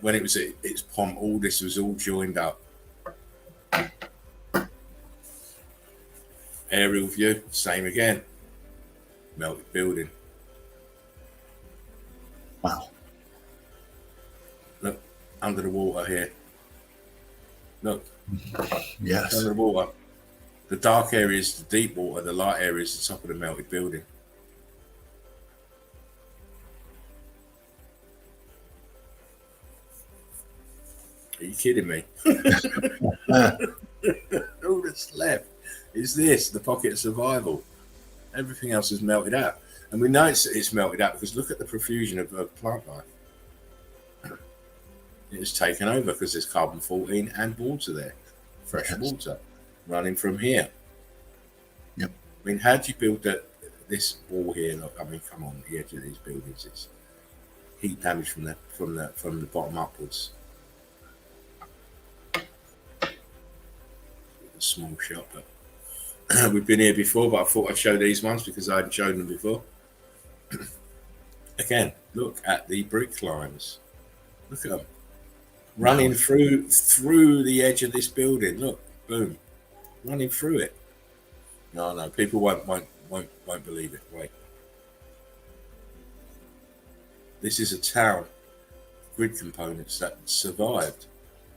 when it was at its pomp, all this was all joined up. Aerial view, same again. Melted building.
Wow.
Look, under the water here. Look.
Yes.
Under the water. The dark area is the deep water, the light area is the top of the melted building. Are you kidding me? All that's left is this, the pocket of survival. Everything else is melted out. And we know it's melted out because look at the profusion of plant life. It was taken over because there's carbon-14 and water there. Fresh water running from here.
Yep.
I mean, how do you build this wall here? Look, I mean, come on, the edge of these buildings, it's heat damage from the bottom upwards. A small shot, but we've been here before, but I thought I'd show these ones because I hadn't shown them before. Again, look at the brick lines. Look at them running through the edge of this building. Look, boom, running through it. No, people won't believe it. Wait, this is a town, grid components that survived,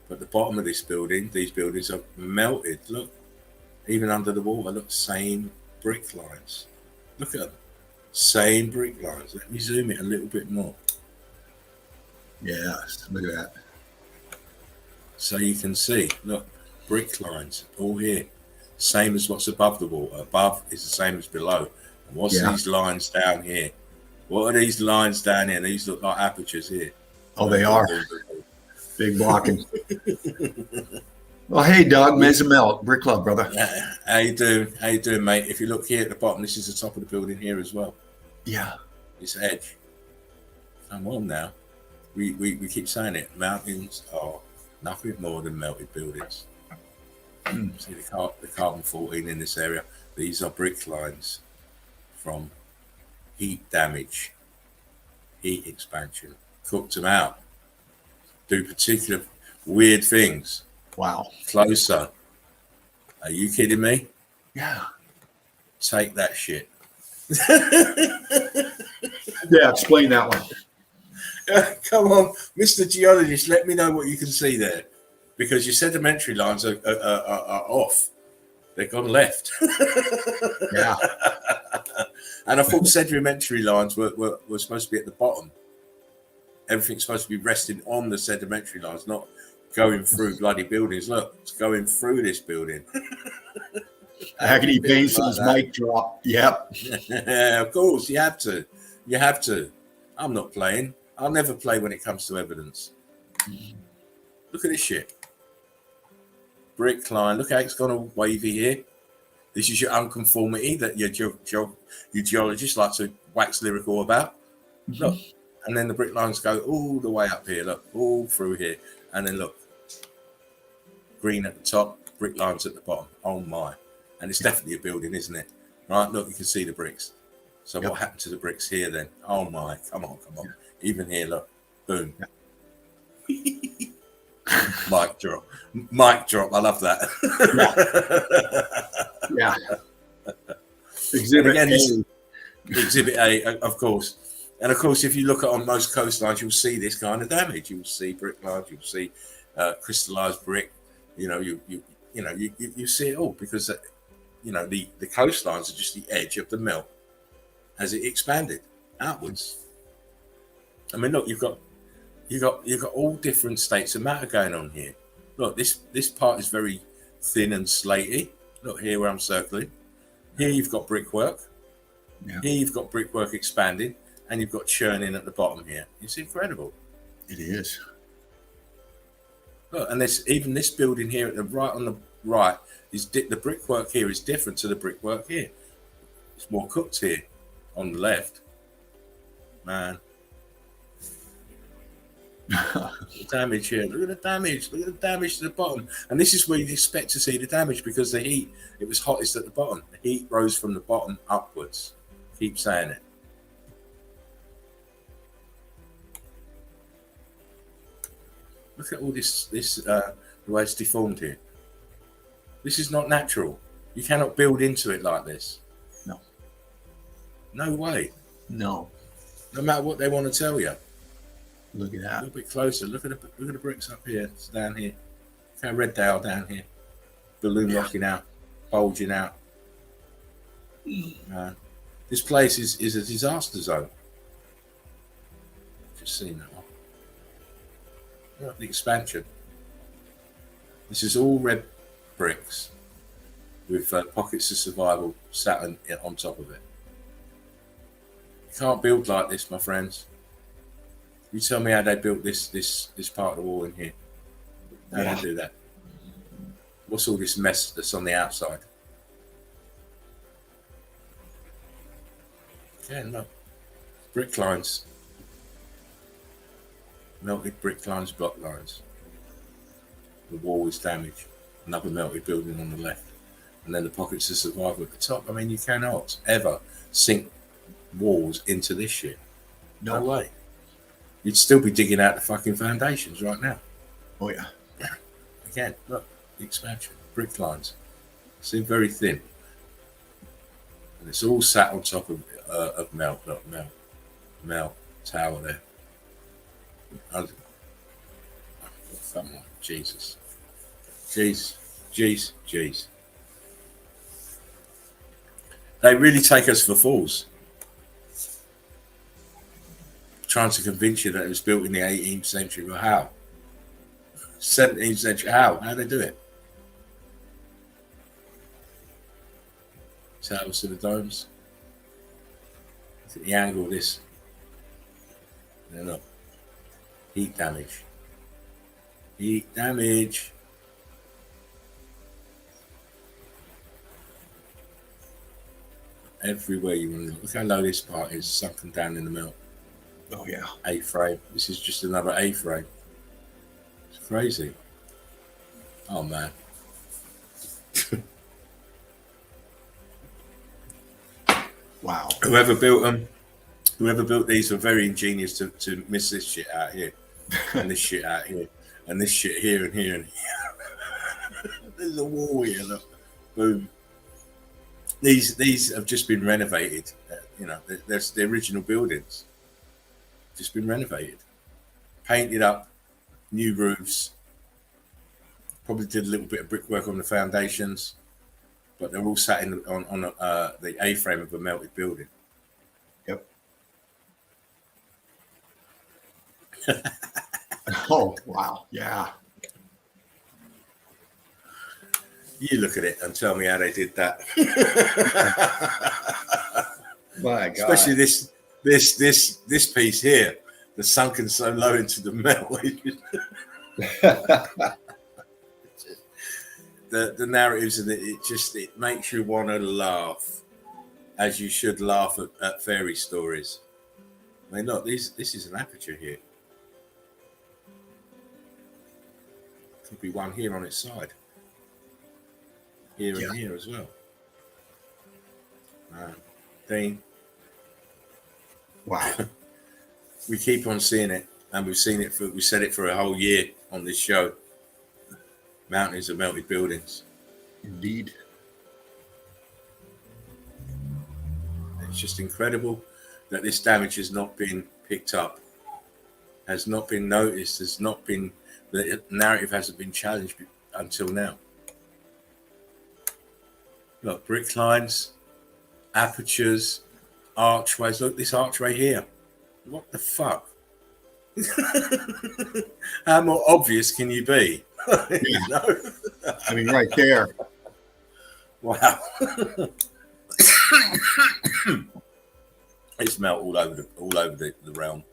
but the bottom of this building, these buildings are melted. Look, even under the water. Look, same brick lines. Look at them, same brick lines. Let me zoom it a little bit more.
Yes, look at that.
So you can see, look, brick lines all here. Same as what's above the water. Above is the same as below. And what's these lines down here? What are these lines down here? These look like apertures here.
Oh, they are. Big blocking. Well, hey, Doug, Mesa Melt, Brick Club, brother.
How you doing, mate? If you look here at the bottom, this is the top of the building here as well.
Yeah.
This edge. Come on now. We keep saying it. Mountains are nothing more than melted buildings. See the carbon-14 in this area. These are brick lines from heat damage, heat expansion. Cooked them out. Do particular weird things.
Wow.
Closer. Are you kidding me?
Yeah.
Take that shit.
Yeah, explain that one.
Come on, Mr. Geologist, let me know what you can see there. Because your sedimentary lines are off. They've gone left.
Yeah.
And I thought sedimentary lines were supposed to be at the bottom. Everything's supposed to be resting on the sedimentary lines, not going through bloody buildings. Look, it's going through this building.
Agony Painson's mic drop. Yep.
Yeah, of course, you have to. You have to. I'm not playing. I'll never play when it comes to evidence. Look at this shit. Brick line. Look how it's gone all wavy here. This is your unconformity that your geologists like to wax lyrical about. Look. And then the brick lines go all the way up here. Look, all through here. And then look. Green at the top, brick lines at the bottom. Oh my. And it's definitely a building, isn't it? Right, look, you can see the bricks. So what happened to the bricks here then? Oh my, come on. Even here, look, boom. Mic drop. I love that.
Yeah. Exhibit A.
Exhibit A, of course. And of course, if you look at on most coastlines, you'll see this kind of damage. You'll see brick lines. You'll see crystallized brick. You see it all because the coastlines are just the edge of the melt as it expanded outwards. I mean, look, you've got you got all different states of matter going on here. Look, this part is very thin and slaty. Look here where I'm circling. Here you've got brickwork.
Yeah.
Here you've got brickwork expanding, and you've got churning at the bottom here. It's incredible.
It is.
Look, and even this building here at the right on the right is the brickwork here is different to the brickwork here. It's more cooked here on the left. Man. The damage here. Look at the damage. Look at the damage to the bottom. And this is where you'd expect to see the damage because the heat, it was hottest at the bottom. The heat rose from the bottom upwards. Keep saying it. Look at all this the way it's deformed here. This is not natural. You cannot build into it like this.
No.
No way.
No.
No matter what they want to tell you.
Look at
A
that.
little bit closer. Look at the bricks up here. It's down here. Look how red they are down here. Balloon rocking out, bulging out. This place is a disaster zone. Just seen that one. Look at the expansion. This is all red bricks with pockets of survival sat on top of it. You can't build like this, my friends. You tell me how they built this part of the wall in here. How they do that? What's all this mess that's on the outside? Yeah, no. Brick lines. Melted brick lines, block lines. The wall is damaged. Another melted building on the left. And then the pockets of survival at the top. I mean, you cannot ever sink walls into this shit. No way. You'd still be digging out the fucking foundations right now.
Oh, yeah.
Again, look, the expansion, brick lines. Seem very thin. And it's all sat on top of Mel Tower there. Oh, come on, Jesus. Jeez. They really take us for fools. Trying to convince you that it was built in the 18th century. Well, how? 17th century. How? How they do it? Towers to the domes. Look at the angle of this. No, look. Heat damage. Heat damage. Everywhere you want to look. Look how low this part is, sunken down in the middle.
Oh, yeah.
A-frame. This is just another A-frame. It's crazy. Oh, man.
Wow.
Whoever built these were very ingenious to miss this shit out here. And this shit out here. And this shit here and here and here. There's a wall here, look. Boom. These have just been renovated. There's the original buildings. Just been renovated, painted up, new roofs. Probably did a little bit of brickwork on the foundations, but they're all sat on the A-frame of a melted building.
Yep. Oh, wow. Yeah.
You look at it and tell me how they did that.
My God.
Especially this piece here, the sunken so low into the metal. the narratives in it makes you want to laugh, as you should laugh at fairy stories. I mean, look, this is an aperture here. Could be one here on its side. Here and here as well. Dean.
Wow.
We keep on seeing it, and we said it for a whole year on this show. Mountains of melted buildings.
Indeed.
It's just incredible that this damage has not been picked up, has not been noticed, the narrative hasn't been challenged until now. Look, brick lines, apertures, archways. Look, this archway here. What the fuck? How more obvious can you be?
Yeah.
You know?
I mean, right there.
Wow. It's melt all over the realm.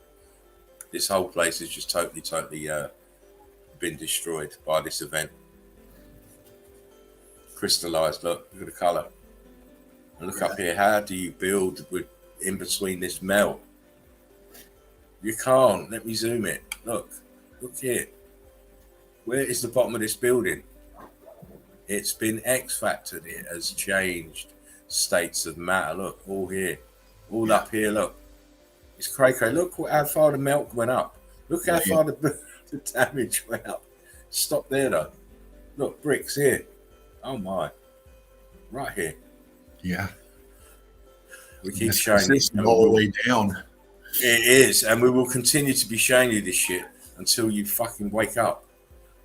This whole place has just totally been destroyed by this event. Crystallized. Look at the color. And look up here. How do you build with in between this melt? You can't. Let me zoom it. Look here. Where is the bottom of this building? It's been X-factored. It has changed states of matter. Look, all here, all up here. Look, it's cray-cray. Look how far the melt went up. Look how far the damage went up. Stop there though. Look, bricks here. Oh my, right here.
Yeah.
We keep showing it
all the way down.
It is, and we will continue to be showing you this shit until you fucking wake up.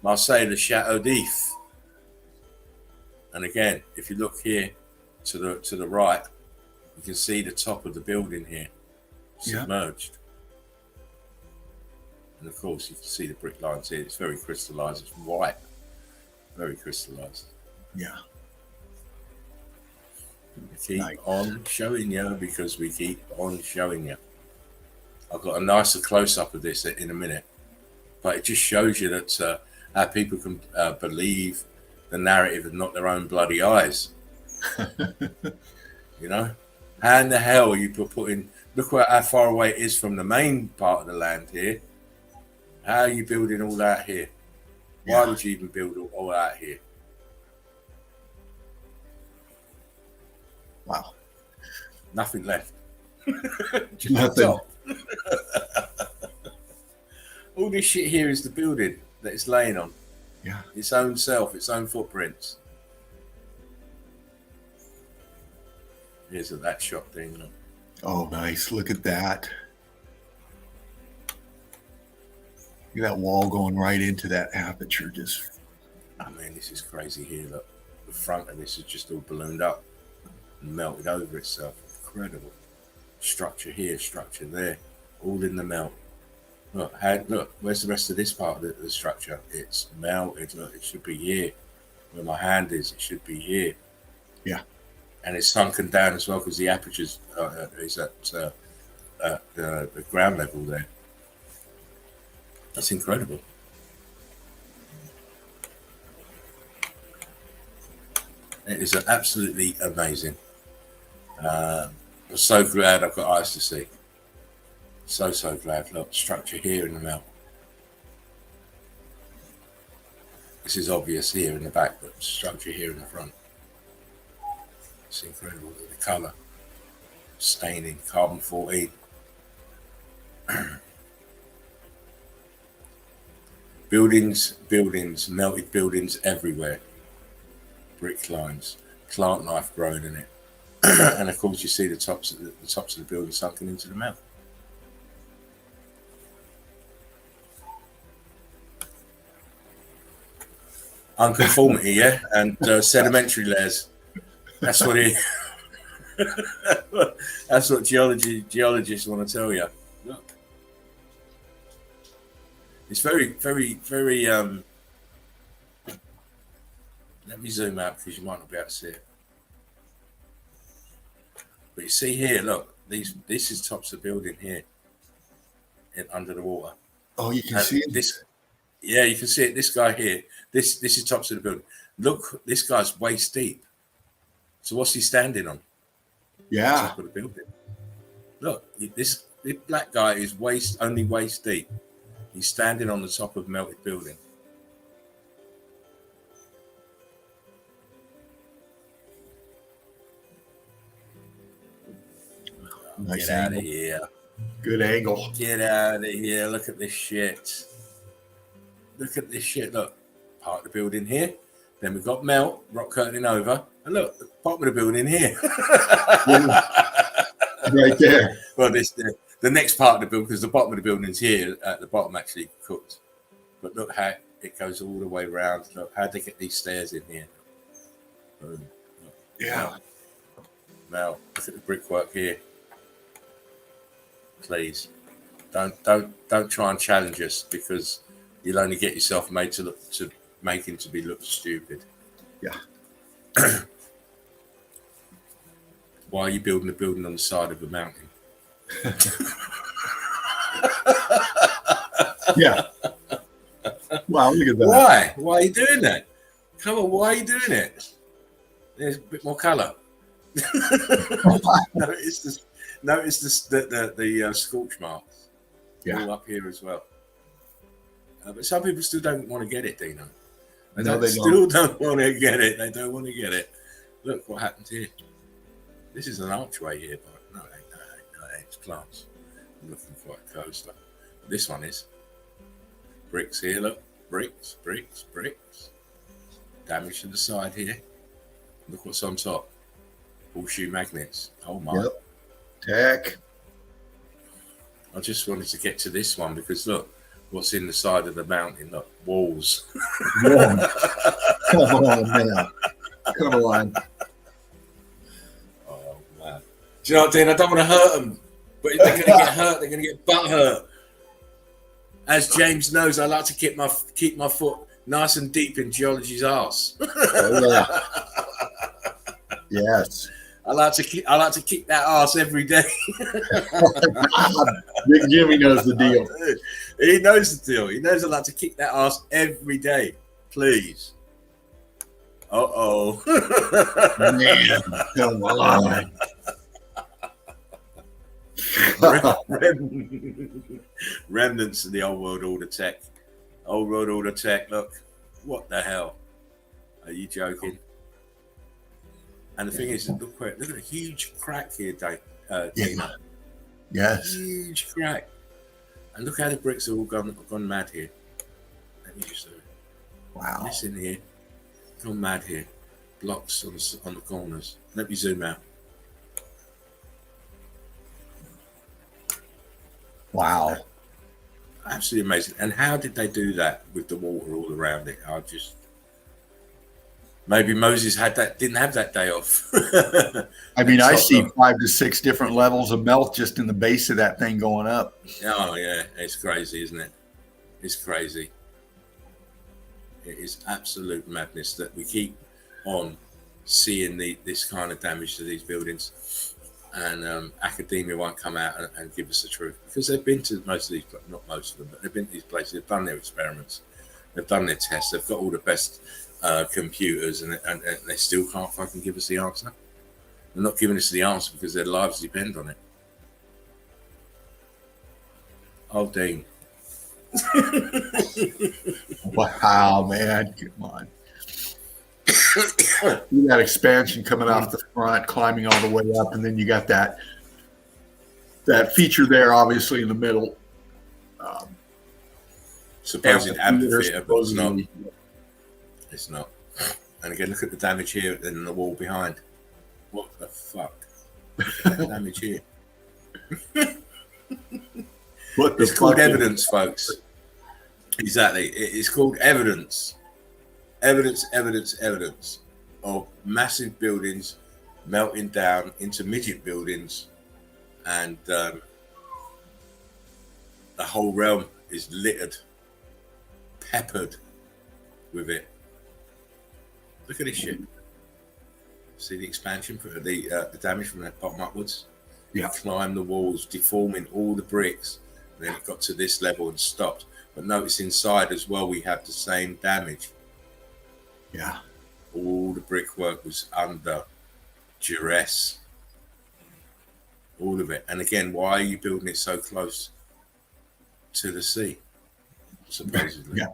Marseille, the Chateau d'If. And again, if you look here to the right, you can see the top of the building here submerged. Yeah. And of course, you can see the brick lines here. It's very crystallized. It's white, very crystallized.
Yeah.
We keep on showing you because we keep on showing you. I've got a nicer close-up of this in a minute, but it just shows you that how people can believe the narrative and not their own bloody eyes. You know, how in the hell are you putting? Look how far away it is from the main part of the land here. How are you building all that here? Why would you even build all that here?
Wow.
Nothing left. Just
nothing.
All this shit here is the building that it's laying on.
Yeah.
Its own self, its own footprints. Here's that shot thing. Look.
Oh, nice. Look at that. Look at that wall going right into that aperture. Just.
I mean, this is crazy here. Look, the front of this is just all ballooned up and melted over itself. Incredible. Structure here, structure there, all in the melt. Look, where's the rest of this part of the structure? It's melted. Look, it should be here. Where my hand is, it should be here.
Yeah.
And it's sunken down as well because the aperture is at the ground level there. That's incredible. It is absolutely amazing. I'm so glad I've got eyes to see. So glad. Look, structure here in the melt. This is obvious here in the back, but structure here in the front. It's incredible. Look at the colour. Staining, carbon-14. Buildings, melted buildings everywhere. Brick lines, plant life growing in it. And of course you see the tops of the building sunken into the melt. Unconformity, yeah, and sedimentary layers. That's what that's what geologists want to tell you. Look, it's very. Let me zoom out because you might not be able to see it. But you see here, look, this is tops of the building here, under the water.
Oh, you can see
this. Yeah, you can see it. This guy here, this is tops of the building. Look, this guy's waist deep. So what's he standing on?
Yeah.
Top of the building. Look, this black guy is only waist deep. He's standing on the top of a melted building.
Nice
Get out
angle.
of here.
Good angle.
Get out of here. Look at this shit. Look at this shit. Look, part of the building here. Then we've got melt, rock curtaining over. And look, the bottom of the building here.
Right there.
Well, the next part of the building, because the bottom of the building's here, at the bottom actually cooked. But look how it goes all the way around. Look, how'd they get these stairs in here? Boom. Look,
Yeah.
melt. Look at the brickwork here. Please. Don't try and challenge us, because you'll only get yourself made to look stupid.
Yeah.
Why are you building a building on the side of a mountain?
Yeah. Wow, look at that.
Why? Why are you doing that? Come on, why are you doing it? There's a bit more colour. Notice the scorch marks.
Yeah.
All up here as well. But some people still don't want to get it, Dino. They don't want to get it. They don't want to get it. Look what happened here. This is an archway here, but no, it ain't. It's plants. I'm looking quite close. But this one is. Bricks here, look. Bricks. Damage to the side here. Look what's on top. Horseshoe magnets. Oh my.
Yep. Tech.
I just wanted to get to this one because look what's in the side of the mountain. Look, walls.
Come on, man. Come on.
Oh man. Do you know what, Dean? I don't want to hurt them, but they're going to get hurt. They're going to get butt hurt. As James knows, I like to keep my foot nice and deep in geology's arse.
Oh, yeah. Yes.
I like to kick that arse every day.
Big Jimmy knows the deal.
He knows the deal. He knows I like to kick that arse every day. Please. Uh-oh.
Man, come on.
Remnants of the old world order tech. Old world order tech. Look, what the hell? Are you joking? And the thing is, look at a huge crack here, Dave.
Yeah. Yes.
Huge crack. And look how the bricks have all gone mad here. Let me just
wow.
This in here, gone mad here. Blocks on the corners. Let me zoom out.
Wow.
Absolutely amazing. And how did they do that with the water all around it? Maybe Moses didn't have that day off.
I mean, I see 5 to 6 different levels of melt just in the base of that thing going up.
Oh yeah, it's crazy, isn't it? It's crazy. It is absolute madness that we keep on seeing this kind of damage to these buildings, and academia won't come out and give us the truth, because they've been to most of these, not most of them, but they've been to these places. They've done their experiments, they've done their tests, they've got all the best computers, and they still can't fucking give us the answer. They're not giving us the answer because their lives depend on it. Oh, Dean.
Wow, man. Come on. You got expansion coming off the front, climbing all the way up, and then you got that feature there, obviously, in the middle.
Supposed amphitheater, but it's not. It's not. And again, look at the damage here and the wall behind. What the fuck? Damage here. It's called evidence, folks. Exactly. It's called evidence. Evidence of massive buildings melting down into midget buildings, and the whole realm is littered, peppered with it. Look at this shit. See the expansion for the damage from that bottom upwards?
Yeah.
It climbed the walls, deforming all the bricks. And then it got to this level and stopped. But notice inside as well, we have the same damage.
Yeah.
All the brickwork was under duress. All of it. And again, why are you building it so close to the sea? Supposedly.
Yeah.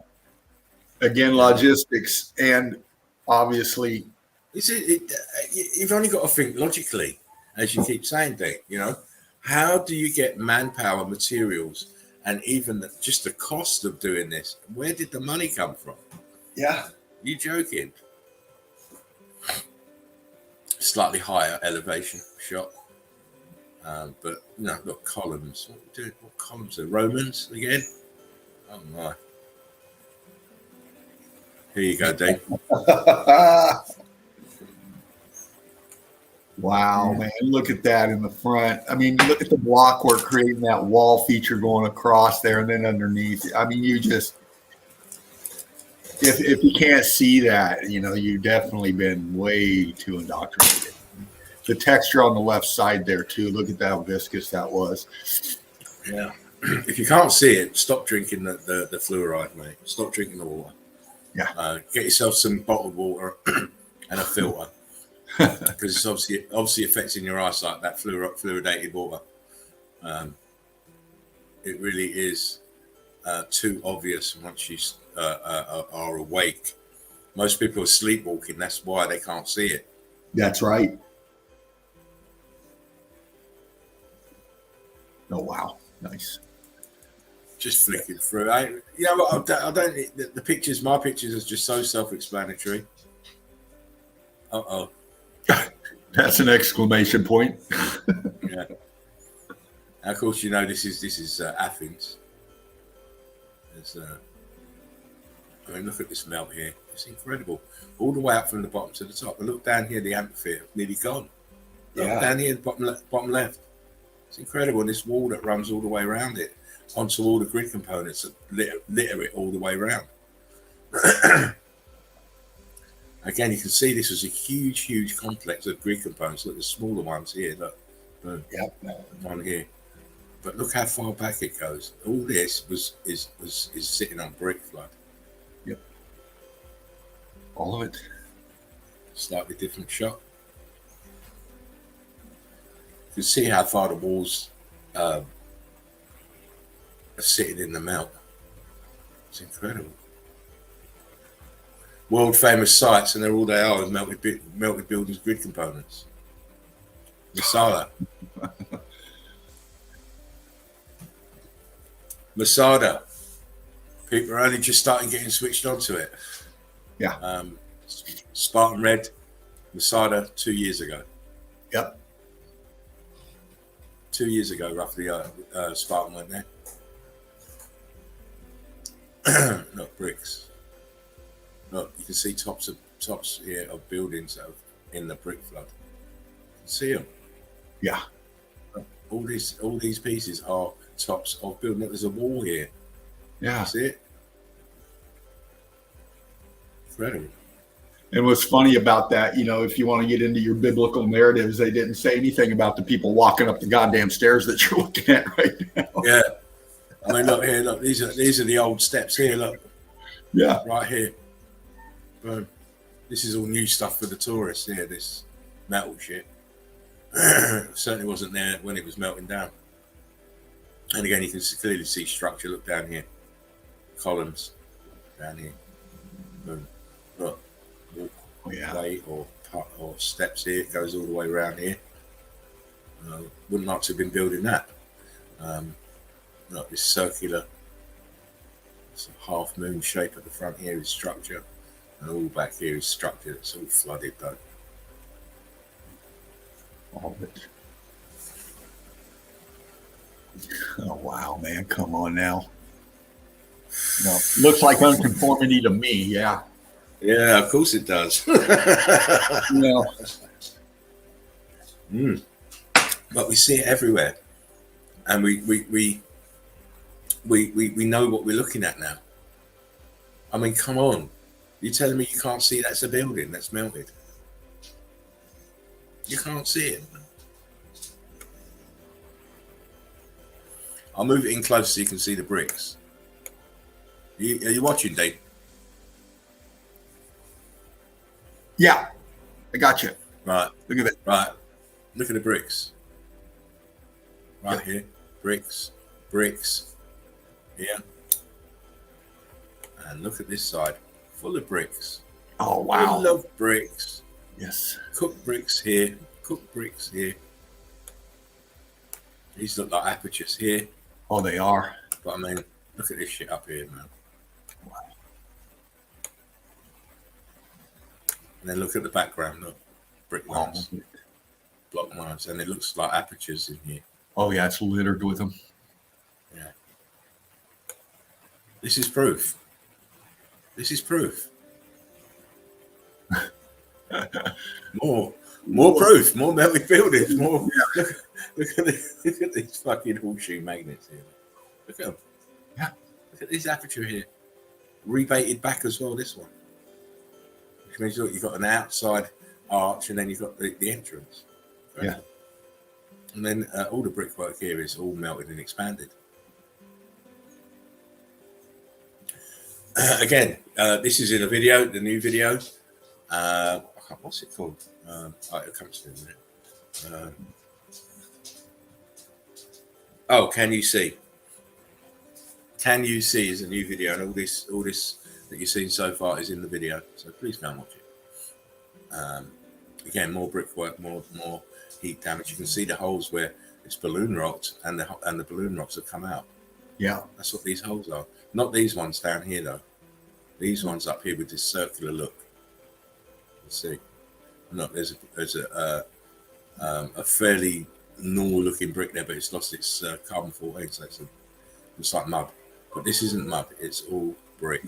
Again, logistics, and obviously,
you've only got to think logically, as you keep saying, Dave. You know, how do you get manpower, materials, and even just the cost of doing this? Where did the money come from?
Yeah.
You joking? Slightly higher elevation shot, but no, look, columns. What columns are Romans again? Oh my! Here you go, Dave.
Wow, man. Look at that in the front. I mean, look at the block work creating that wall feature going across there and then underneath. I mean, you just, if you can't see that, you've definitely been way too indoctrinated. The texture on the left side there, too. Look at how viscous that was.
Yeah. If you can't see it, stop drinking the fluoride, mate. Stop drinking the water.
Yeah.
Get yourself some bottled water and a filter. Because it's obviously affecting your eyesight, that fluoridated water. It really is too obvious once you are awake. Most people are sleepwalking. That's why they can't see it.
That's right. Oh, wow. Nice.
Just flicking through. I don't. The pictures. My pictures are just so self-explanatory.
That's an exclamation point.
Yeah. And of course, this is Athens. I mean, look at this melt here. It's incredible. All the way up from the bottom to the top. And look down here, the amphitheatre, nearly gone. Look down here, bottom left. It's incredible. And this wall that runs all the way around it, onto all the grid components that litter it all the way around. Again, you can see this was a huge complex of grid components. Look, the smaller ones here. Look, boom. Yep. One here. But look how far back it goes. All this is sitting on brick flood.
Yep. All of it.
Slightly different shot. You can see how far the walls are sitting in the melt. It's incredible. World famous sites, and they're all they are is melted buildings grid components. Masada. Masada. People are only just starting getting switched onto it.
Yeah.
Spartan Red, Masada 2 years ago.
Yep.
2 years ago, roughly, Spartan went there. Not bricks. Look, you can see tops here of buildings that are in the brick flood. You can see them.
Yeah.
All these pieces are tops of building. Look, there's a wall here.
Yeah.
See it? Incredible.
And what's funny about that, if you want to get into your biblical narratives, they didn't say anything about the people walking up the goddamn stairs that you're looking at right now.
Yeah. I mean, look here. Look, these are the old steps here. Look.
Yeah.
Right here. Boom. This is all new stuff for the tourists here. This metal shit certainly wasn't there when it was melting down. And again, you can clearly see structure. Look down here. Columns down here. Boom. Look. Way or steps here. It goes all the way around here. Wouldn't like to have been building that. Look, this circular half moon shape at the front here is structure, and all back here is structure. It's all flooded though.
All of it. Oh wow, man! Come on now. No, looks like unconformity to me. Yeah.
Yeah, of course it does. But we see it everywhere, and we know what we're looking at now. I mean, come on. You're telling me you can't see that's a building that's melted? You can't see it. I'll move it in close so you can see the bricks. Are you watching, Dave?
Yeah, I got you.
Right.
Look at that.
Right. Look at the bricks. Right here. Bricks. Here. And look at this side. Full of bricks.
Oh, wow.
Full of bricks.
Yes.
Cooked bricks here. Cooked bricks here. These look like apertures here.
Oh, they are.
But I mean, look at this shit up here, man.
Wow.
And then look at the background. Look. Brick lines. Block lines. And it looks like apertures in here.
Oh, yeah. It's littered with them.
Yeah. This is proof. This is proof. More proof, more melted buildings, more. Look at these fucking horseshoe magnets here. Look at them.
Yeah.
Look at this aperture here. Rebated back as well, this one. Which means, look, you've got an outside arch and then you've got the entrance. Right?
Yeah.
And then all the brickwork here is all melted and expanded. Again, this is in a video, the new video. What's it called? It comes to a minute. Can you see? Can you see is a new video, and all this that you've seen so far is in the video. So please go and watch it. Again, more brickwork, more heat damage. You can see the holes where it's balloon rocked, and the balloon rocks have come out.
Yeah,
that's what these holes are. Not these ones down here though. These ones up here with this circular look. Let's see. Look, there's a fairly normal looking brick there, but it's lost its carbon 14, so it's like mud. But this isn't mud; it's all brick.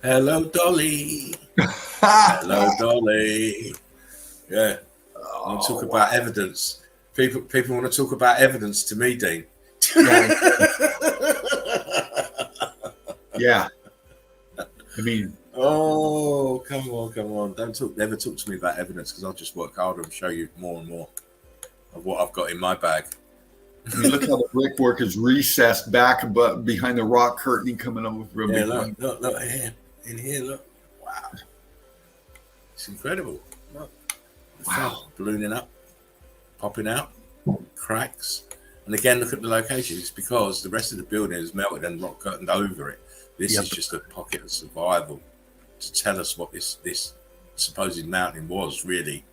Hello, Dolly. Hello, Dolly. Yeah. I want to talk about evidence. People want to talk about evidence to me, Dean.
Yeah. I mean,
oh, come on. Never talk to me about evidence, because I'll just work harder and show you more and more of what I've got in my bag.
I mean, look how the brickwork is recessed back but behind the rock curtain coming over.
Yeah, look here. In here, look. Wow. It's incredible. Look.
Wow.
Ballooning up, popping out, cracks. And again, look at the location. It's because the rest of the building is melted and rock curtained over it. This is just a pocket of survival to tell us what this supposed mountain was really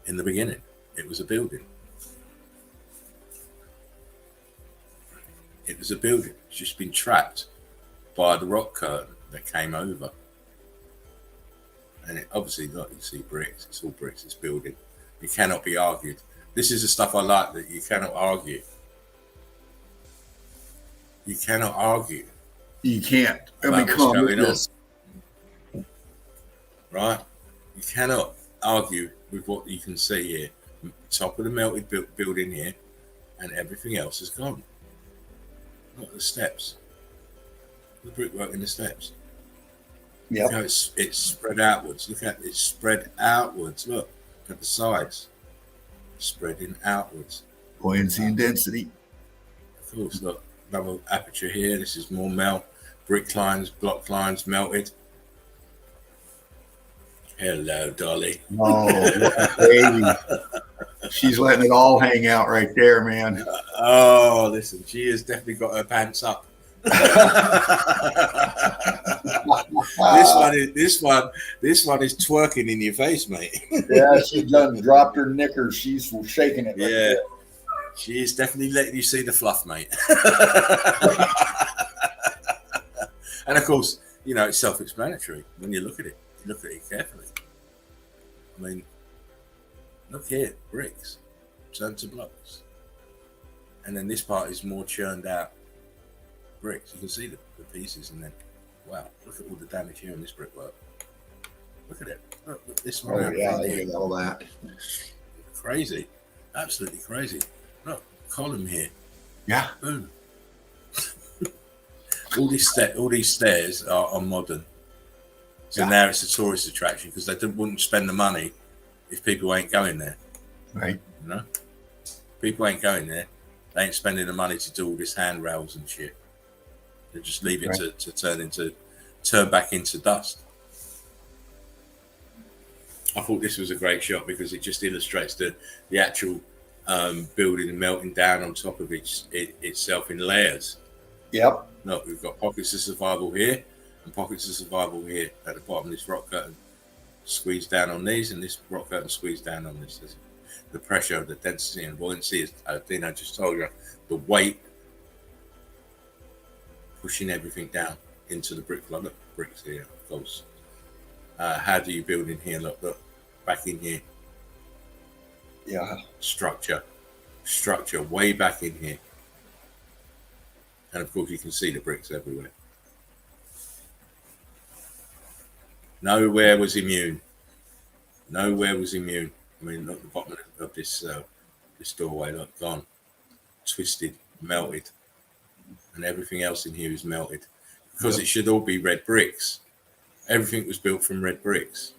in the beginning. It was a building. It was a building. It's just been trapped by the rock curtain that came over. And it obviously, look, you see bricks. It's all bricks. It's building. It cannot be argued. This is the stuff I like, that you cannot argue. You cannot argue.
You can't. I mean, come on.
Right? You cannot argue with what you can see here. Top of the melted building here, and everything else is gone. Look at the steps. The brickwork in the steps.
Yeah.
Look how it's spread outwards. Look at it, it's spread outwards. Look at the sides. Spreading outwards.
Buoyancy and density.
Of course, look. Another aperture here. This is more brick lines, block lines melted. Hello, Dolly.
Oh, baby. She's letting it all hang out right there, man.
Oh, listen, she has definitely got her pants up. This one is twerking in your face, mate.
Yeah, she done dropped her knickers. She's shaking it. Right there.
She is definitely letting you see the fluff, mate. And of course, you know, it's self-explanatory when you look at it. You look at it carefully. I mean, look here, bricks turned to blocks. And then this part is more churned out bricks. You can see the pieces, and then, wow, look at all the damage here in this brickwork. Look at it. Look this one.
Oh, yeah, look at all that.
Crazy. Absolutely crazy. Look, column here.
Yeah.
Boom. all these stairs are modern. So now it's a tourist attraction, because they wouldn't spend the money if people ain't going there.
Right.
You know? People ain't going there. They ain't spending the money to do all this handrails and shit. They just leave it to turn back into dust. I thought this was a great shot because it just illustrates the actual building melting down on top of itself in layers. Yep. Look, we've got pockets of survival here and pockets of survival here at the bottom. This rock curtain squeezed down on these, and this rock curtain squeezed down on this. The pressure, the density and buoyancy, as Dino just told you, the weight pushing everything down into the brick. Look, bricks here, of course. How do you build in here? Look, back in here. Yeah. Structure way back in here. And of course you can see the bricks everywhere. Nowhere was immune. Nowhere was immune. I mean, look at the bottom of this this doorway. Look, gone, twisted, melted, and everything else in here is melted because it should all be red bricks. Everything was built from red bricks.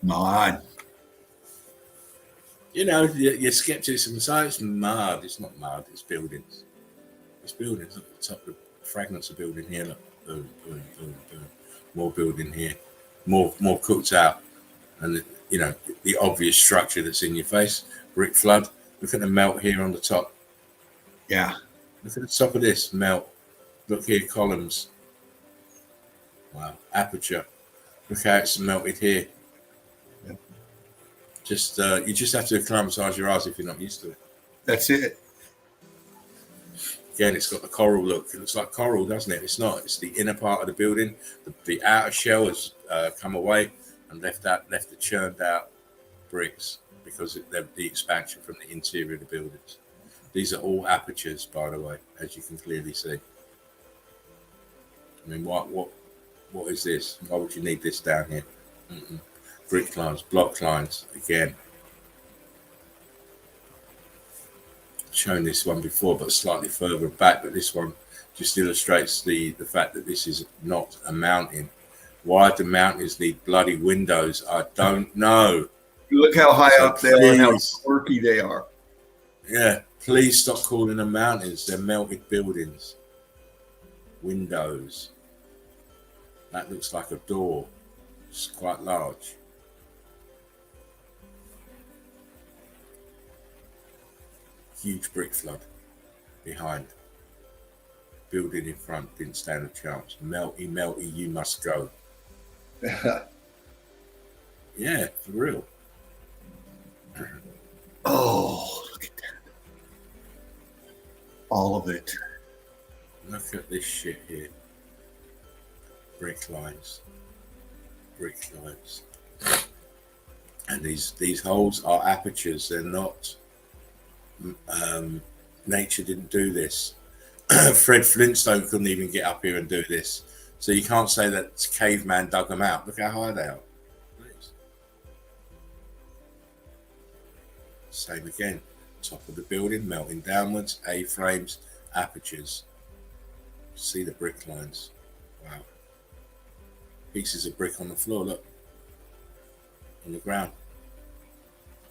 Man.
You know, your skepticism say it's mud. It's not mud. It's buildings. It's buildings. Look at the top of the fragments of building here. Look, boom, boom, boom, boom. More building here. More cooked out. And you know the obvious structure that's in your face. Brick flood. Look at the melt here on the top.
Yeah.
Look at the top of this melt. Look here, columns. Wow, aperture. Look how it's melted here.
Yeah.
Just you just have to acclimatise your eyes if you're not used to it.
That's it.
Again, it's got the coral look. It looks like coral, doesn't it? It's not. It's the inner part of the building. The outer shell has come away and left the churned out bricks because of the expansion from the interior of the buildings. These are all apertures, by the way, as you can clearly see. I mean, what is this? Why would you need this down here? Brick lines, block lines, again. Shown this one before, but slightly further back, but this one just illustrates the fact that this is not a mountain. Why do mountains need bloody windows? I don't know.
Look how high
So
up they are and how
please-
quirky they are.
Yeah, please stop calling them mountains. They're melted buildings. Windows. That looks like a door. It's quite large. Huge brick flood behind. Building in front didn't stand a chance. Melty, melty, you must go. Yeah, for real.
Oh, look at that. All of it.
Look at this shit here. Brick lines. Brick lines. And these holes are apertures. They're not... nature didn't do this. Fred Flintstone couldn't even get up here and do this. So you can't say that caveman dug them out. Look how high they are. Please. Same again. Top of the building, melting downwards, A-frames, apertures. See the brick lines. Wow. Pieces of brick on the floor, look. On the ground.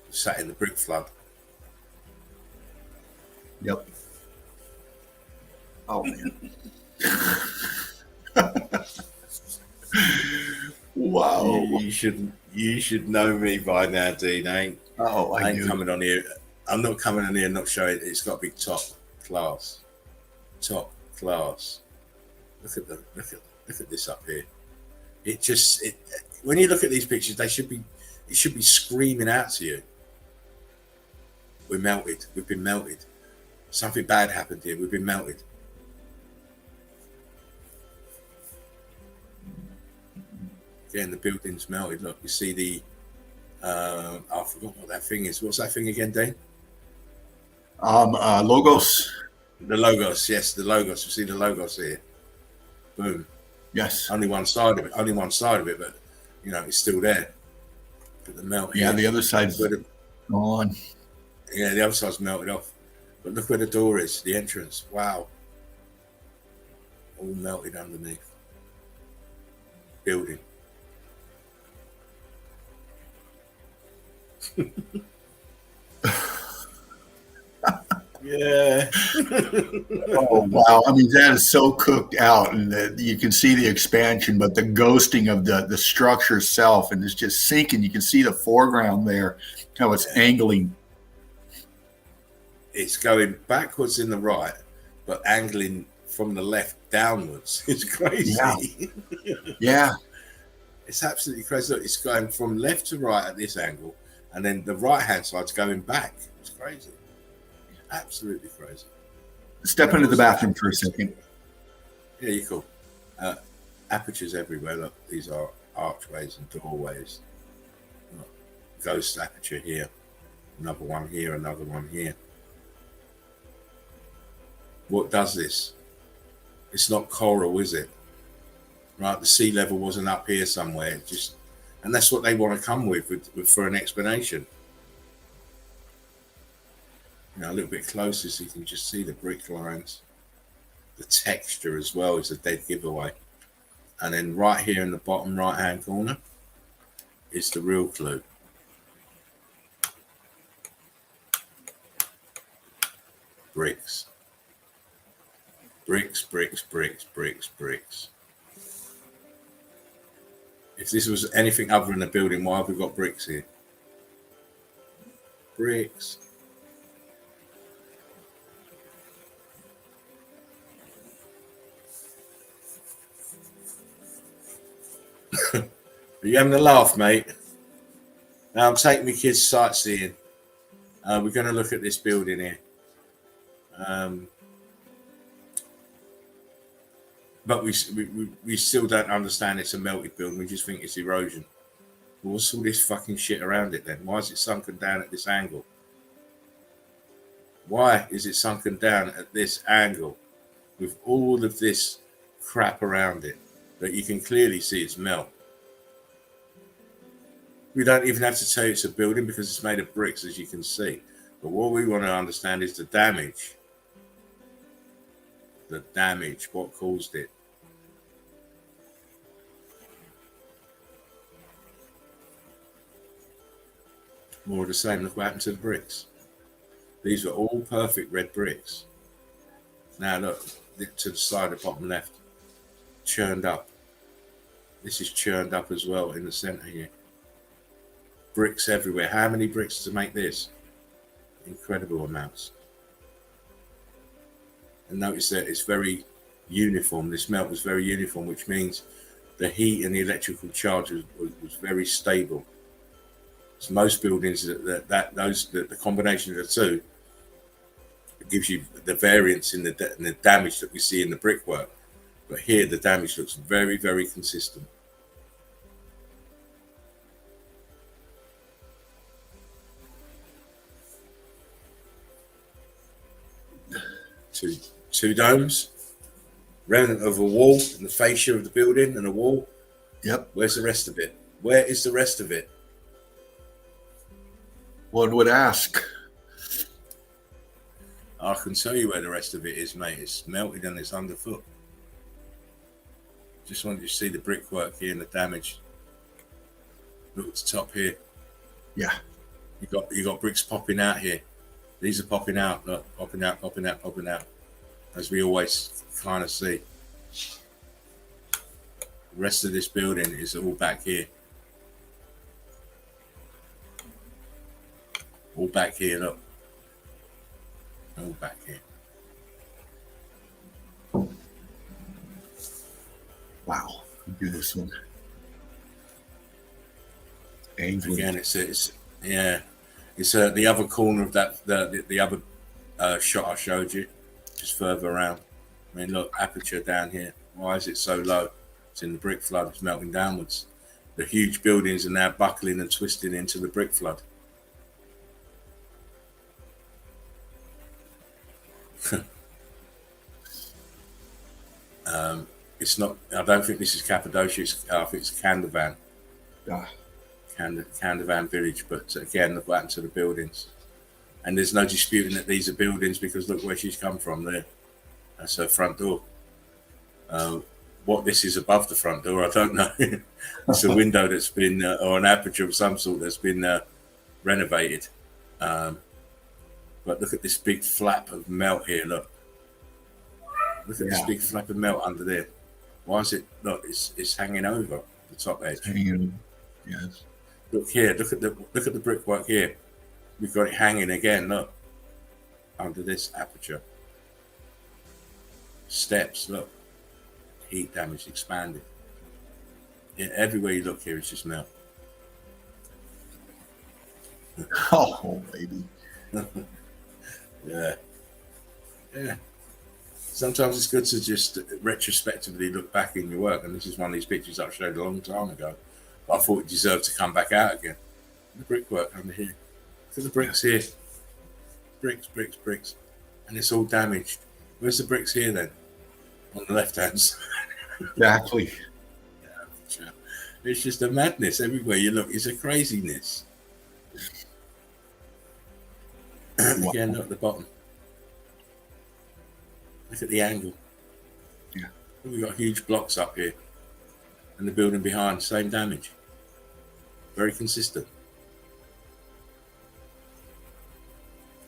Sat in the brick flood.
Yep. Oh, man. Wow.
You should know me by now, Dean. I ain't
do.
coming on here. I'm not coming on here and not showing it. It's got to be top class. Top class. Look at this up here. When you look at these pictures, it should be screaming out to you. We're melted. We've been melted. Something bad happened here. We've been melted. Again, the building's melted. Look, you see the I forgot what that thing is. What's that thing again, Dane?
Logos.
The logos, yes, the logos. You see the logos here. Boom.
Yes.
Only one side of it, but you know, it's still there. But the melt
Yeah,
here,
the other side's gone.
yeah, the other side's melted off. But look where the door is, the entrance. Wow. All melted underneath. Building. Yeah.
Oh, wow. I mean, that is so cooked out, and you can see the expansion, but the ghosting of the structure itself, and it's just sinking. You can see the foreground there, how it's angling.
It's going backwards in the right, but angling from the left downwards. It's crazy.
Yeah. Yeah.
It's absolutely crazy. Look, it's going from left to right at this angle, and then the right-hand side's going back. It's crazy. Absolutely crazy.
Step into the bathroom for a second.
Yeah, you're cool. Apertures everywhere. Look, these are archways and doorways. Look, ghost aperture here. Another one here, another one here. What does this? It's not coral, is it? Right, the sea level wasn't up here somewhere. Just, and that's what they want to come with for an explanation. A little bit closer so you can just see the brick lines. The texture as well is a dead giveaway. And then right here in the bottom right hand corner is the real clue. Bricks. Bricks, bricks, bricks, bricks, bricks. If this was anything other than a building, why have we got bricks here? Bricks. Are you having a laugh, mate? Now I'm taking my kids sightseeing. We're going to look at this building here. But we still don't understand it's a melted building. We just think it's erosion. Well, what's all this fucking shit around it then? Why is it sunken down at this angle? Why is it sunken down at this angle with all of this crap around it that you can clearly see it's melt? We don't even have to tell you it's a building because it's made of bricks, as you can see. But what we want to understand is the damage. The damage, what caused it. More of the same. Look what happened to the bricks. These were all perfect red bricks. Now look, to the side of the bottom left. Churned up. This is churned up as well in the center here. Bricks everywhere. How many bricks to make this? Incredible amounts. And notice that it's very uniform. This melt was very uniform, which means the heat and the electrical charge was very stable. So most buildings, the combination of the two gives you the variance in the damage that we see in the brickwork. But here the damage looks very, very consistent. Two domes, remnant of a wall, and the fascia of the building and a wall.
Yep.
Where's the rest of it? Where is the rest of it?
One would ask.
I can tell you where the rest of it is, mate. It's melted and it's underfoot. Just wanted you to see the brickwork here and the damage. Look at the top here.
Yeah.
You got bricks popping out here. These are popping out. Look, popping out, popping out, popping out. As we always kind of see. The rest of this building is all back here. All back here, look. All back here.
Wow. Do this one. Angry.
Again, it's yeah. It's the other corner of that the other shot I showed you, just further around. I mean, look, aperture down here. Why is it so low? It's in the brick flood. It's melting downwards. The huge buildings are now buckling and twisting into the brick flood. It's not. I don't think this is Cappadocia. I think it's Candavan.
Yeah.
Candavan village. But again, look what happened to the buildings. And there's no disputing that these are buildings because look where she's come from there. That's her front door. What this is above the front door, I don't know. It's a window that's been, or an aperture of some sort that's been renovated. But look at this big flap of melt here, look. Look at this big flap of melt under there. Why is it, look, it's hanging over the top edge.
Hanging, yes.
Look here, look at the brickwork here. We've got it hanging again, look. Under this aperture. Steps, look. Heat damage expanded. Yeah, everywhere you look here, it's just melt.
Oh, baby.
Yeah. Yeah. Sometimes it's good to just retrospectively look back in your work, and this is one of these pictures I showed a long time ago. But I thought it deserved to come back out again. The brickwork under here. Look at the bricks here. Bricks, bricks, bricks. And it's all damaged. Where's the bricks here then? On the left hand side.
Exactly.
It's just a madness everywhere you look. It's a craziness. Again, look at the bottom. Look at the angle.
Yeah.
We've got huge blocks up here. And the building behind, same damage. Very consistent.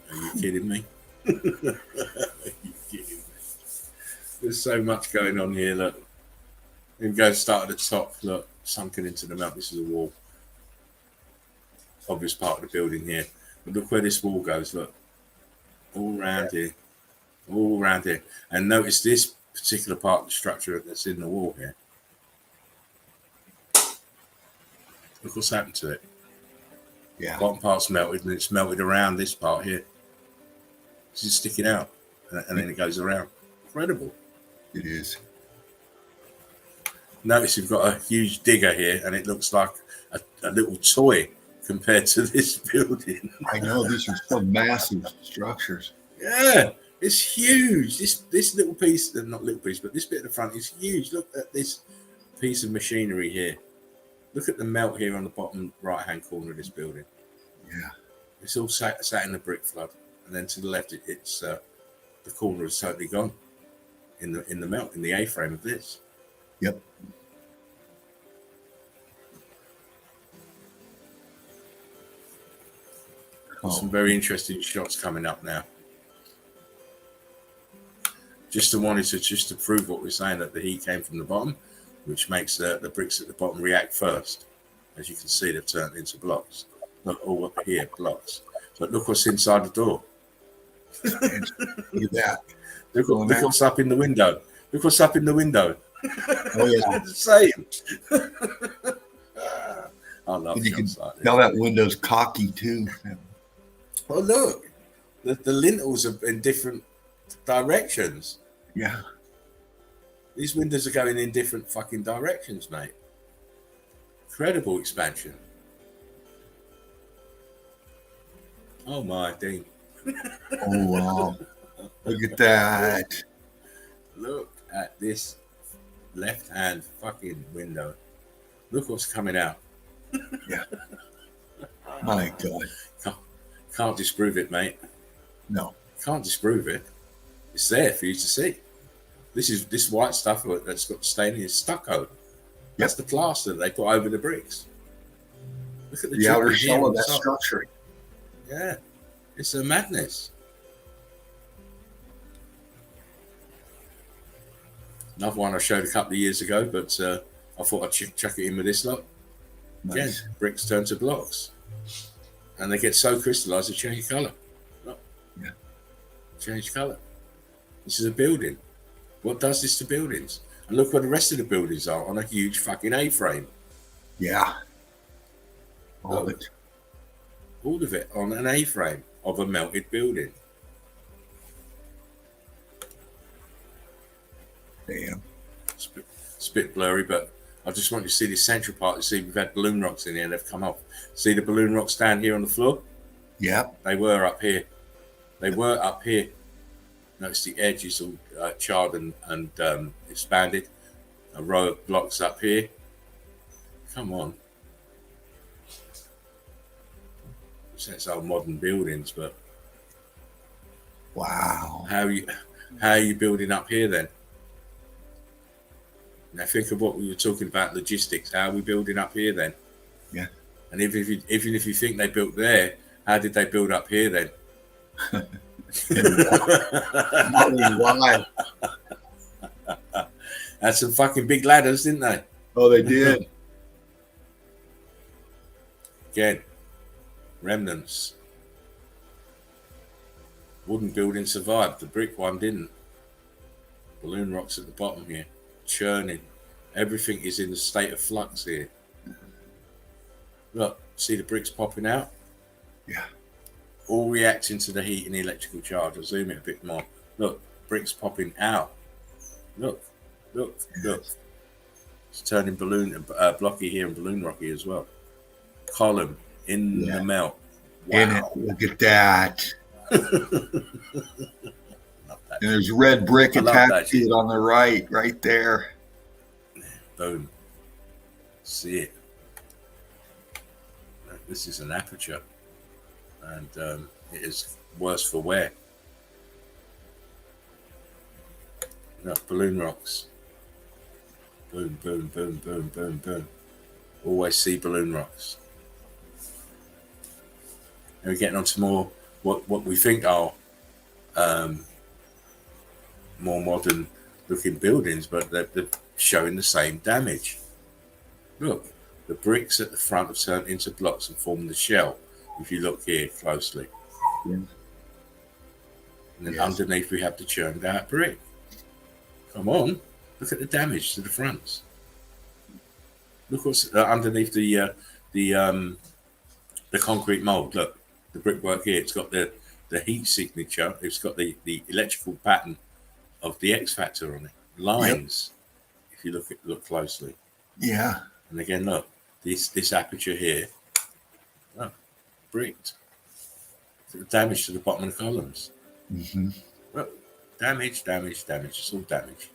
Are you kidding me? Are you kidding me? There's so much going on here, look. We go start at the top, look, sunken into the mount. This is a wall. Obvious part of the building here. But look where this wall goes, look. All around here. All around here. And notice this particular part of the structure that's in the wall here. Look what's happened to it.
Yeah.
Bottom part's melted and it's melted around this part here. This is sticking out. And then it goes around. Incredible.
It is.
Notice you've got a huge digger here and it looks like a little toy compared to this building.
I know, these are some massive structures.
Yeah, it's huge. This little piece, not little piece, but this bit at the front is huge. Look at this piece of machinery here. Look at the melt here on the bottom right-hand corner of this building.
Yeah.
It's all sat in the brick flood. And then to the left, it's the corner is totally gone in the melt, in the A-frame of this.
Yep.
Some very interesting shots coming up now. Just to prove what we're saying, that the heat came from the bottom, which makes the bricks at the bottom react first. As you can see, they've turned into blocks. Look all up here, blocks. But look what's inside the door.
Look at that.
Look what's up in the window. Look what's up in the window.
Oh yeah.
The same. I love
You can
shots like this.
tell that window's cocky too.
Well, look, the lintels are in different directions.
Yeah.
These windows are going in different fucking directions, mate. Incredible expansion. Oh my, Dean.
Oh wow. Look at that.
Look at this left-hand fucking window. Look what's coming out.
Yeah. My God.
Can't disprove it, mate.
No.
Can't disprove it. It's there for you to see. This white stuff that's got staining is stucco. That's the plaster they put over the bricks. Look at
The outer
chipping here
shell
on
of
the
that
top.
structure.
Yeah, it's a madness. Another one I showed a couple of years ago, but I thought I'd chuck it in with this lot. Again,
Nice.
bricks turn to blocks. And they get so crystallized, they change colour. Look.
Yeah.
Change colour. This is a building. What does this to buildings? And look where the rest of the buildings are on a huge fucking A-frame.
Yeah. All of
Look.
it.
All of it on an A-frame of a melted building.
Damn.
It's a bit blurry, but I just want you to see this central part. You see, we've had balloon rocks in here and they've come off. See the balloon rocks down here on the floor?
Yep.
They were up here. They were up here. Notice the edge is all charred and expanded. A row of blocks up here. Come on. That's old modern buildings, but
Wow.
how are you building up here then? Now think of what we were talking about, logistics. How are we building up here then?
Yeah.
And even if you think they built there, how did they build up here then?
Not really why.
Had some fucking big ladders, didn't they?
Oh, they did.
Again, remnants. Wooden building survived. The brick one didn't. Balloon rocks at the bottom here. Churning. Everything is in a state of flux here. Look, see the bricks popping out?
Yeah.
All reacting to the heat and the electrical charge. I'll zoom it a bit more. Look, bricks popping out. Look. It's turning blocky here and balloon rocky as well. Column in the melt. Wow.
In it. Look at that. And there's red brick
I love that
attached to
shit.
it on the right there.
Boom. See it. This is an aperture, and it is worse for wear. Look, balloon rocks. Boom, boom, boom, boom, boom, boom. Always see balloon rocks. And we're getting on to more what we think are more modern looking buildings, but they're showing the same damage. Look, the bricks at the front have turned into blocks and formed the shell, if you look here closely.
Yeah.
And then
Yes.
underneath we have the churned out brick. Come on, look at the damage to the fronts. Look what's underneath the concrete mold. Look, the brickwork here. It's got the heat signature. It's got the electrical pattern of the X factor on it. Lines. Yep. If you look closely.
Yeah.
And again, look, this aperture here. Look, bricked. Damage to the bottom of the columns.
Mm-hmm.
Look, damage. It's all damage.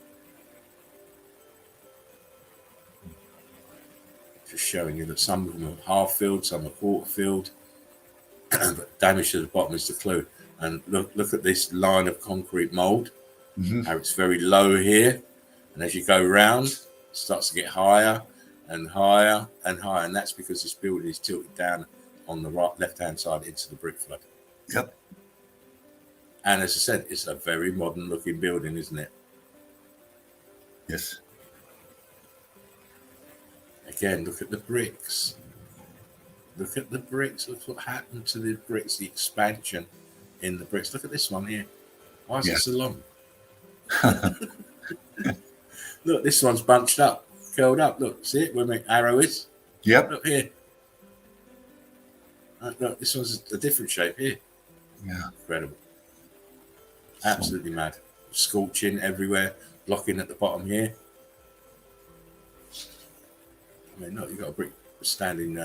Just showing you that some of them are half filled, some are quarter filled, but damage to the bottom is the clue. And look at this line of concrete mold, how it's very low here, and as you go round, it starts to get higher and higher and higher, and that's because this building is tilted down on the left-hand side into the brick flood.
Yep.
And as I said, it's a very modern-looking building, isn't it?
Yes.
Again, look at the bricks. Look at the bricks. Look what happened to the bricks, the expansion in the bricks. Look at this one here. Why is it so long? Look, this one's bunched up, curled up. Look, see it where my arrow is?
Yep.
Look here. Look, this one's a different shape here.
Yeah.
Incredible. Absolutely mad. Scorching everywhere, blocking at the bottom here. I mean, look, you've got a brick standing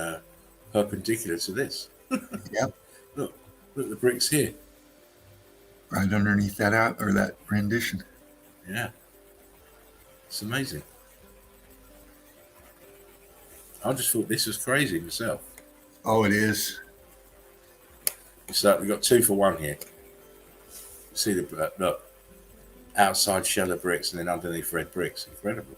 perpendicular to this.
Yep.
Look at the bricks here.
Right underneath that out or that rendition.
Yeah. It's amazing. I just thought this was crazy myself.
Oh, it is.
So we've got 2 for 1 here. See the look, outside shell of bricks and then underneath red bricks. Incredible.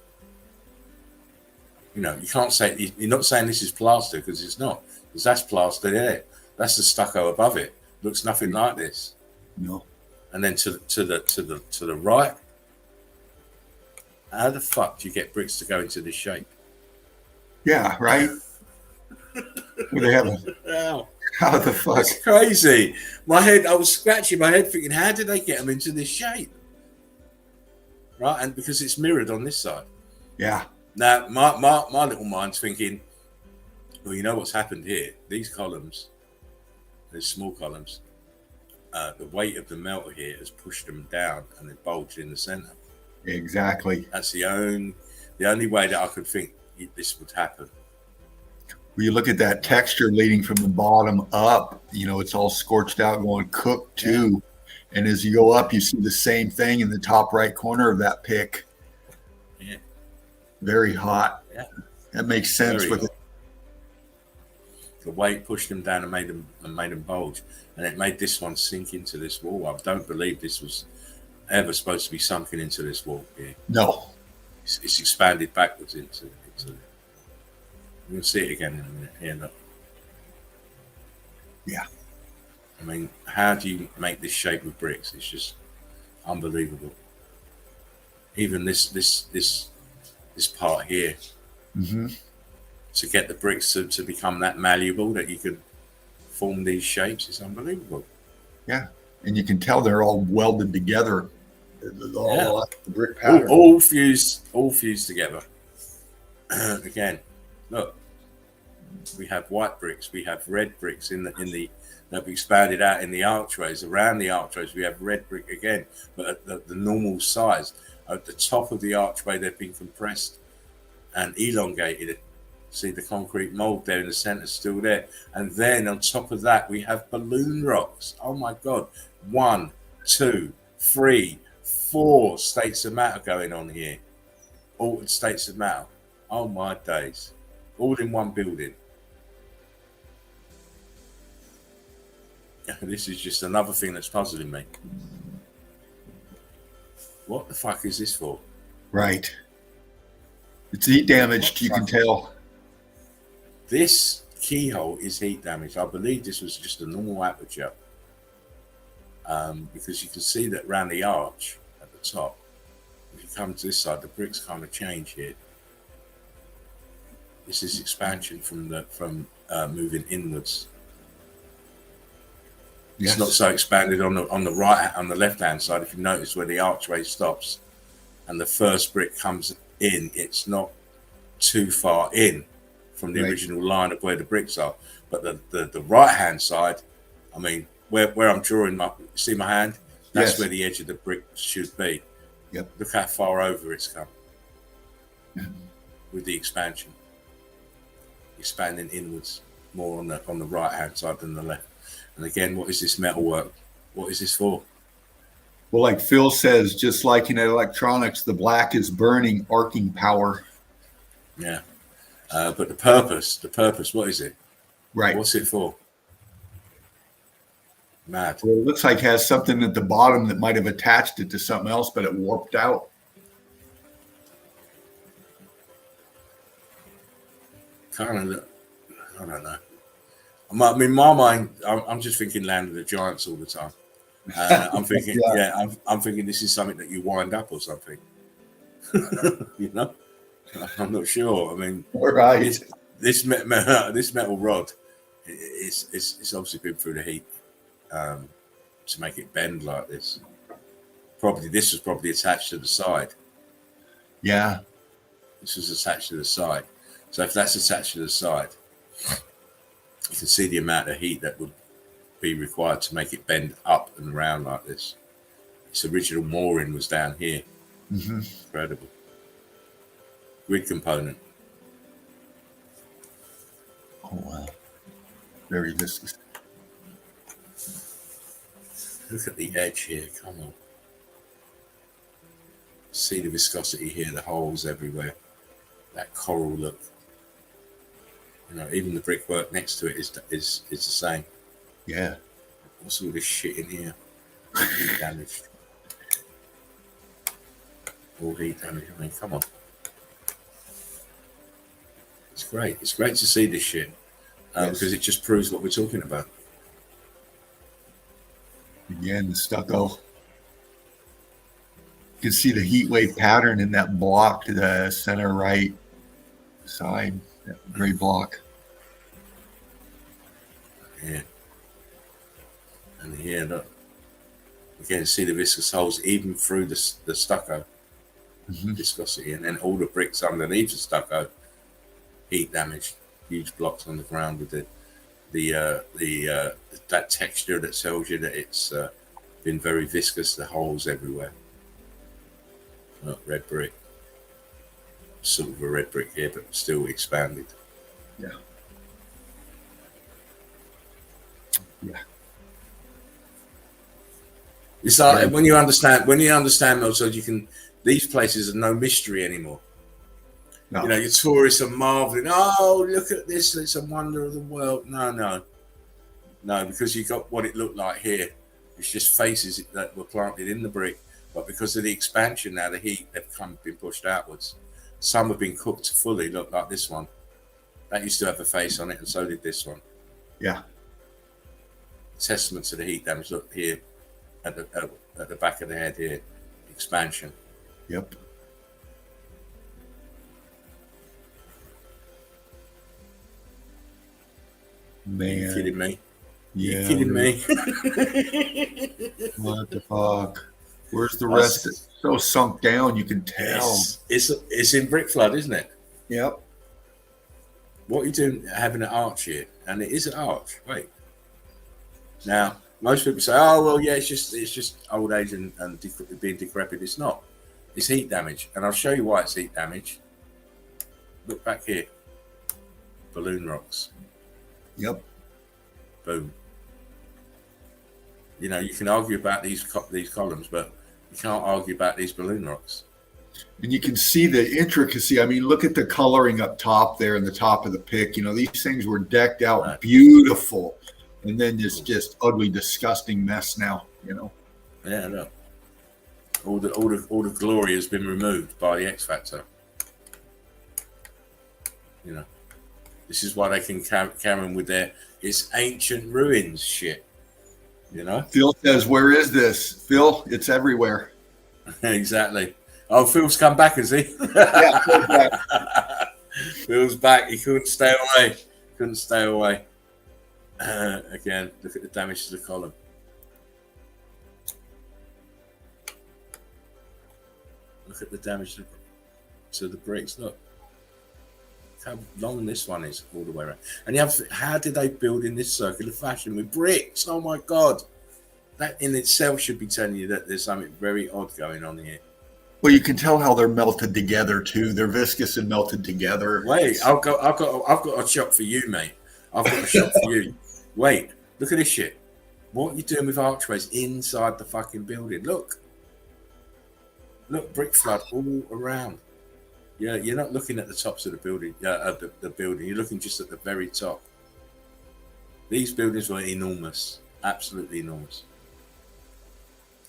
You know, you can't say, you're not saying this is plaster because it's not. Because that's plaster there. That's the stucco above it. Looks nothing like this.
No.
And then to the right, how the fuck do you get bricks to go into this shape?
Yeah, right? Where they have a,
Wow.
how the fuck?
That's crazy. I was scratching my head thinking, how did they get them into this shape? Right, and because it's mirrored on this side.
Yeah.
Now, my little mind's thinking, well, you know what's happened here? These columns, these small columns, the weight of the melter here has pushed them down and they bulged in the center.
Exactly.
That's the only way that I could think this would happen.
When you look at that texture leading from the bottom up, you know, it's all scorched out, going cooked too. And as you go up, you see the same thing in the top right corner of that pic.
Yeah.
Very hot.
Yeah.
That makes sense
Very
with
hot.
it.
The weight pushed them down and made them bulge, and it made this one sink into this wall. I don't believe this was ever supposed to be sunken into this wall here.
No.
It's expanded backwards into it. We'll see it again in a minute. Here, look.
Yeah.
I mean, how do you make this shape with bricks? It's just unbelievable. Even this part here, to get the bricks to become that malleable that you can form these shapes is unbelievable.
Yeah. And you can tell they're all welded together. All the brick pattern.
All fused together. Again, look, we have white bricks, we have red bricks in the that we expanded out in the archways. Around the archways, we have red brick again, but at the normal size. At the top of the archway, they've been compressed and elongated. See the concrete mold there in the center still there. And then on top of that, we have balloon rocks. Oh my God. 1, 2, 3, 4 states of matter going on here. Altered states of matter. Oh my days. All in one building. This is just another thing that's puzzling me. What the fuck is this for?
Right. It's heat damaged, you can tell.
This keyhole is heat damaged. I believe this was just a normal aperture. Because you can see that around the arch at the top, if you come to this side, the bricks kind of change here. This is expansion from moving inwards.
Yes.
It's not so expanded on the left hand side. If you notice where the archway stops and the first brick comes in, it's not too far in from the original line of where the bricks are. But the right hand side, I mean, where I'm drawing see my hand? That's where the edge of the brick should be.
Yep.
Look how far over it's come with the expansion. Expanding inwards more on the right hand side than the left. And again, what is this metalwork? What is this for?
Well, like Phil says, just like in electronics, the black is burning, arcing power.
Yeah. But the purpose, what is it?
Right.
What's it for? Mad.
Well, it looks like it has something at the bottom that might have attached it to something else, but it warped out.
Kind of, I don't know. I mean, my mind, I'm just thinking Land of the Giants all the time. I'm thinking, I'm thinking this is something that you wind up or something. You know, I'm not sure. I mean,
Right.
This metal rod, it's obviously been through the heat to make it bend like this. This was probably attached to the side.
Yeah.
This was attached to the side. So if that's attached to the side, you can see the amount of heat that would be required to make it bend up and around like this. Its original mooring was down here.
Mm-hmm.
Incredible. Grid component.
Oh, wow. Very viscous.
Look at the edge here. Come on. See the viscosity here, the holes everywhere. That coral look. You know, even the brickwork next to it is the same.
Yeah.
What's all this shit in here? Heat damaged. All heat damage. I mean, come on. It's great. It's great to see this shit because it just proves what we're talking about.
Again, the stucco. You can see the heat wave pattern in that block to the center right side, that gray block.
Yeah. And here, look. Again, see the viscous holes even through the stucco viscosity, and then all the bricks underneath the stucco, heat damaged, huge blocks on the ground with that texture that tells you that it's been very viscous. The holes everywhere. Look, red brick, sort of a red brick here, but still expanded.
Yeah. Yeah.
It's like when you understand MELTOLOGY, you can. These places are no mystery anymore.
No.
You know, your tourists are marveling. Oh, look at this! It's a wonder of the world. No, because you got what it looked like here. It's just faces that were planted in the brick, but because of the expansion now, the heat, they've been pushed outwards. Some have been cooked fully. Look, like this one. That used to have a face on it, and so did this one.
Yeah.
Testament to the heat damage. Look here, at the back of the head here, expansion.
Yep. Man.
Are you kidding me?
Yeah.
Are you kidding me?
What the fuck? Where's the rest? It's so sunk down, you can tell.
It's in brick flood, isn't it?
Yep.
What are you doing having an arch here? And it is an arch. Wait. Now, most people say, oh, well, yeah, it's just old age and being decrepit. It's not. It's heat damage. And I'll show you why it's heat damage. Look back here. Balloon rocks.
Yep.
Boom. You know, you can argue about these columns, but you can't argue about these balloon rocks.
And you can see the intricacy. I mean, look at the coloring up top there in the top of the pick. You know, these things were decked out
Right.
beautiful. And then this just ugly, disgusting mess now, you know.
Yeah, look. All the glory has been removed by the X Factor. You know. This is why they can carry on with their it's ancient ruins shit. You know?
Phil says, where is this? Phil, it's everywhere.
Exactly. Oh, Phil's come back, has he?
Yeah, Phil's back.
Phil's back. He couldn't stay away. Couldn't stay away. Again, look at the damage to the column. Look at the damage to the bricks. Look how long this one is all the way around. And you have to, how did they build in this circular fashion with bricks? Oh my God. That in itself should be telling you that there's something very odd going on here.
Well, you can tell how they're melted together too. They're viscous and melted together.
Wait, I've got a shot for you, mate. I've got a shot for you. Wait, look at this shit. What are you doing with archways inside the fucking building? Look, brick flood all around. Yeah, you're not looking at the tops of the building. The building. You're looking just at the very top. These buildings were enormous, absolutely enormous.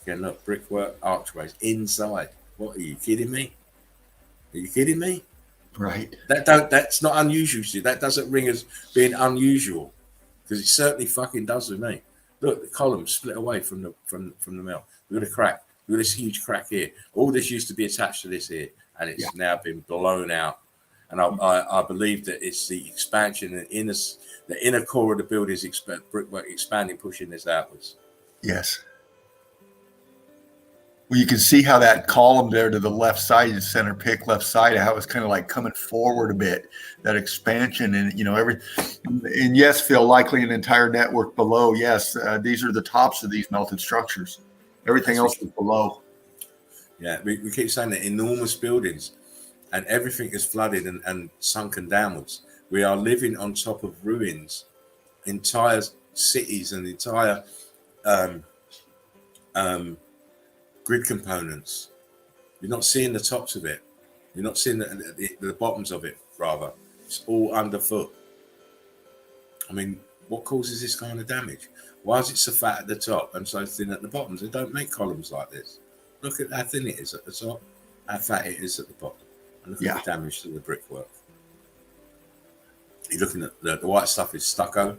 Again, look, brickwork, archways inside. What, are you kidding me? Are you kidding me?
Right.
That's not unusual. See, that doesn't ring as being unusual, because it certainly fucking does with me. Look, the columns split away from the mill. Look at a crack. Look at this huge crack here. All this used to be attached to this here, and it's now been blown out. And I believe that it's the expansion in the inner core of the buildings, brickwork expanding, pushing this outwards.
Yes. Well, you can see how that column there to the left side, the center pick left side, how it's kind of like coming forward a bit, that expansion and, you know, and yes, Phil, likely an entire network below. Yes, these are the tops of these melted structures. Everything else is below.
Yeah, we keep saying that enormous buildings and everything is flooded and sunken downwards. We are living on top of ruins, entire cities and entire grid components. You're not seeing the tops of it. You're not seeing the bottoms of it, rather. It's all underfoot. I mean, what causes this kind of damage? Why is it so fat at the top and so thin at the bottoms? They don't make columns like this. Look at how thin it is at the top, how fat it is at the bottom. And look at the damage to the brickwork. You're looking at the white stuff is stucco.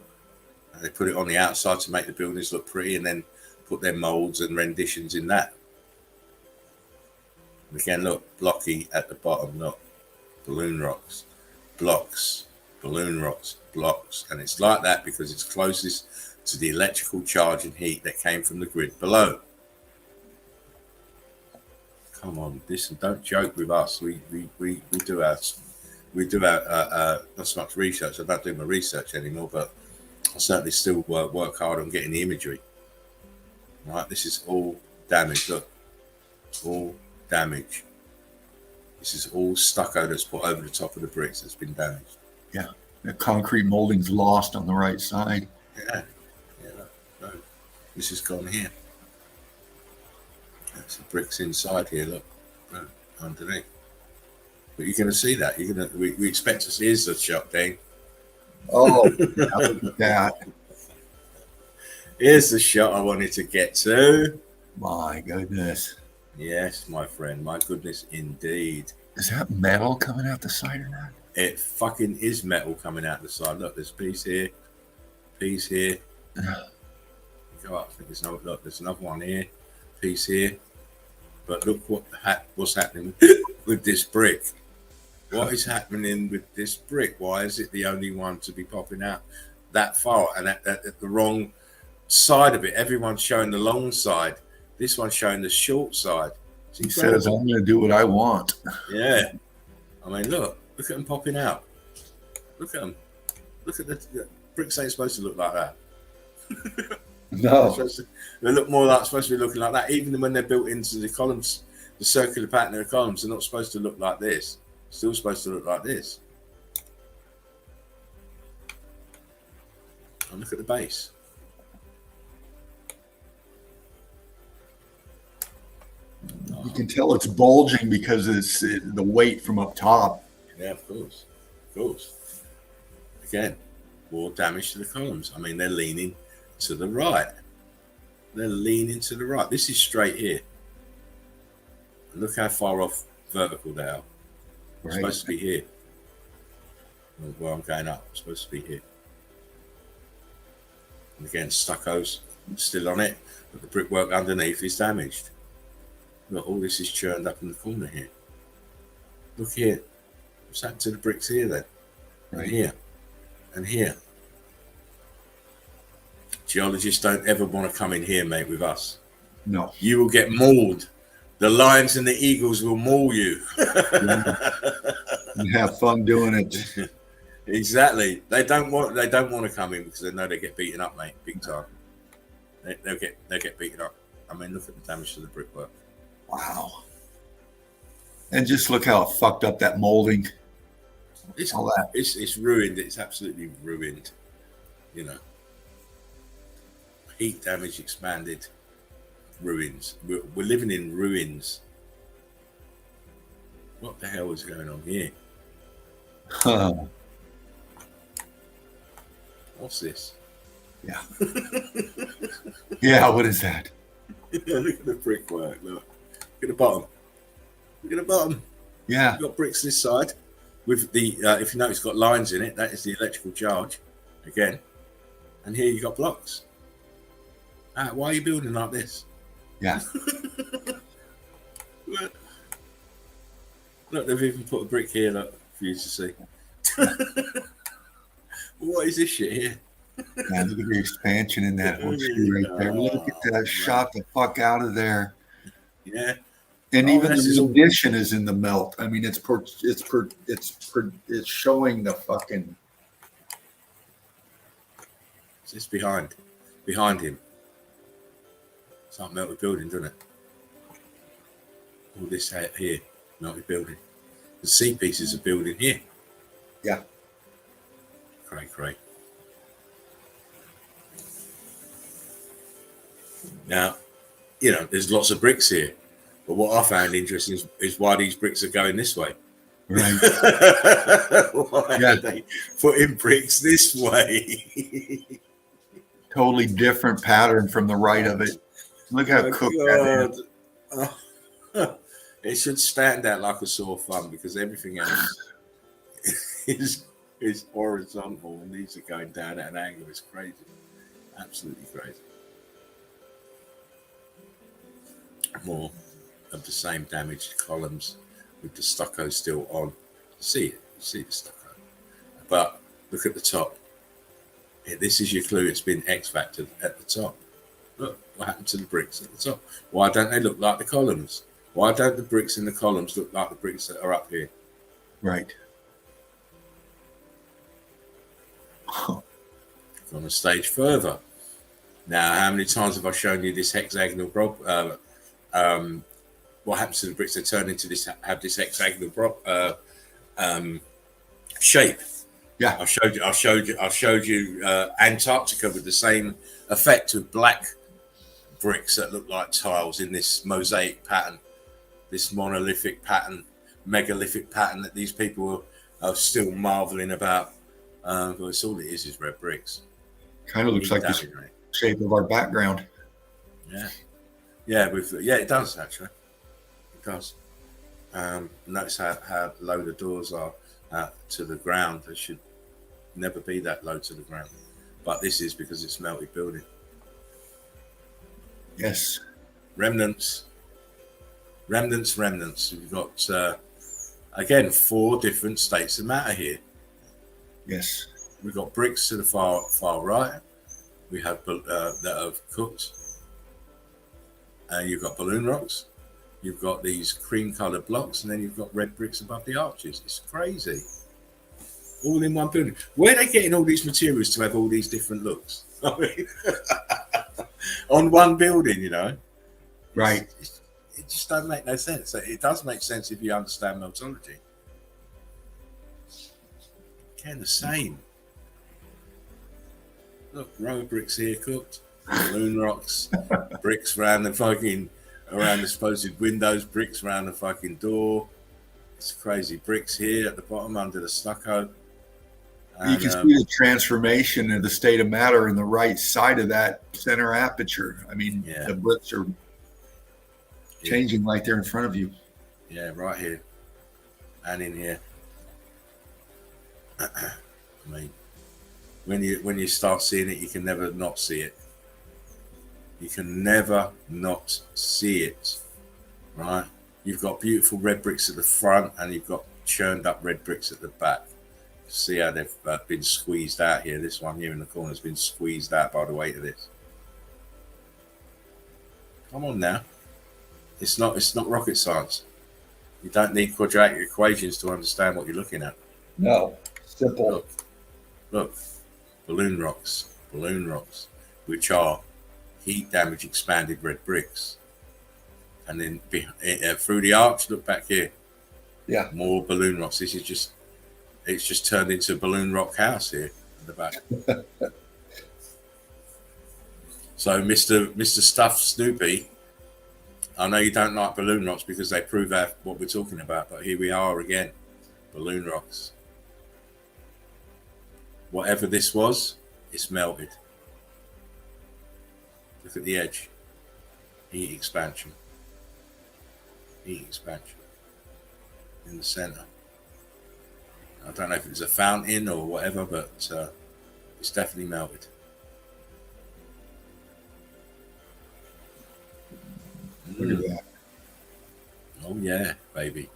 They put it on the outside to make the buildings look pretty and then put their molds and renditions in that. And again, look, blocky at the bottom, look, balloon rocks, blocks, balloon rocks, blocks. And it's like that because it's closest to the electrical charge and heat that came from the grid below. Come on, listen, don't joke with us. We do our not so much research. I don't do my research anymore, but I certainly still work hard on getting the imagery. Right, this is all damage. Look, all damage. This is all stucco that's put over the top of the bricks that's been damaged.
Yeah, the concrete molding's lost on the right side.
Yeah, no. This is gone here. That's the bricks inside here. Look, underneath. But you're going to see that. We expect to see. Here's the shot, Dane.
Oh, look at that.
Here's the shot I wanted to get to.
My goodness.
Yes, my friend. My goodness, indeed.
Is that metal coming out the side or not?
It fucking is metal coming out the side. Look, there's piece here, piece here. Go up. There's another one here, piece here. But look what's happening with this brick. What is happening with this brick? Why is it the only one to be popping out that far and at the wrong side of it? Everyone's showing the long side. This one's showing the short side.
He says, I'm going to do what I want.
Yeah. I mean, look at them popping out. Look at them. Look at the bricks ain't supposed to look like that.
No.
They look more like supposed to be looking like that. Even when they're built into the columns, the circular pattern of the columns, they're not supposed to look like this. Still supposed to look like this. And look at the base.
You can tell it's bulging because the weight from up top.
Yeah, of course. Again, more damage to the columns. I mean, they're leaning to the right. This is straight here. And look how far off vertical they are. It's supposed to be here. Well, I'm going up. It's supposed to be here. And again, stucco's still on it, but the brickwork underneath is damaged. Look, all this is churned up in the corner here. Look here. What's happened to the bricks here then? And here. And here. Geologists don't ever want to come in here, mate, with us.
No.
You will get mauled. The lions and the eagles will maul you.
You have fun doing it.
Exactly. They don't want to come in because they know they get beaten up, mate, big time. They'll get beaten up. I mean, look at the damage to the brickwork.
Wow. And just look how fucked up that molding.
It's ruined. It's absolutely ruined. You know. Heat damage, expanded, ruins. We're living in ruins. What the hell is going on here? What's this?
Yeah. Yeah, what is that?
Look at the brickwork. Look at the bottom. Look at the bottom.
Yeah.
You've got bricks this side with the, if you notice, it's got lines in it. That is the electrical charge again. And here you've got blocks. Why are you building like this?
Yeah.
Look, they've even put a brick here, look, for you to see. What is this shit here?
Man, look at the expansion in that horseshoe right there. Look at that. Shot the fuck out of there.
Yeah.
And even the addition is in the melt. I mean, it's showing the fucking.
It's behind him. It's like melted building, doesn't it? All this here, melted building. The C pieces are building here.
Yeah.
Cray. Now, you know, there's lots of bricks here, but what I found interesting is why these bricks are going this way.
Right.
Why are they putting bricks this way?
Totally different pattern from the right of it. Look how cooked that is.
It should stand out like a sore thumb because everything else is horizontal and these are going down at an angle. It's crazy. Absolutely crazy. More of the same damaged columns with the stucco still on. You see the stucco. But look at the top. This is your clue. It's been X-factored at the top. Look what happened to the bricks at the top. Why don't they look like the columns? Why don't the bricks in the columns look like the bricks that are up here?
Right.
On a stage further. Now, how many times have I shown you this hexagonal what happens to the bricks? They turn into this, have this hexagonal shape.
Yeah,
I showed you Antarctica with the same effect of black bricks that look like tiles in this mosaic pattern, this monolithic pattern, megalithic pattern that these people are still marveling about. But it's all it is red bricks. Kind of
looks like the shape of our background.
Yeah, it does actually. It does. Notice how low the doors are to the ground. They should never be that low to the ground, but this is because it's melted building.
Yes.
Remnants. We've got again 4 different states of matter here.
Yes.
We've got bricks to the far right. We have that have cooked. You've got balloon rocks. You've got these cream-coloured blocks, and then you've got red bricks above the arches. It's crazy. All in one building. Where are they getting all these materials to have all these different looks? I mean, on one building, you know.
Right.
It just doesn't make no sense. It does make sense if you understand meltology. Again, the same. Look, row bricks here cooked, balloon rocks, bricks around the fucking around the supposed windows, bricks around the fucking door. It's crazy. Bricks here at the bottom under the stucco. And,
you can see the transformation of the state of matter in the right side of that center aperture. I mean, the bricks are changing right there in front of you.
Yeah, right here and in here. I mean, when you start seeing it, you can never not see it. You can never not see it, right? You've got beautiful red bricks at the front, and you've got churned up red bricks at the back. See how they've been squeezed out here. This one here in the corner has been squeezed out by the weight of this. Come on now. It's not rocket science. You don't need quadratic equations to understand what you're looking at.
No, simple.
Look, balloon rocks, which are heat damage expanded red bricks. And then through the arch, look back here.
Yeah.
More balloon rocks. It's just turned into a balloon rock house here in the back. So, Mr. Stuffed Snoopy, I know you don't like balloon rocks because they prove out what we're talking about, but here we are again, balloon rocks. Whatever this was, it's melted. Look at the edge. Heat expansion. In the center. I don't know if it's a fountain or whatever, but it's definitely melted.
Look at that.
Oh yeah, baby.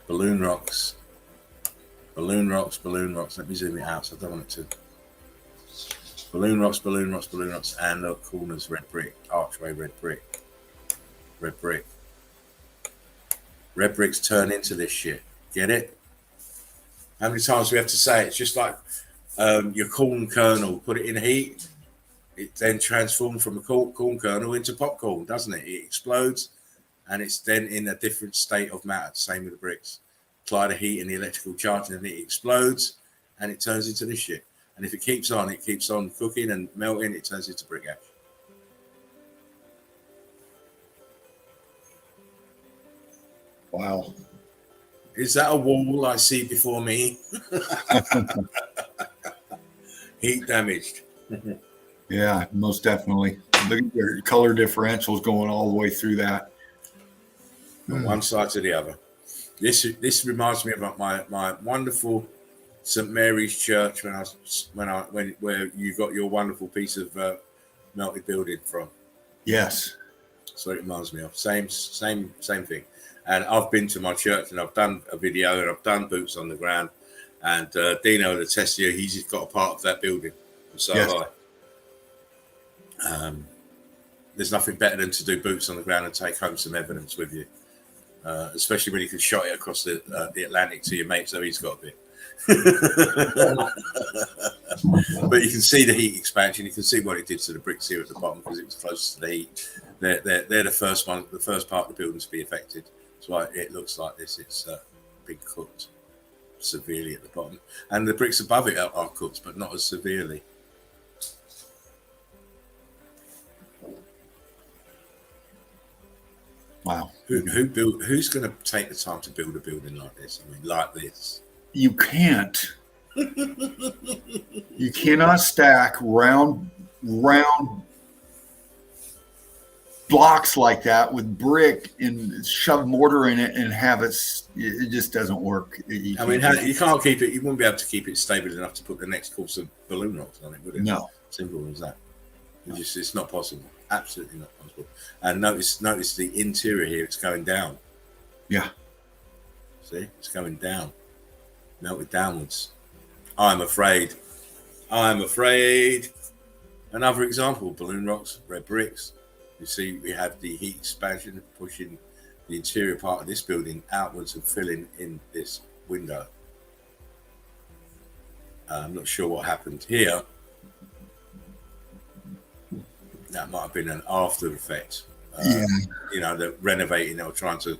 Balloon rocks. Let me zoom it out so I don't want it to. Balloon rocks, and look, corners, red brick, archway, red brick. Red bricks turn into this shit. Get it? How many times do we have to say it? It's just like your corn kernel. Put it in heat, it then transforms from a corn kernel into popcorn, doesn't it? It explodes, and it's then in a different state of matter. Same with the bricks. Apply the heat and the electrical charge, and then it explodes, and it turns into this shit. And if it keeps on cooking and melting, it turns into brick ash.
Wow.
Is that a wall I see before me? Heat damaged.
Yeah, most definitely. Look at your color differentials going all the way through that.
From one side to the other. This reminds me of my wonderful St. Mary's Church where you got your wonderful piece of melted building from.
Yes.
So it reminds me of same thing. And I've been to my church and I've done a video and I've done boots on the ground. And Dino will attest to you, he's got a part of that building. And so
yes.
have I. There's nothing better than to do boots on the ground and take home some evidence with you. Especially when you can shot it across the Atlantic to your mate, so he's got a bit. But you can see the heat expansion. You can see what it did to the bricks here at the bottom because it was close to the heat. They're the first part of the building to be affected. That's why it looks like this. It's been cooked severely at the bottom, and the bricks above it are cooked, but not as severely.
Wow.
Who's going to take the time to build a building like this? I mean, like this.
You can't. You cannot stack round blocks like that with brick and shove mortar in it and have it. It just doesn't work. You
can't keep it. You wouldn't be able to keep it stable enough to put the next course of balloon rocks on it, would it?
No.
Simple as that. It's not possible. Absolutely not possible. And notice the interior here. It's going down.
Yeah.
See, it's going down. Melted downwards. I'm afraid. Another example: balloon rocks, red bricks. You see, we have the heat expansion pushing the interior part of this building outwards and filling in this window. I'm not sure what happened here. That might have been an after effect. They're renovating or trying to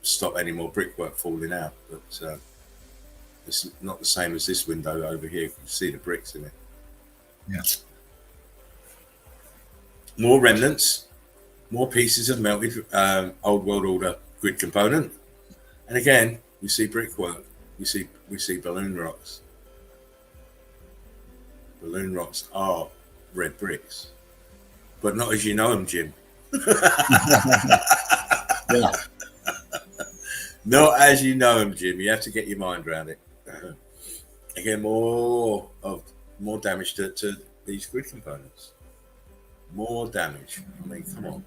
stop any more brickwork falling out. But It's not the same as this window over here. You can see the bricks in it.
Yeah.
More remnants, more pieces of melted old world order grid component, and again we see brickwork. We see balloon rocks. Balloon rocks are red bricks, but not as you know them, Jim.
Yeah.
Not as you know them, Jim. You have to get your mind around it. Again, more damage to these grid components. More damage. I mean, come on.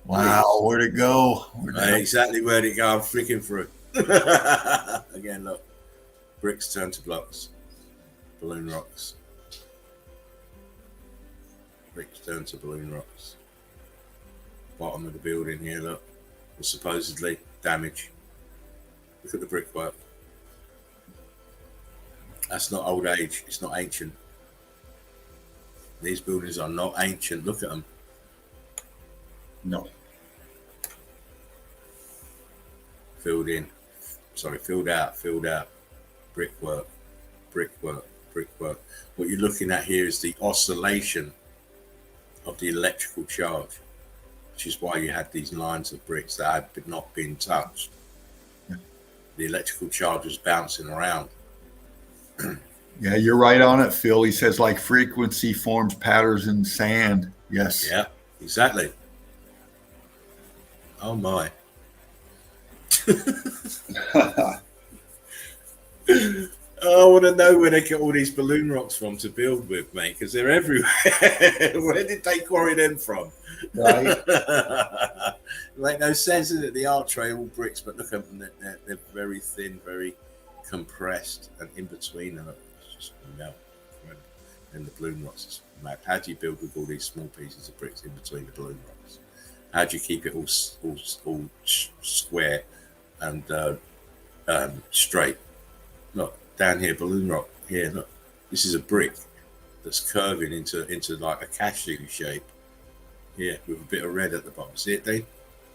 Wow, where'd it go?
Exactly where'd it go? I'm flicking through. Again, look. Bricks turn to blocks. Balloon rocks. Bricks turn to balloon rocks. Bottom of the building here, look. Was supposedly damage. Look at the brickwork. That's not old age. It's not ancient. These buildings are not ancient. Look at them.
No.
Filled out. Brickwork. What you're looking at here is the oscillation of the electrical charge, which is why you had these lines of bricks that had not been touched.
Yeah.
The electrical charge was bouncing around.
Yeah, you're right on it, Phil. He says like frequency forms patterns in sand. Yes.
Yeah, exactly. Oh my. I want to know where they get all these balloon rocks from to build with, mate, because they're everywhere. Where did they quarry them from?
Right.
It make no sense, is it? The archway, all bricks, but look at them. They're very thin, very compressed, and in between them, it's just melt. And the balloon rocks is mad. How do you build with all these small pieces of bricks in between the balloon rocks? How do you keep it all square and straight? Look, down here, balloon rock. Here, look. This is a brick that's curving into like a cashew shape. Here, with a bit of red at the bottom. See it, Dave?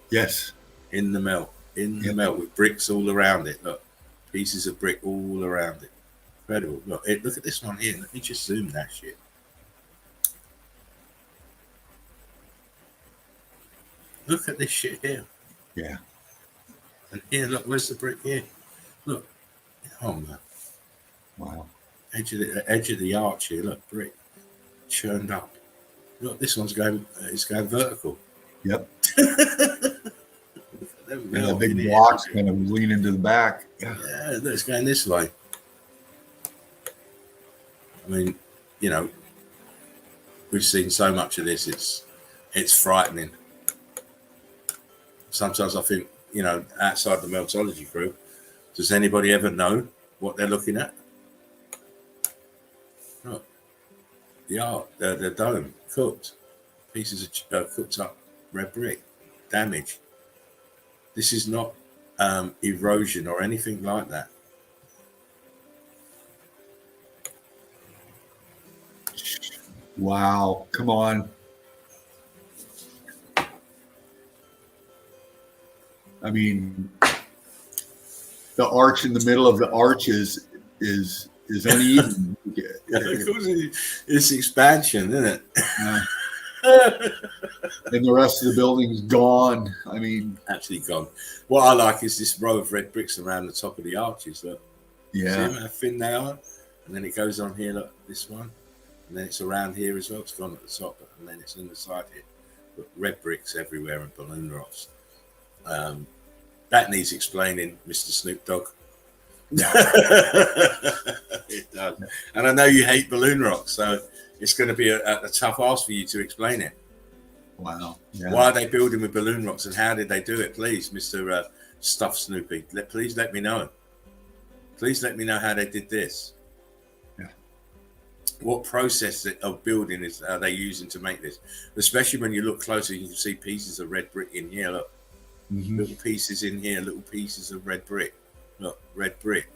Yes.
In the melt. The melt with bricks all around it. Look. Pieces of brick all around it. Incredible. Look at this one here. Let me just zoom that shit. Look at this shit here.
Yeah.
And here, look, where's the brick here? Look. Oh, man.
Wow.
Edge of the arch here, look, brick. Churned up. Look, this one's going vertical.
Yep.
And
the big blocks kind of lean into the back.
Yeah, look, it's going this way. I mean, we've seen so much of this, it's frightening. Sometimes I think, outside the Meltology crew, does anybody ever know what they're looking at? Look, the art, the dome, cooked. Pieces of cooked up red brick, damage. This is not erosion or anything like that.
Wow, come on. I mean, the arch in the middle of the arches is uneven.
Of course, it's expansion, isn't it?
And the rest of the building's gone. I mean,
actually gone. What I like is this row of red bricks around the top of the arches. Look,
yeah,
see how thin they are, and then it goes on here. Look, this one, and then it's around here as well. It's gone at the top, and then it's in the side here. But red bricks everywhere and balloon rocks. That needs explaining, Mr. Snoop Dogg. It does. And I know you hate balloon rocks, so it's going to be a tough ask for you to explain it.
Wow. Yeah.
Why are they building with balloon rocks and how did they do it? Please, Mr. Stuff Snoopy, please let me know. Please let me know how they did this.
Yeah.
What process of building are they using to make this? Especially when you look closer, you can see pieces of red brick in here. Look, little pieces in here, little pieces of red brick. Look, red brick.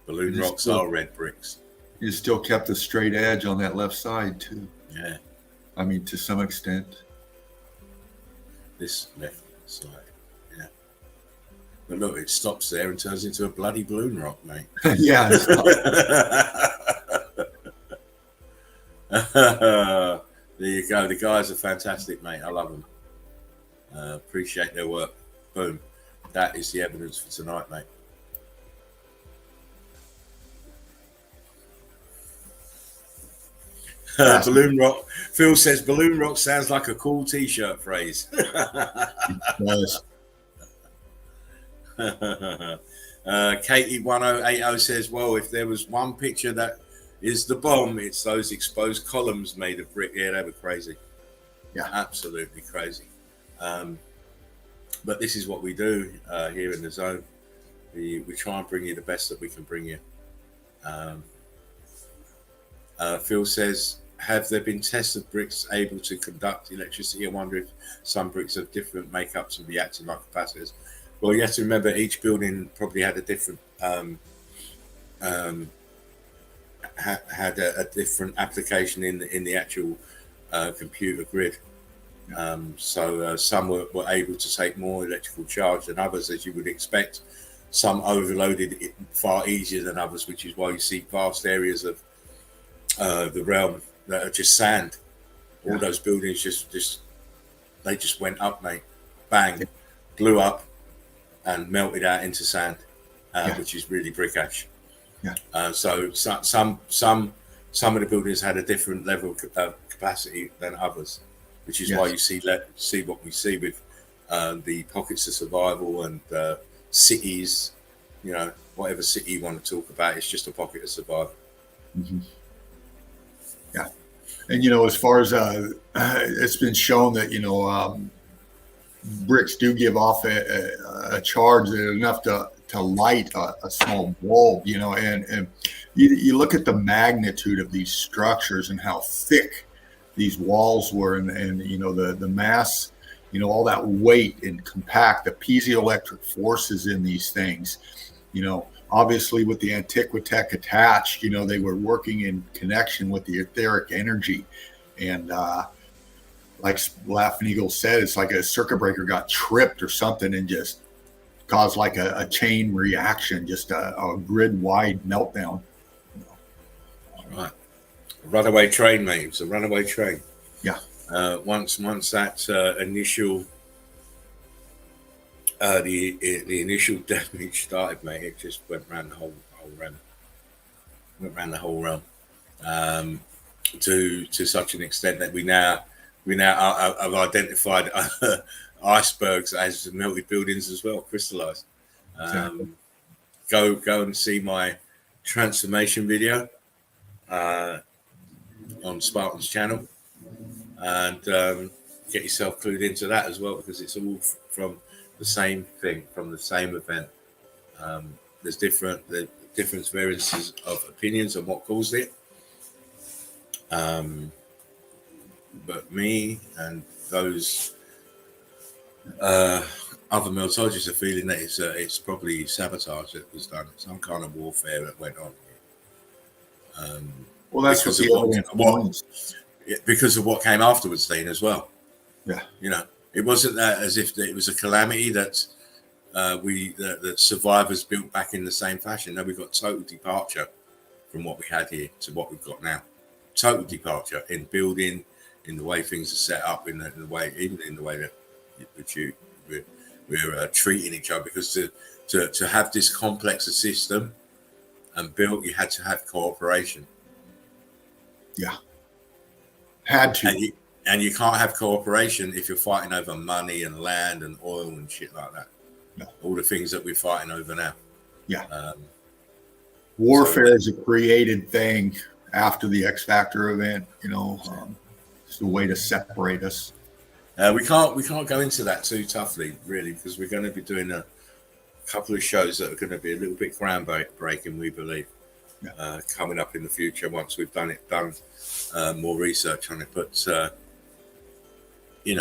Balloon rocks are red bricks.
You still kept a straight edge on that left side too.
Yeah.
I mean, to some extent.
This left side, yeah. But look, it stops there and turns into a bloody balloon rock, mate.
Yeah.
There you go. The guys are fantastic, mate. I love them. Appreciate their work. Boom. That is the evidence for tonight, mate. Balloon rock. Phil says balloon rock sounds like a cool T-shirt phrase.
Nice.
Katie1080 says, well, if there was one picture that is the bomb, it's those exposed columns made of brick. Yeah, they were crazy.
Yeah,
absolutely crazy. But this is what we do here in the zone. We try and bring you the best that we can bring you. Phil says, have there been tests of bricks able to conduct electricity? I wonder if some bricks have different makeups and reacting like capacitors. Well, you have to remember each building probably had a different had a different application in the actual computer grid. So some were able to take more electrical charge than others, as you would expect. Some overloaded it far easier than others, which is why you see vast areas of the realm that are just sand. All those buildings just went up, mate. Bang, blew up and melted out into sand, which is really brick ash. So some of the buildings had a different level of capacity than others, which is why you see what we see with the pockets of survival and cities. You know, whatever city you want to talk about, it's just a pocket of survival.
Mm-hmm. Yeah, and as far as it's been shown that bricks do give off a charge that is enough to light a small bulb, and you look at the magnitude of these structures and how thick these walls were, and the mass, all that weight and compact, the piezoelectric forces in these things, obviously with the Antiquitech attached, they were working in connection with the etheric energy. And like Laughing Eagle said, it's like a circuit breaker got tripped or something and just caused like a chain reaction, just a grid-wide meltdown.
Right. Runaway train, mate. It's a runaway train.
Yeah.
Once that initial the initial damage started, mate, it just went around the whole realm. Went around the whole realm. To such an extent that we now have identified icebergs as melted buildings as well, crystallized. Go and see my transformation video on Spartan's channel, and get yourself clued into that as well, because it's all from the same thing, from the same event. There's different variances of opinions on what caused it. But me and those other meltologists are feeling that it's probably sabotage that was done, some kind of warfare that went on.
Well, that's
because of what came afterwards, Dean, as well.
Yeah,
it wasn't that as if it was a calamity that that survivors built back in the same fashion. No, we got total departure from what we had here to what we've got now. Total departure in building, in the way things are set up, in the way that we're treating each other. Because to have this complex a system and built, you had to have cooperation.
Yeah, had to.
And you can't have cooperation if you're fighting over money and land and oil and shit like that.
No.
All the things that we're fighting over now.
Yeah. Warfare is a created thing after the X Factor event. It's a way to separate us.
We can't go into that too toughly, really, because we're going to be doing a couple of shows that are going to be a little bit groundbreaking, we believe, coming up in the future once we've done more research on it. But you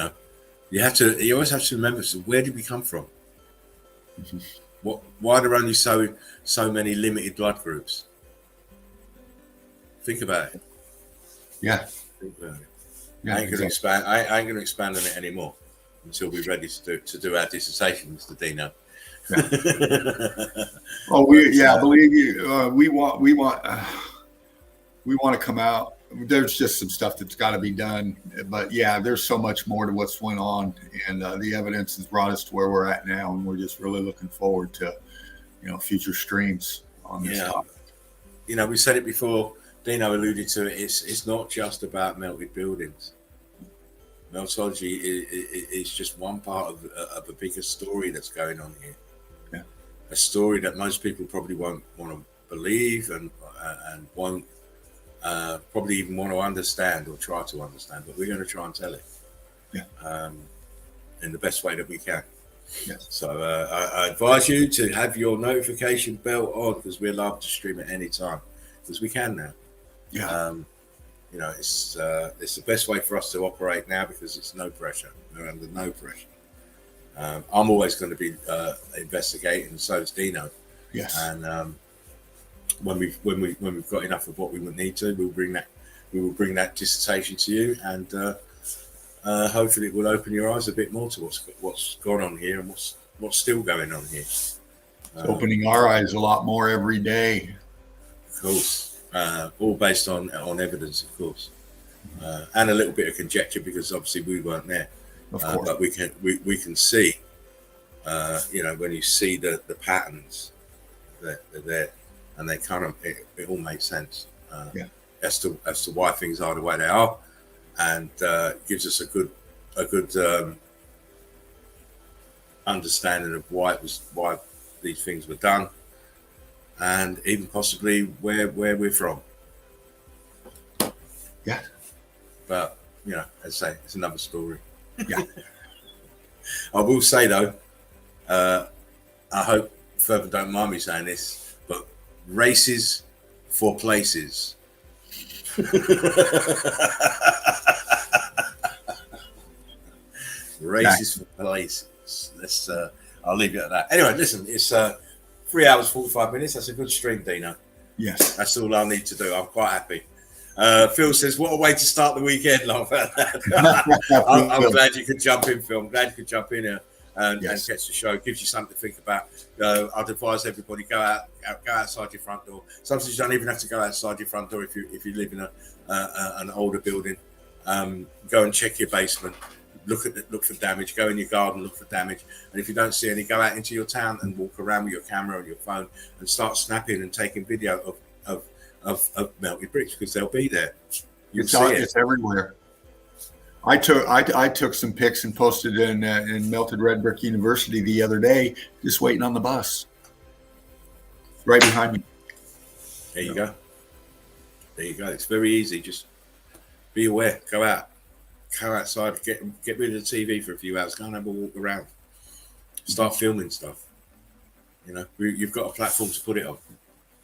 always have to remember, so where did we come from? Mm-hmm. Why are there only so many limited blood groups? Think about it.
Yeah.
Think about it.
Yeah,
I ain't going to expand on it anymore until we're ready to do our dissertation, Mr. Dino.
Oh, believe you, we want to come out. There's just some stuff that's got to be done, but yeah, there's so much more to what's went on, and the evidence has brought us to where we're at now, and we're just really looking forward to, future streams on this topic.
We said it before. Dino alluded to it. It's not just about melted buildings. Meltology is just one part of a bigger story that's going on here.
Yeah.
A story that most people probably won't want to believe and won't probably even want to understand or try to understand, but we're going to try and tell it.
Yeah.
In the best way that we can.
Yes.
So I advise you to have your notification bell on, because we're allowed to stream at any time, because we can now.
Yeah.
It's the best way for us to operate now, because it's no pressure. We're under no pressure. I'm always going to be investigating, and so is Dino.
Yes.
And when we've got enough of what we would need to, we will bring that dissertation to you, and hopefully it will open your eyes a bit more to what's gone on here and what's still going on here.
It's opening our eyes a lot more every day.
Of course. All based on evidence, of course, and a little bit of conjecture, because obviously we weren't there.
Of course.
But we can see, when you see the patterns that are there, and they kind of it all makes sense. As to why things are the way they are, and gives us a good understanding of why these things were done. And even possibly where we're from.
Yeah.
But, as I say, it's another story.
Yeah.
I will say, though, I hope further don't mind me saying this, but races for places. Races for places. I'll leave it at that. Anyway, listen, it's 3 hours, 45 minutes. That's a good stream, Dino.
Yes.
That's all I need to do. I'm quite happy. Phil says, what a way to start the weekend. I'm glad you could jump in, Phil. I'm glad you could jump in here and catch the show. It gives you something to think about. I'd advise everybody, go outside your front door. Sometimes you don't even have to go outside your front door if you live in an older building. Go and check your basement. Look for damage. Go in your garden, look for damage. And if you don't see any, go out into your town and walk around with your camera and your phone and start snapping and taking video of melted bricks, because they'll be there.
It's everywhere. I took some pics and posted in Melted Red Brick University the other day, just waiting on the bus. Right behind me.
There you go. There you go. It's very easy. Just be aware. Go outside, get rid of the TV for a few hours, go and have a walk around, start filming stuff. You've got a platform to put it on.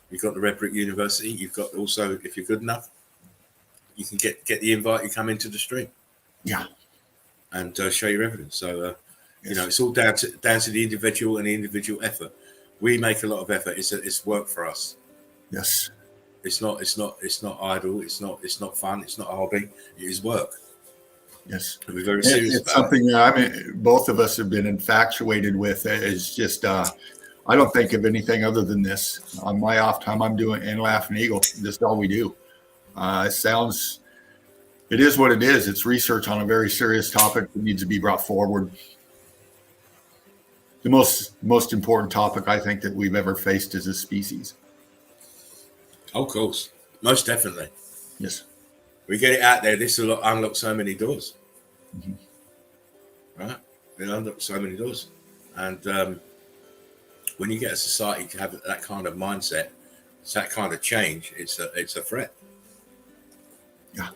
You've got the Red Brick University. You've got also, if you're good enough, you can get the invite. You come into the stream, and show your evidence. So it's all down to the individual and the individual effort. We make a lot of effort. It's work for us.
Yes.
It's not idle. It's not fun. It's not a hobby. It is work.
Yes,
we're very serious.
It's something both of us have been infatuated with. Is just I don't think of anything other than this. On my off time, I'm doing and Laughing Eagle. This is all we do. It is what it is. It's research on a very serious topic that needs to be brought forward. The most important topic I think that we've ever faced as a species.
Of course, most definitely.
Yes.
We get it out there. This will unlock so many doors. Right? It unlocks so many doors. And when you get a society to have that kind of mindset, it's that kind of change, it's a threat.
Yeah.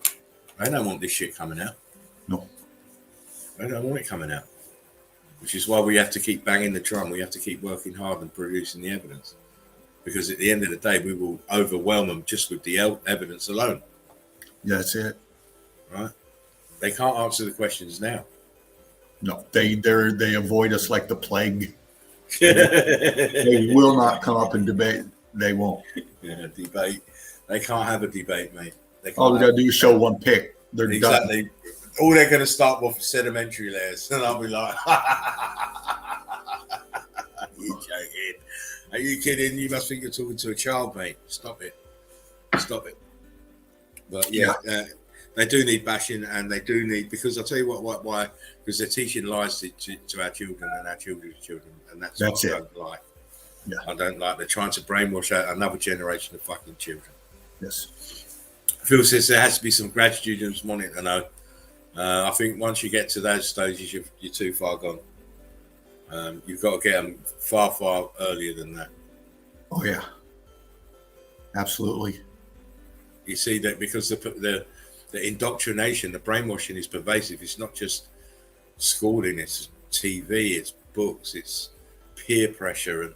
I don't want this shit coming out.
No.
I don't want it coming out. Which is why we have to keep banging the drum. We have to keep working hard and producing the evidence. Because at the end of the day, we will overwhelm them just with the evidence alone.
Yeah, that's it.
Right? They can't answer the questions now.
No, they avoid us like the plague. They will not come up and debate. They won't.
Yeah, debate. They can't have a debate, mate.
All they got to do is show one pic. They're
exactly.
done.
All they're going to start with sedimentary layers, and I'll be like, You're joking. Are you kidding? You must think you're talking to a child, mate. Stop it. Stop it. But yeah, they do need bashing, and they do need, because I'll tell you why, because they're teaching lies to our children and our children's children, and that's what I don't like. Yeah. I don't like. They're trying to brainwash out another generation of fucking children.
Yes.
Phil says there has to be some gratitude and wanting to know. I think once you get to those stages, you're too far gone. You've got to get them far, far earlier than that.
Oh yeah, absolutely.
You see that because the indoctrination, the brainwashing is pervasive. It's not just schooling, it's TV, it's books, it's peer pressure, and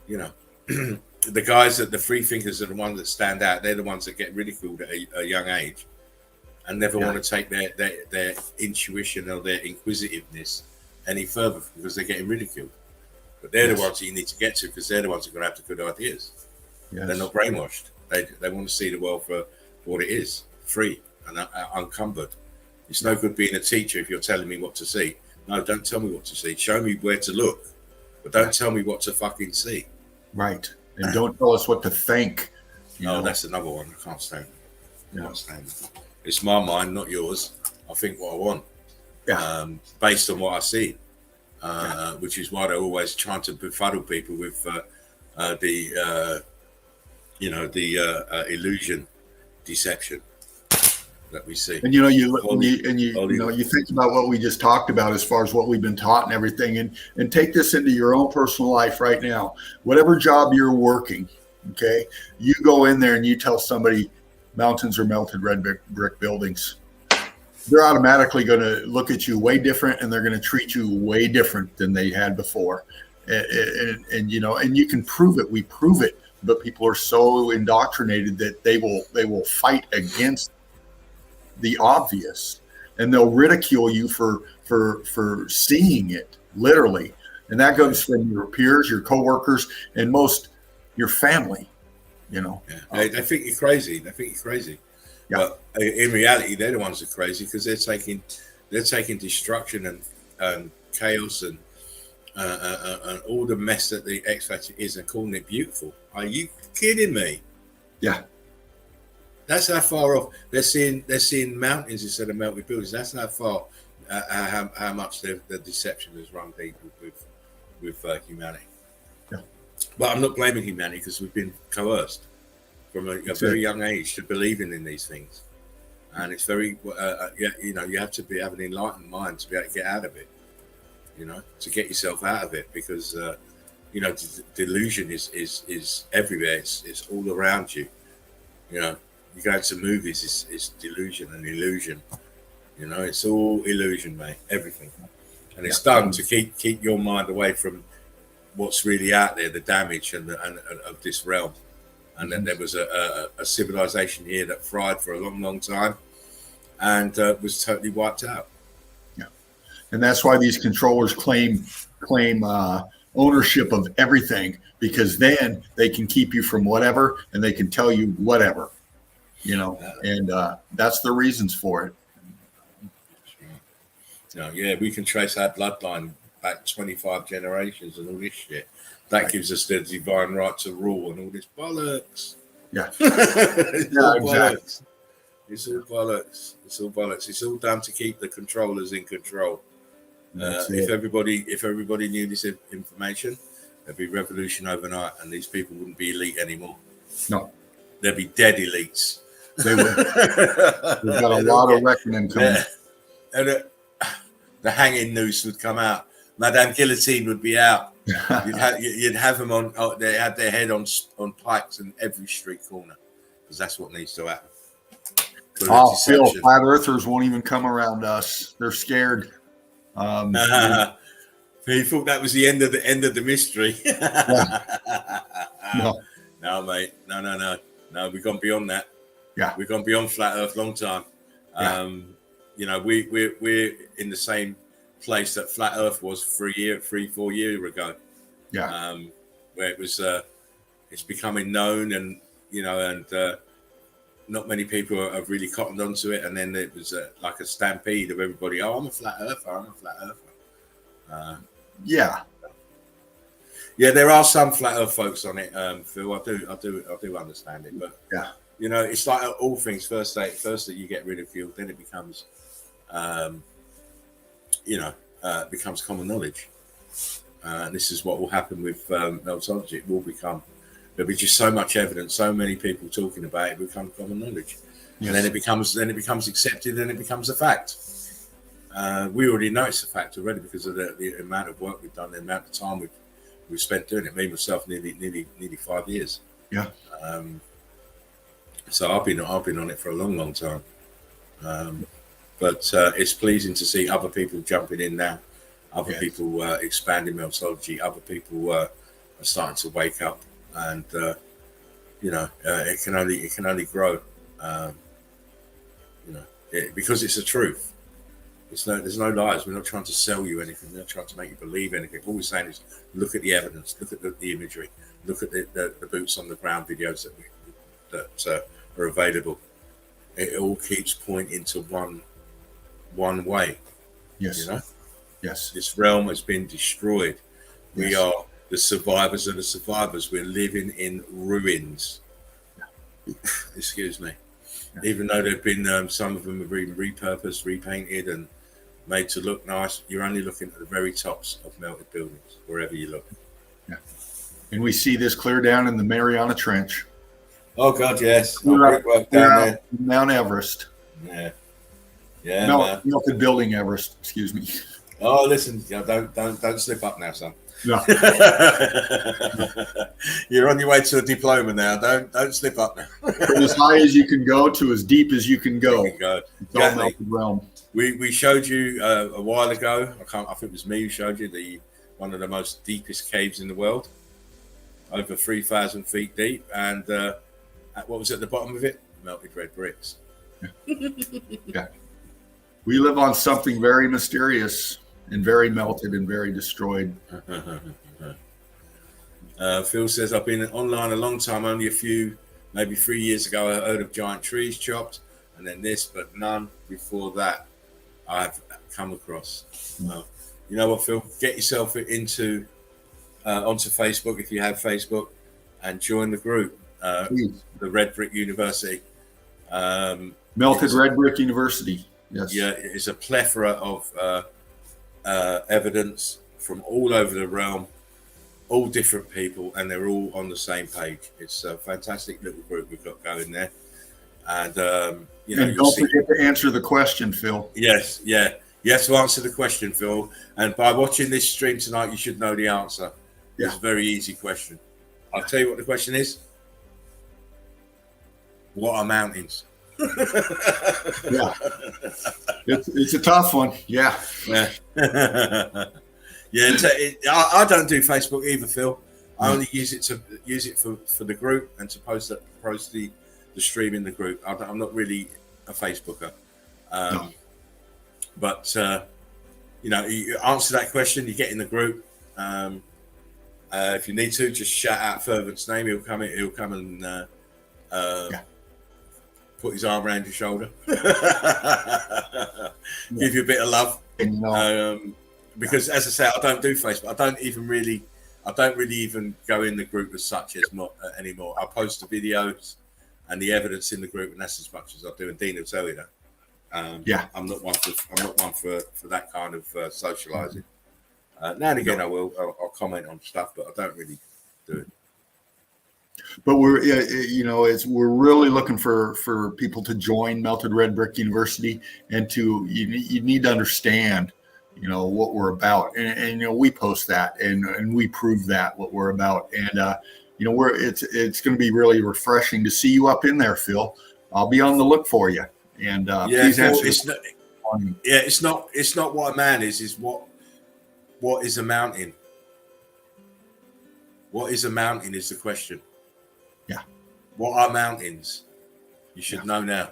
you know, the guys that the free thinkers are the ones that stand out. They're the ones that get ridiculed at a young age, and never want to take their intuition or their inquisitiveness any further because they're getting ridiculed. But they're the ones that you need to get to, because they're the ones that are going to have the good ideas. Yes. They're not brainwashed. They want to see the world for what it is, free and unencumbered. It's no good being a teacher if you're telling me what to see. No, don't tell me what to see. Show me where to look, but don't tell me what to fucking see.
Right. And don't tell us what to think.
No, that's another one. I can't stand it. I can't stand it. It's my mind, not yours. I think what I want. Yeah. Based on what I see. Which is why they're always trying to befuddle people with the illusion, deception that we see.
And you think about what we just talked about as far as what we've been taught and everything, and take this into your own personal life right now. Whatever job you're working, okay, you go in there and you tell somebody mountains are melted red brick buildings. They're automatically going to look at you way different, and they're going to treat you way different than they had before. And you can prove it. We prove it, but people are so indoctrinated that they will fight against the obvious, and they'll ridicule you for seeing it literally. And that goes from your peers, your coworkers, and your family. They
think you're crazy. Yeah. But in reality, they're the ones that are crazy, because they're taking destruction and chaos and all the mess that the X Factor is and calling it beautiful. Are you kidding me?
Yeah.
That's how far off they're seeing mountains instead of melted buildings. That's how far how much the deception has run people with humanity. Yeah. But I'm not blaming humanity, because we've been coerced from a very young age to believing in these things, and it's very you have to have an enlightened mind to be able to get out of it, to get yourself out of it, because delusion is everywhere. It's all around you. You go into movies, it's delusion and illusion. It's all illusion, mate. Everything, and it's done to keep your mind away from what's really out there, the damage and of this realm. And then there was a civilization here that thrived for a long, long time, and was totally wiped out.
Yeah, and that's why these controllers claim ownership of everything, because then they can keep you from whatever, and they can tell you whatever, and that's the reasons for it.
We can trace our bloodline back 25 generations and all this shit. That gives us the divine right to rule and all this bollocks.
Yeah.
Bollocks. It's all bollocks. It's all done to keep the controllers in control. If everybody knew this information, there'd be revolution overnight, and these people wouldn't be elite anymore.
No.
They'd be dead elites.
They would. We've got a lot of reckoning coming.
And the hanging noose would come out. Madame Guillotine would be out. You'd have them on. They had their head on pikes in every street corner, because that's what needs to happen.
Phil, flat earthers won't even come around us. They're scared.
He thought that was the end of the mystery. No, mate. No. We've gone beyond that.
Yeah,
we've gone beyond flat Earth long time. Yeah. We're in the same place that flat Earth was 4 years ago.
Yeah.
Where it was, it's becoming known, and not many people have really cottoned onto it, and then it was like a stampede of everybody. Oh, I'm a flat earther.
Yeah.
Yeah, there are some flat earth folks on it, Phil. I do understand it, but
Yeah.
you know, it's like all things. First that you get ridiculed, then it becomes, becomes common knowledge. And this is what will happen with meltology. It will become, there'll be just so much evidence, so many people talking about it, it becomes common knowledge, and then it becomes accepted, and it becomes a fact. We already know it's a fact already because of the amount of work we've done, the amount of time we've spent doing it. Me myself, nearly 5 years.
Yeah.
So I've been on it for a long time. But it's pleasing to see other people jumping in now, other people expanding meltology, other people are starting to wake up, and it can only grow, because it's the truth. There's no lies. We're not trying to sell you anything. We're not trying to make you believe anything. All we're saying is look at the evidence, look at the imagery, look at the boots on the ground videos that are available. It all keeps pointing to one way.
Yes. Yes.
This realm has been destroyed. We
Yes.
are the survivors of the survivors. We're living in ruins. Excuse me. Even though they've been, some of them have been repurposed, repainted, and made to look nice, you're only looking at the very tops of melted buildings, wherever you look.
Yeah. And we see this clear down in the Mariana Trench.
Oh, God, yes.
Brickwork down there. Mount Everest.
Yeah. Yeah, man.
Melted building Everest, excuse me.
Oh, listen, don't slip up now, son.
No.
You're on your way to a diploma now. Don't slip up now.
From as high as you can go to as deep as you can go.
It's all
exactly. Melted realm.
We showed you a while ago. I think it was me who showed you one of the most deepest caves in the world, over 3,000 feet deep, and what was at the bottom of it? Melted red bricks.
Yeah. We live on something very mysterious and very melted and very destroyed.
Phil says, I've been online a long time, only a few, maybe 3 years ago, I heard of giant trees chopped, and then this, but none before that I've come across. You know what, Phil? Get yourself onto Facebook if you have Facebook, and join the group, the Red Brick University.
Melted Red Brick University. Yes.
Yeah, it's a plethora of evidence from all over the realm, all different people, and they're all on the same page. It's a fantastic little group we've got going there. And,
and don't forget to answer the question, Phil.
Yes, yeah. You have to answer the question, Phil. And by watching this stream tonight, you should know the answer.
Yeah.
It's a very easy question. I'll tell you what the question is. What are mountains?
Yeah, it's a tough one. Yeah.
I don't do Facebook either, Phil. I only use it for the group and to post the stream in the group. I'm not really a Facebooker.
No.
But you answer that question, you get in the group. If you need to, just shout out Fervent's name. He'll come and put his arm around your shoulder, give you a bit of love. Because as I say, I don't do Facebook. I don't really even go in the group as such anymore. I post the videos and the evidence in the group, and that's as much as I do. And Dean will tell you that. I'm not one for that kind of socializing. Now and again, I'll comment on stuff, but I don't really do it.
But we're really looking for people to join Melted Red Brick University, and you need to understand, what we're about, and we post that and we prove that what we're about, and it's going to be really refreshing to see you up in there, Phil. I'll be on the look for you, and please answer.
It's not what a man is. Is what is a mountain? What is a mountain is the question.
Yeah. What
are mountains? You should know now.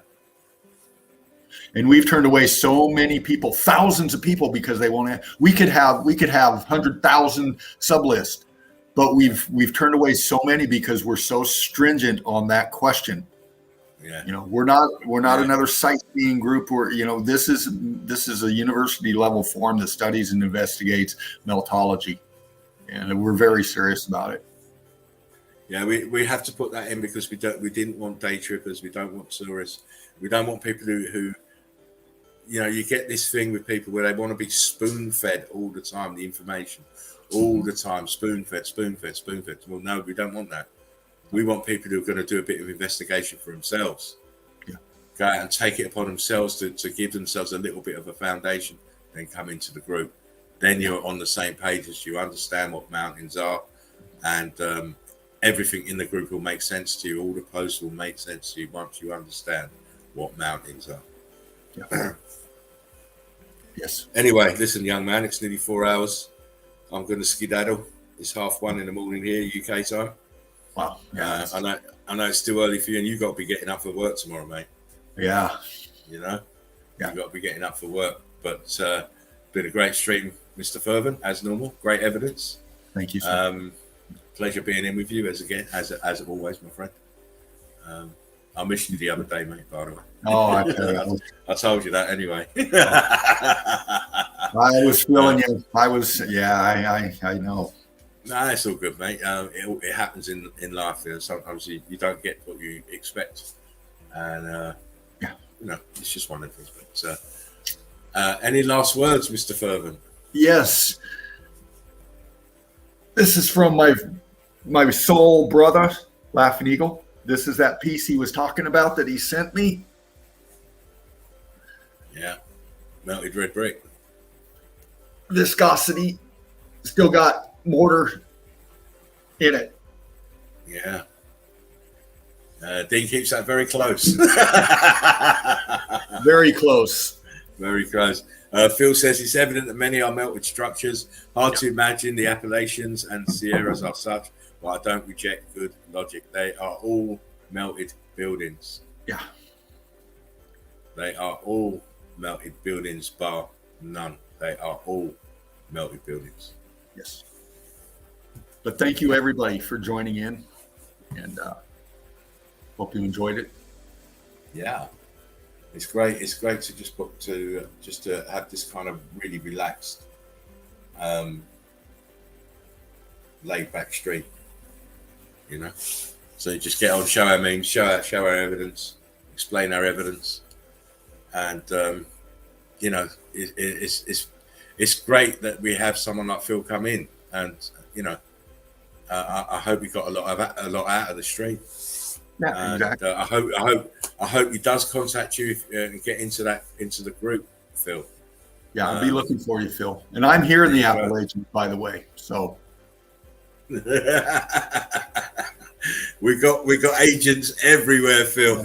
And we've turned away so many people, thousands of people, because they won't. We could have 100,000 sub list, but we've turned away so many because we're so stringent on that question.
Yeah.
We're not another sightseeing group. This is a university level forum that studies and investigates meltology. and we're very serious about it.
Yeah, we have to put that in because we didn't want day trippers, we don't want tourists, we don't want people who you get this thing with people where they want to be spoon fed all the time, the information all the time, spoon fed. Well, no, we don't want that. We want people who are going to do a bit of investigation for themselves.
Yeah.
Go out and take it upon themselves to give themselves a little bit of a foundation, then come into the group. Then you're on the same page as you understand what mountains are, and everything in the group will make sense to you. All the posts will make sense to you once you understand what mountains are.
Yeah. Yes.
Anyway, listen, young man, it's nearly 4 hours. I'm going to skedaddle. It's 1:30 in the morning here, UK time.
Wow. Yeah.
I know it's still early for you, and you've got to be getting up for work tomorrow, mate.
Yeah.
Yeah. You've got to be getting up for work. But been a great stream, Mr. Fervent, as normal. Great evidence.
Thank you, sir.
Pleasure being in with you as always, my friend. I missed you the other day, mate, by the way.
Oh,
I told you that anyway.
I was feeling you. I know.
No, it's all good, mate. It happens in life. Sometimes you don't get what you expect. And, it's just one of the things. But, any last words, Mr. Fervent?
Yes. This is from my soul brother, Laughing Eagle. This is that piece he was talking about that he sent me.
Yeah. Melted red brick.
Viscosity. Still got mortar in it.
Yeah. Dean keeps that very close.
Very close.
Very close. Phil says it's evident that many are melted structures. Hard to imagine the Appalachians and Sierras are such, but I don't reject good logic. They are all melted buildings.
Yeah.
They are all melted buildings, bar none. They are all melted buildings.
Yes. But thank you, everybody, for joining in, and hope you enjoyed it.
Yeah. It's great. It's great to just to have this kind of really relaxed, laid back stream, So you just get on, show our memes, show our evidence, explain our evidence, and it's great that we have someone like Phil come in, and I hope he got a lot out of the stream.
Yeah,
And
exactly.
I hope he does contact you and get into the group, Phil.
Yeah, I'll be looking for you, Phil. And I'm here in the
Yeah.
Appalachians, by the way. So
we got agents everywhere, Phil.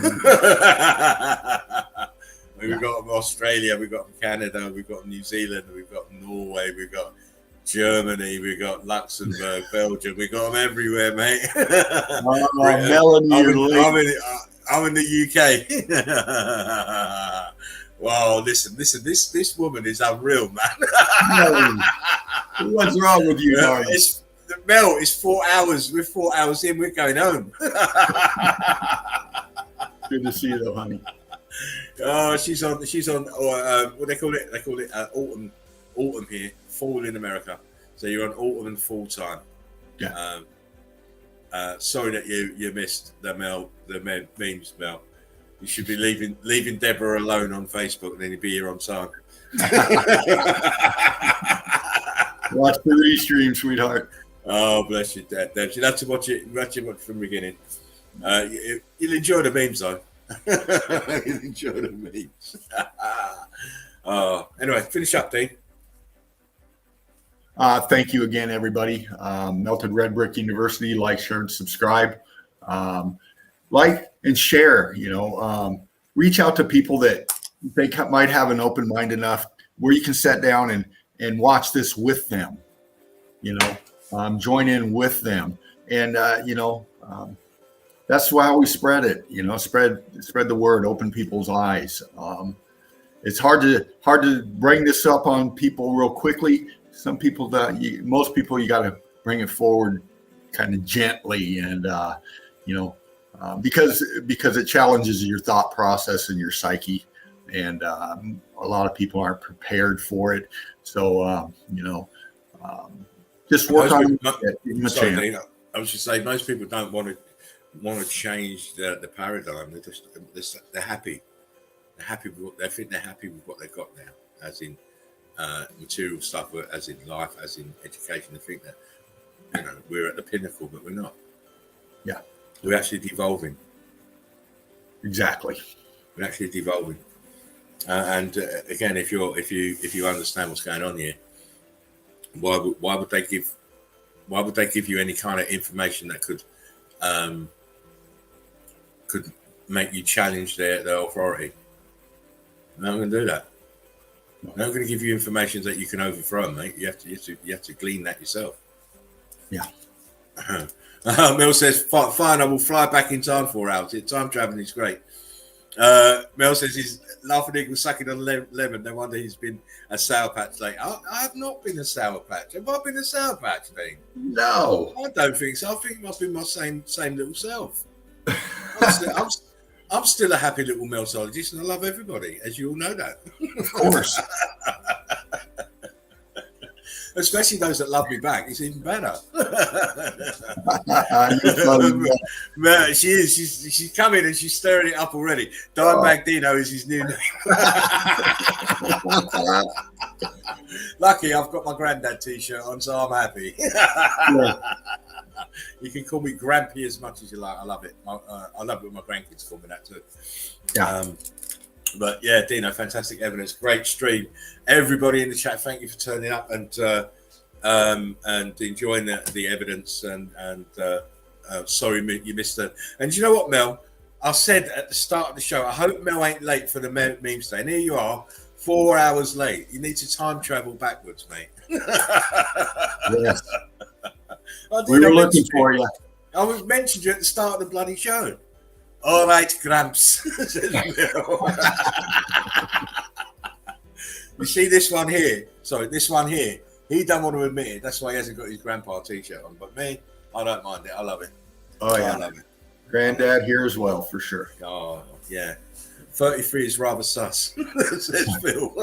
We've got Australia, we've got Canada, we've got New Zealand, we've got Norway, we've got Germany, we've got Luxembourg, Belgium, we've got them everywhere, mate.
Melanie,
I'm in the UK. Wow, listen, this woman is unreal, man.
What's wrong with you, darling?
Mel, it's 4 hours. We're 4 hours in. We're going home.
Good to see you, though, honey.
Oh, she's on. What they call it? They call it autumn here. Fall in America. So you're on autumn and fall time.
Yeah.
Sorry that you missed the memes, Mel. You should be leaving Deborah alone on Facebook, and then you'd be here on time.
Watch the restream, sweetheart.
Oh, bless you, Deb. You'll have to watch it from the beginning. You'll enjoy the memes, though. You'll enjoy the memes. Anyway, finish up, Dean.
Thank you again, everybody. Melted Red Brick University. Like, share, and subscribe. Like and share. Reach out to people that they might have an open mind enough where you can sit down and watch this with them. Join in with them, and that's how we spread it. Spread the word, open people's eyes. It's hard to bring this up on people real quickly. Some people most people you got to bring it forward kind of gently, and because it challenges your thought process and your psyche, and a lot of people aren't prepared for it. So Just work on
Most
it. Give him a
sorry,
chance.
Dean, I should say most people don't want to change the paradigm. They're happy. They're happy with what they think. They're happy with what they've got now, as in material stuff, as in life, as in education. They think that we're at the pinnacle, but we're not.
Yeah,
we're actually devolving.
exactly.
We're actually devolving. And again, if you understand what's going on here, why would they give you any kind of information that could make you challenge their authority? They're not going to do that. They're not going to give you information that you can overthrow, mate. You have to glean that yourself.
Yeah.
Mel says, fine, I will fly back in time 4 hours. Time traveling is great. Mel says he's laughing eagle sucking on lemon. No wonder he's been a Sour Patch. Like, I have not been a Sour Patch. Have I been a Sour Patch thing?
No.
I don't think so. I think I've been my same little self. I'm still a happy little meltologist, and I love everybody, as you all know that.
Of course.
Especially those that love me back. It's even better. She is. She's coming and she's stirring it up already. Dimebag Dino is his new name. Lucky I've got my granddad t-shirt on, so I'm happy.
Yeah.
You can call me Grampy as much as you like. I love it. I love it when my grandkids call me that too.
Yeah.
But yeah, Dino, fantastic evidence. Great stream. Everybody in the chat, thank you for turning up and enjoying the evidence. And sorry you missed it. And you know what, Mel? I said at the start of the show, I hope Mel ain't late for the meme day. And here you are, 4 hours late. You need to time travel backwards, mate.
Yes. We were looking for you.
I was mentioned you at the start of the bloody show. All right, Gramps. You see this one here? Sorry, this one here. He don't want to admit it. That's why he hasn't got his grandpa t-shirt on. But me, I don't mind it. I love it.
Oh, yeah.
I love it.
Granddad here as well, for sure.
Oh, yeah. 33 is rather sus, says Phil.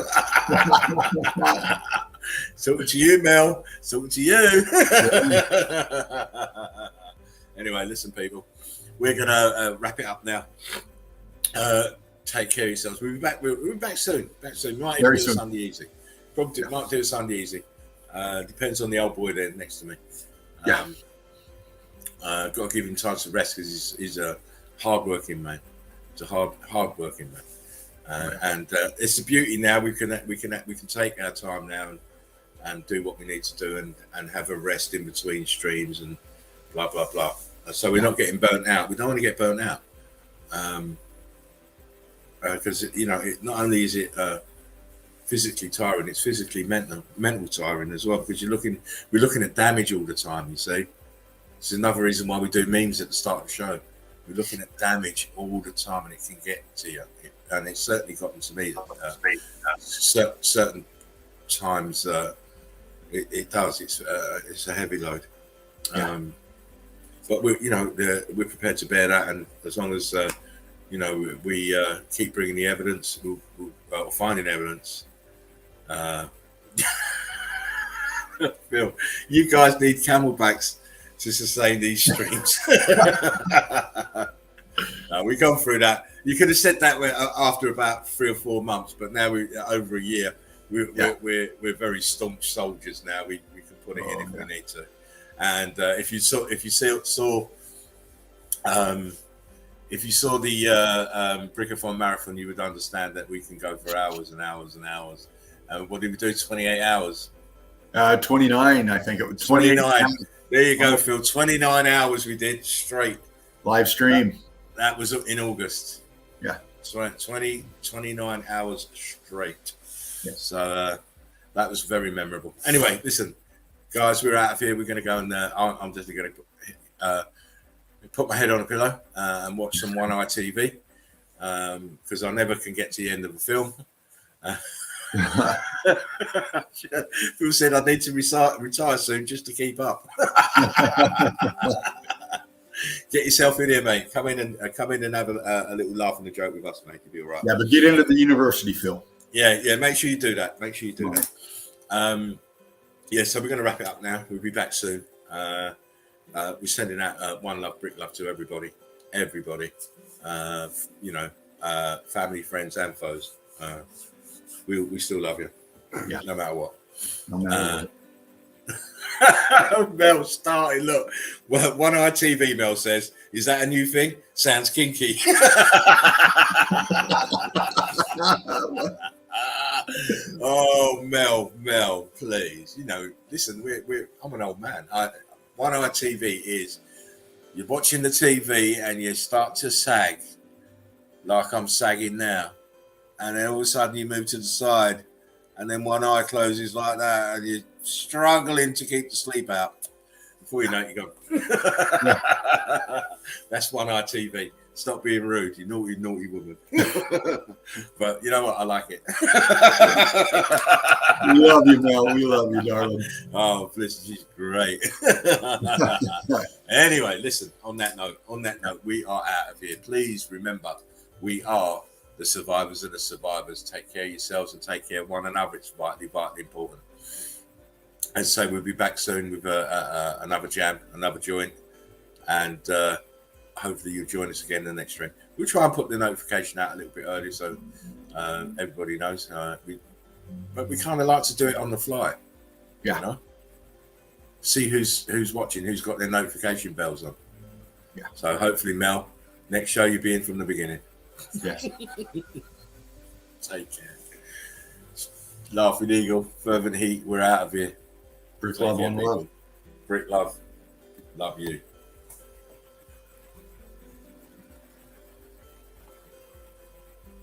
Talking to you, Mel. Talking to you. Anyway, listen, people. We're going to wrap it up now. Take care of yourselves. We'll be back. We'll be back soon. Might even do a Sunday easy. Probably might do a Sunday easy. Depends on the old boy there next to me.
Yeah.
Got to give him time to rest because he's a hard-working man. He's a hard-working man. And it's the beauty now. We can take our time now and do what we need to do and have a rest in between streams and blah blah blah. So we're not getting burnt out. We don't want to get burnt out because not only is it physically tiring, it's physically mental tiring as well because we're looking at damage all the time. You see, it's another reason why we do memes at the start of the show. We're looking at damage all the time, and it can get to you. And it's certainly gotten to me. Certain times it does. It's a heavy load.
Yeah.
But we're prepared to bear that, and as long as we keep bringing the evidence, we'll finding evidence. Phil, you guys need camelbacks to sustain these streams. We've gone through that. You could have said that after about 3 or 4 months, but now we're over a year. We're very staunch soldiers now. We can put it in if we need to. And if you saw the Brickathon Marathon, you would understand that we can go for hours and hours and hours. What did we do? 28 hours.
29, I think it was
29. There you go, Phil. 29 hours we did straight.
Live stream.
That was in August.
Yeah.
29 hours straight.
Yeah.
So that was very memorable. Anyway, listen, guys, we're out of here. We're going to go and I'm just going to put my head on a pillow and watch some One Eye TV because I never can get to the end of the film. Phil said I need to retire soon just to keep up. Get yourself in here, mate. Come in and have a little laugh and a joke with us, mate. You'll be all right.
Yeah, but get into the university, Phil.
Yeah. Make sure you do that. Yeah, so we're going to wrap it up now. We'll be back soon. We're sending out one love, brick love to everybody. Family, friends, and foes. We still love you, no matter what.
No matter what.
Mel started. Look, one of our TV Mel says, "Is that a new thing? Sounds kinky." Oh, Mel, please. Listen, I'm an old man. One of our TV is you're watching the TV and you start to sag, like I'm sagging now, and then all of a sudden you move to the side, and then one eye closes like that, and you're struggling to keep the sleep out. Before you know it, you go. That's one eye TV. Stop being rude, you naughty woman. But you know what? I like it.
We love you, Mel. We love you, darling.
Oh, listen, she's great. Anyway, listen, on that note, we are out of here. Please remember, we are the survivors of the survivors. Take care of yourselves and take care of one another. It's vitally important. As I say, we'll be back soon with another jam, another joint, and hopefully you'll join us again in the next stream. We'll try and put the notification out a little bit early so everybody knows. But we kind of like to do it on the fly.
Yeah.
See who's watching, who's got their notification bells on.
Yeah.
So hopefully, Mel, next show you'll be in from the beginning.
Yes.
Take care. Laughing Eagle, Fervent Heat, we're out of here.
Brick love, one love.
Brick love. Love you.